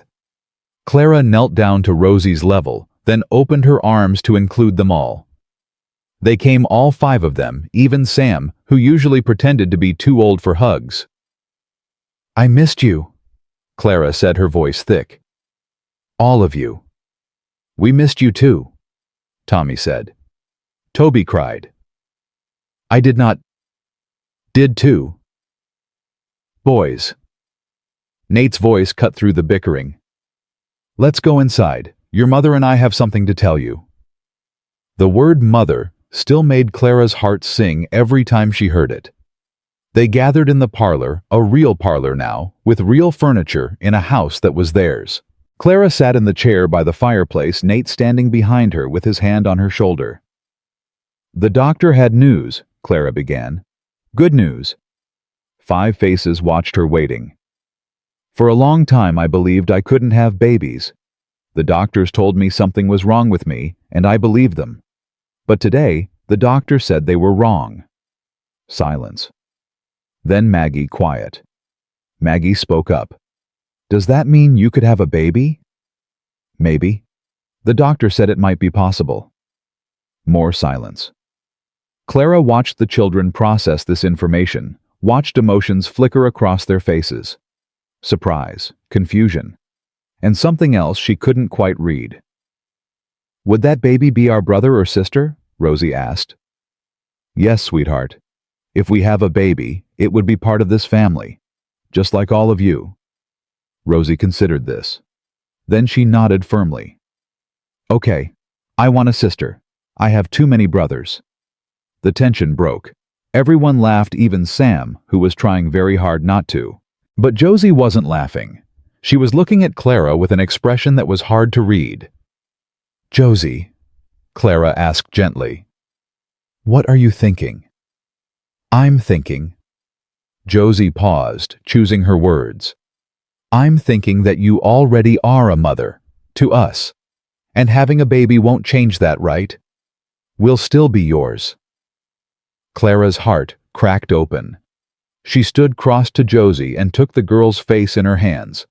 Clara knelt down to Rosie's level, then opened her arms to include them all. They came, all 5 of them, even Sam, who usually pretended to be too old for hugs. I missed you, Clara said, her voice thick. All of you. We missed you too, Tommy said. Toby cried. I did not. Did too. Boys. Nate's voice cut through the bickering. Let's go inside. Your mother and I have something to tell you. The word mother still made Clara's heart sing every time she heard it. They gathered in the parlor, a real parlor now, with real furniture in a house that was theirs. Clara sat in the chair by the fireplace, Nate standing behind her with his hand on her shoulder. The doctor had news, Clara began. Good news. 5 faces watched her waiting. For a long time I believed I couldn't have babies. The doctors told me something was wrong with me, and I believed them. But today, the doctor said they were wrong. Silence. Then Maggie quiet. Maggie spoke up. Does that mean you could have a baby? Maybe. The doctor said it might be possible. More silence. Clara watched the children process this information, watched emotions flicker across their faces. Surprise, confusion, and something else she couldn't quite read. Would that baby be our brother or sister? Rosie asked. Yes, sweetheart. If we have a baby, it would be part of this family, just like all of you. Rosie considered this. Then she nodded firmly. Okay, I want a sister. I have too many brothers. The tension broke. Everyone laughed, even Sam, who was trying very hard not to. But Josie wasn't laughing. She was looking at Clara with an expression that was hard to read. Josie, Clara asked gently, what are you thinking? I'm thinking. Josie paused, choosing her words. I'm thinking that you already are a mother, to us. And having a baby won't change that, right? We'll still be yours. Clara's heart cracked open. She stood cross to Josie and took the girl's face in her hands.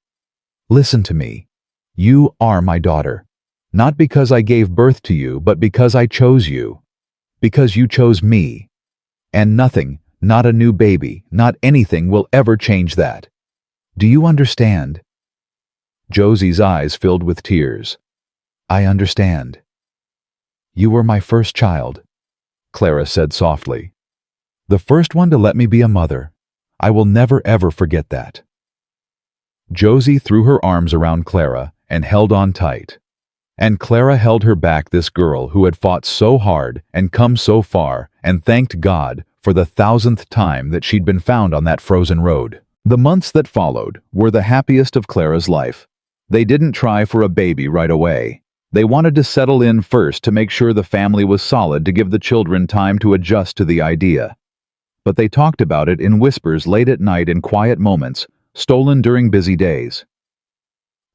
Listen to me. You are my daughter. Not because I gave birth to you, but because I chose you. Because you chose me. And nothing, not a new baby, not anything will ever change that. Do you understand? Josie's eyes filled with tears. I understand. You were my first child, Clara said softly. The first one to let me be a mother. I will never ever forget that. Josie threw her arms around Clara and held on tight. And Clara held her back, this girl who had fought so hard and come so far, and thanked God for the 1,000th time that she'd been found on that frozen road. The months that followed were the happiest of Clara's life. They didn't try for a baby right away. They wanted to settle in first to make sure the family was solid, to give the children time to adjust to the idea. But they talked about it in whispers late at night, in quiet moments, stolen during busy days.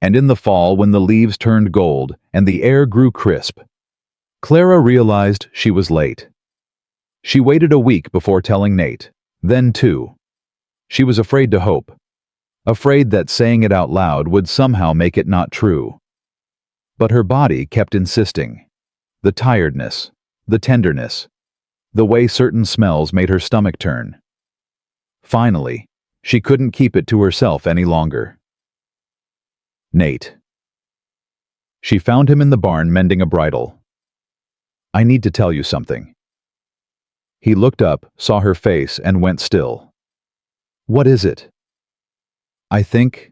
And in the fall, when the leaves turned gold and the air grew crisp, Clara realized she was late. She waited a week before telling Nate, then 2. She was afraid to hope, afraid that saying it out loud would somehow make it not true. But her body kept insisting. The tiredness, the tenderness, the way certain smells made her stomach turn. Finally, she couldn't keep it to herself any longer. Nate. She found him in the barn mending a bridle. I need to tell you something. He looked up, saw her face, and went still. What is it? I think...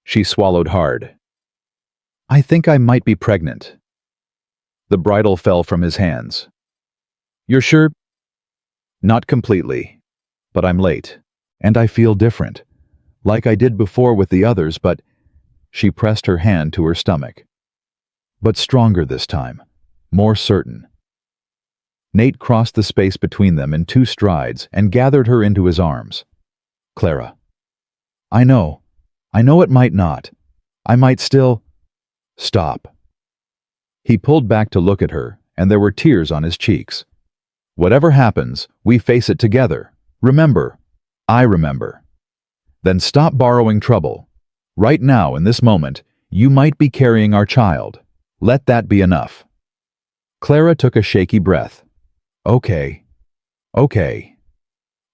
She swallowed hard. I think I might be pregnant. The bridle fell from his hands. You're sure? Not completely, but I'm late, and I feel different, like I did before with the others, but... She pressed her hand to her stomach. But stronger this time, more certain. Nate crossed the space between them in 2 strides and gathered her into his arms. Clara. I know it might not. I might still... Stop. He pulled back to look at her, and there were tears on his cheeks. Whatever happens, we face it together. Remember. I remember. Then stop borrowing trouble. Right now, in this moment, you might be carrying our child. Let that be enough. Clara took a shaky breath. Okay.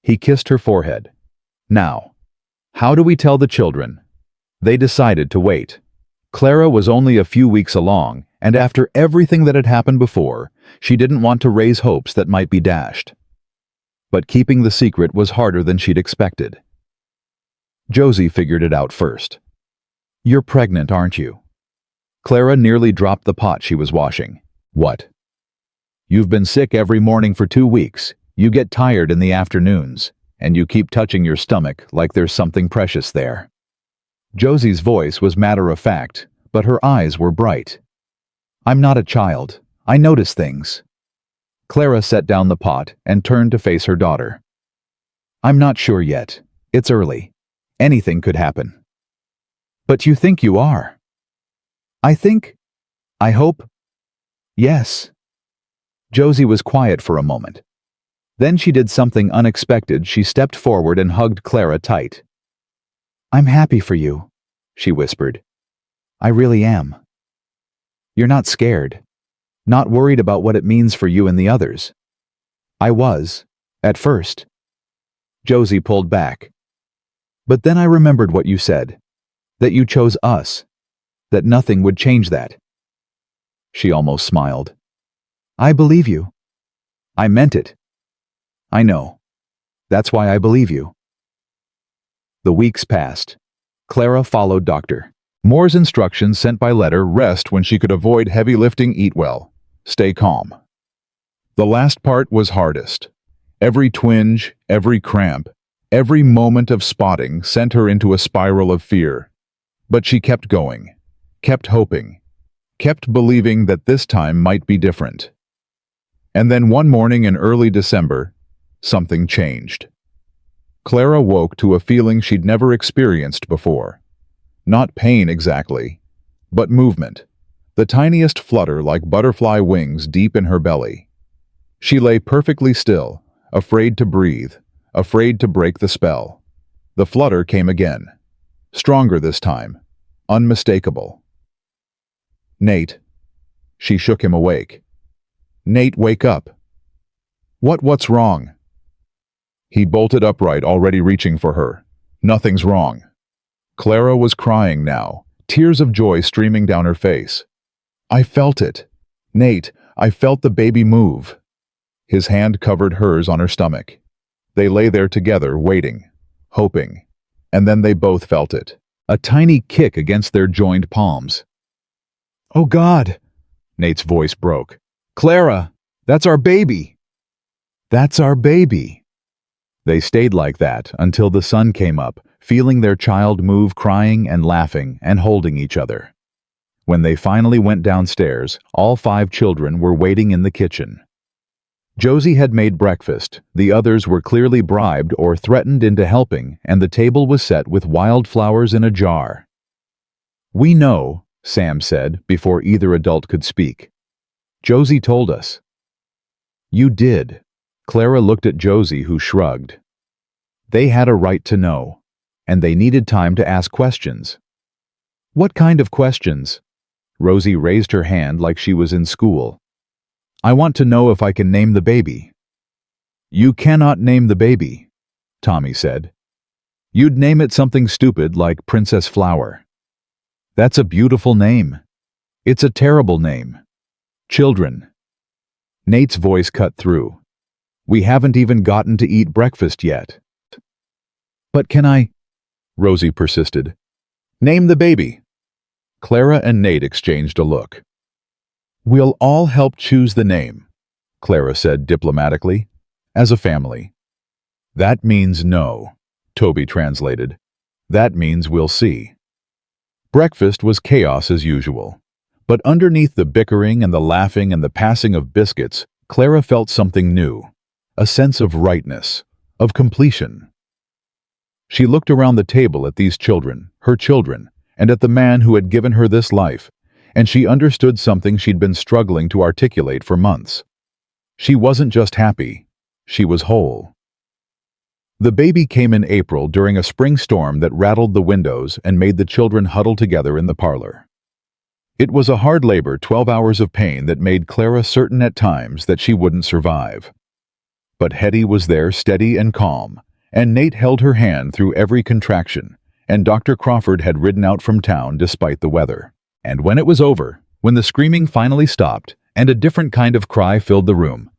He kissed her forehead. Now, how do we tell the children? They decided to wait. Clara was only a few weeks along, and after everything that had happened before, she didn't want to raise hopes that might be dashed. But keeping the secret was harder than she'd expected. Josie figured it out first. You're pregnant, aren't you? Clara nearly dropped the pot she was washing. What? You've been sick every morning for 2 weeks. You get tired in the afternoons, and you keep touching your stomach like there's something precious there. Josie's voice was matter-of-fact, but her eyes were bright. I'm not a child. I notice things. Clara set down the pot and turned to face her daughter. I'm not sure yet. It's early. Anything could happen. But you think you are? I hope. Yes. Josie was quiet for a moment. Then she did something unexpected. She stepped forward and hugged Clara tight. "I'm happy for you," she whispered. "I really am. You're not scared, not worried about what it means for you and the others." "I was, at first." Josie pulled back. "But then I remembered what you said, that you chose us, that nothing would change that." She almost smiled. "I believe you. I meant it. I know. That's why I believe you." The weeks passed. Clara followed Dr. Moore's instructions sent by letter: rest when she could avoid heavy lifting, eat well, stay calm. The last part was hardest. Every twinge, every cramp, every moment of spotting sent her into a spiral of fear. But she kept going, kept hoping, kept believing that this time might be different. And then one morning in early December, something changed. Clara woke to a feeling she'd never experienced before. Not pain exactly, but movement, the tiniest flutter like butterfly wings deep in her belly. She lay perfectly still, afraid to breathe, afraid to break the spell. The flutter came again, stronger this time, unmistakable. "Nate." She shook him awake. "Nate, wake up." What's wrong?" He bolted upright, already reaching for her. "Nothing's wrong." Clara was crying now, tears of joy streaming down her face. "I felt it. Nate, I felt the baby move." His hand covered hers on her stomach. They lay there together, waiting, hoping, and then they both felt it. A tiny kick against their joined palms. "Oh God!" Nate's voice broke. "Clara, that's our baby! That's our baby!" They stayed like that until the sun came up, feeling their child move, crying and laughing and holding each other. When they finally went downstairs, all 5 children were waiting in the kitchen. Josie had made breakfast, the others were clearly bribed or threatened into helping, and the table was set with wildflowers in a jar. "We know," Sam said before either adult could speak. "Josie told us." "You did." Clara looked at Josie, who shrugged. They had a right to know, and they needed time to ask questions. "What kind of questions?" Rosie raised her hand like she was in school. "I want to know if I can name the baby." "You cannot name the baby," Tommy said. "You'd name it something stupid like Princess Flower." "That's a beautiful name." "It's a terrible name." "Children." Nate's voice cut through. "We haven't even gotten to eat breakfast yet." "But can I?" Rosie persisted. "Name the baby." Clara and Nate exchanged a look. "We'll all help choose the name," Clara said diplomatically, "as a family." "That means no," Toby translated. "That means we'll see." Breakfast was chaos as usual. But underneath the bickering and the laughing and the passing of biscuits, Clara felt something new. A sense of rightness, of completion. She looked around the table at these children, her children, and at the man who had given her this life, and she understood something she'd been struggling to articulate for months. She wasn't just happy, she was whole. The baby came in April during a spring storm that rattled the windows and made the children huddle together in the parlor. It was a hard labor, 12 hours of pain that made Clara certain at times that she wouldn't survive. But Hetty was there, steady and calm, and Nate held her hand through every contraction, and Dr. Crawford had ridden out from town despite the weather. And when it was over, when the screaming finally stopped, and a different kind of cry filled the room,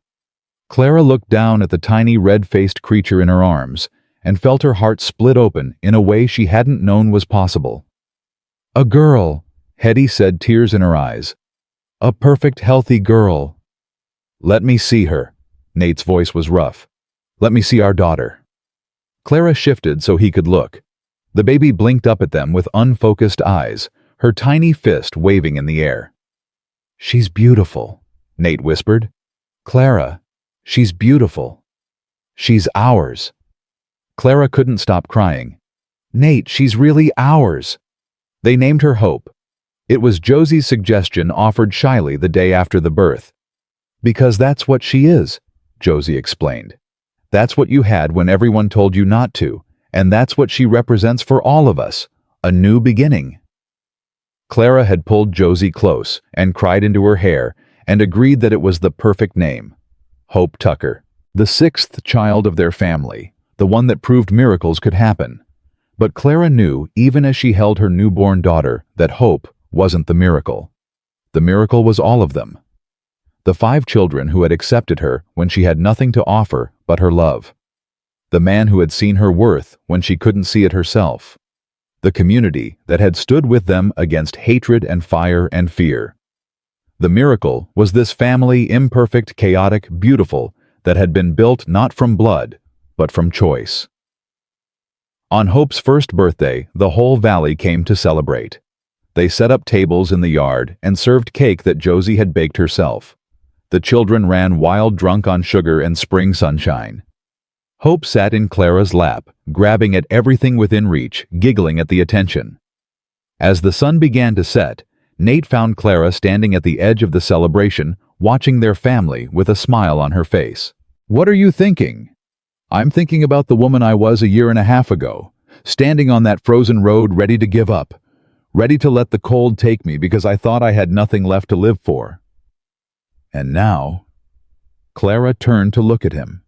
Clara looked down at the tiny red-faced creature in her arms and felt her heart split open in a way she hadn't known was possible. "A girl," Hetty said, tears in her eyes. "A perfect, healthy girl." "Let me see her." Nate's voice was rough. "Let me see our daughter." Clara shifted so he could look. The baby blinked up at them with unfocused eyes, her tiny fist waving in the air. "She's beautiful," Nate whispered. "Clara, she's beautiful. She's ours." Clara couldn't stop crying. "Nate, she's really ours." They named her Hope. It was Josie's suggestion, offered shyly the day after the birth. "Because that's what she is," Josie explained. That's what you had when everyone told you not to, and that's what she represents for all of us, a new beginning." Clara had pulled Josie close and cried into her hair and agreed that it was the perfect name. Hope Tucker, the sixth child of their family, the one that proved miracles could happen. But Clara knew, even as she held her newborn daughter, that Hope wasn't the miracle. The miracle was all of them. The 5 children who had accepted her when she had nothing to offer but her love. The man who had seen her worth when she couldn't see it herself. The community that had stood with them against hatred and fire and fear. The miracle was this family, imperfect, chaotic, beautiful, that had been built not from blood, but from choice. On Hope's first birthday, the whole valley came to celebrate. They set up tables in the yard and served cake that Josie had baked herself. The children ran wild, drunk on sugar and spring sunshine. Hope sat in Clara's lap, grabbing at everything within reach, giggling at the attention. As the sun began to set, Nate found Clara standing at the edge of the celebration, watching their family with a smile on her face. "What are you thinking?" "I'm thinking about the woman I was a year and a half ago, standing on that frozen road ready to give up, ready to let the cold take me because I thought I had nothing left to live for." And now, Clara turned to look at him,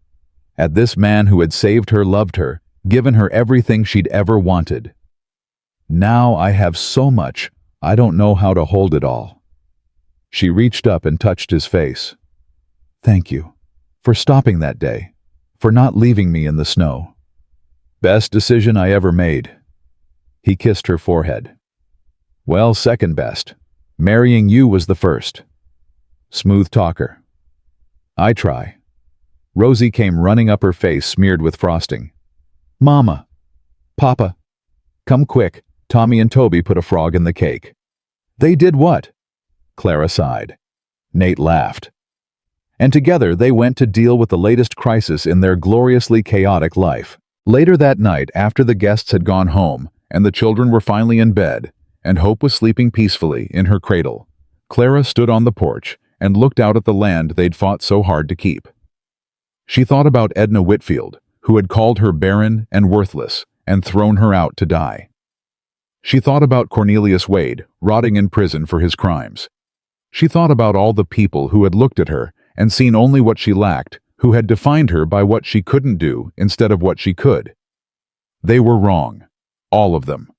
at this man who had saved her, loved her, given her everything she'd ever wanted. "Now I have so much, I don't know how to hold it all." She reached up and touched his face. "Thank you for stopping that day, for not leaving me in the snow. Best decision I ever made." He kissed her forehead. "Well, second best. Marrying you was the first." Smooth talker. "I try." Rosie came running up, her face smeared with frosting. "Mama! Papa! Come quick, Tommy and Toby put a frog in the cake." "They did what?" Clara sighed. Nate laughed. And together they went to deal with the latest crisis in their gloriously chaotic life. Later that night, after the guests had gone home and the children were finally in bed and Hope was sleeping peacefully in her cradle, Clara stood on the porch and looked out at the land they'd fought so hard to keep. She thought about Edna Whitfield, who had called her barren and worthless and thrown her out to die. She thought about Cornelius Wade, rotting in prison for his crimes. She thought about all the people who had looked at her and seen only what she lacked, who had defined her by what she couldn't do instead of what she could. They were wrong. All of them.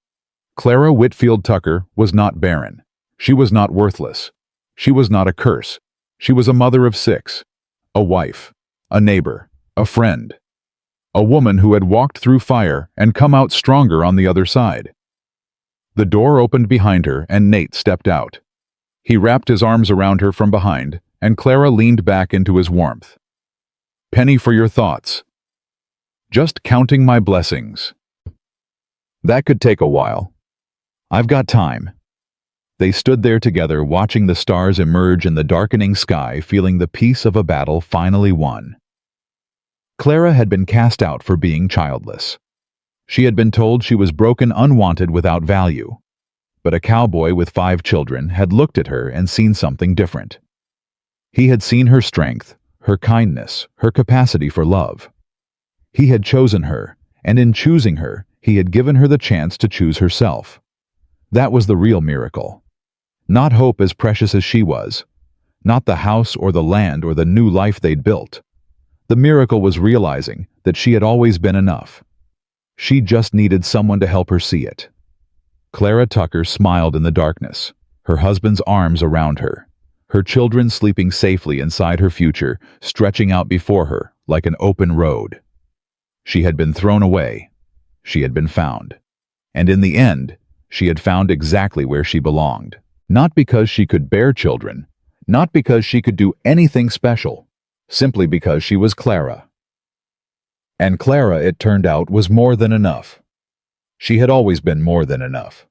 Clara Whitfield Tucker was not barren. She was not worthless. She was not a curse. She was a mother of 6, a wife, a neighbor, a friend. A woman who had walked through fire and come out stronger on the other side. The door opened behind her and Nate stepped out. He wrapped his arms around her from behind, and Clara leaned back into his warmth. "Penny for your thoughts." "Just counting my blessings." "That could take a while." "I've got time." They stood there together, watching the stars emerge in the darkening sky, feeling the peace of a battle finally won. Clara had been cast out for being childless. She had been told she was broken, unwanted, without value. But a cowboy with 5 children had looked at her and seen something different. He had seen her strength, her kindness, her capacity for love. He had chosen her, and in choosing her, he had given her the chance to choose herself. That was the real miracle. Not Hope as precious as she was. Not the house or the land or the new life they'd built. The miracle was realizing that she had always been enough. She just needed someone to help her see it. Clara Tucker smiled in the darkness, her husband's arms around her, her children sleeping safely inside her future, stretching out before her like an open road. She had been thrown away. She had been found. And in the end, she had found exactly where she belonged. Not because she could bear children, not because she could do anything special, simply because she was Clara. And Clara, it turned out, was more than enough. She had always been more than enough.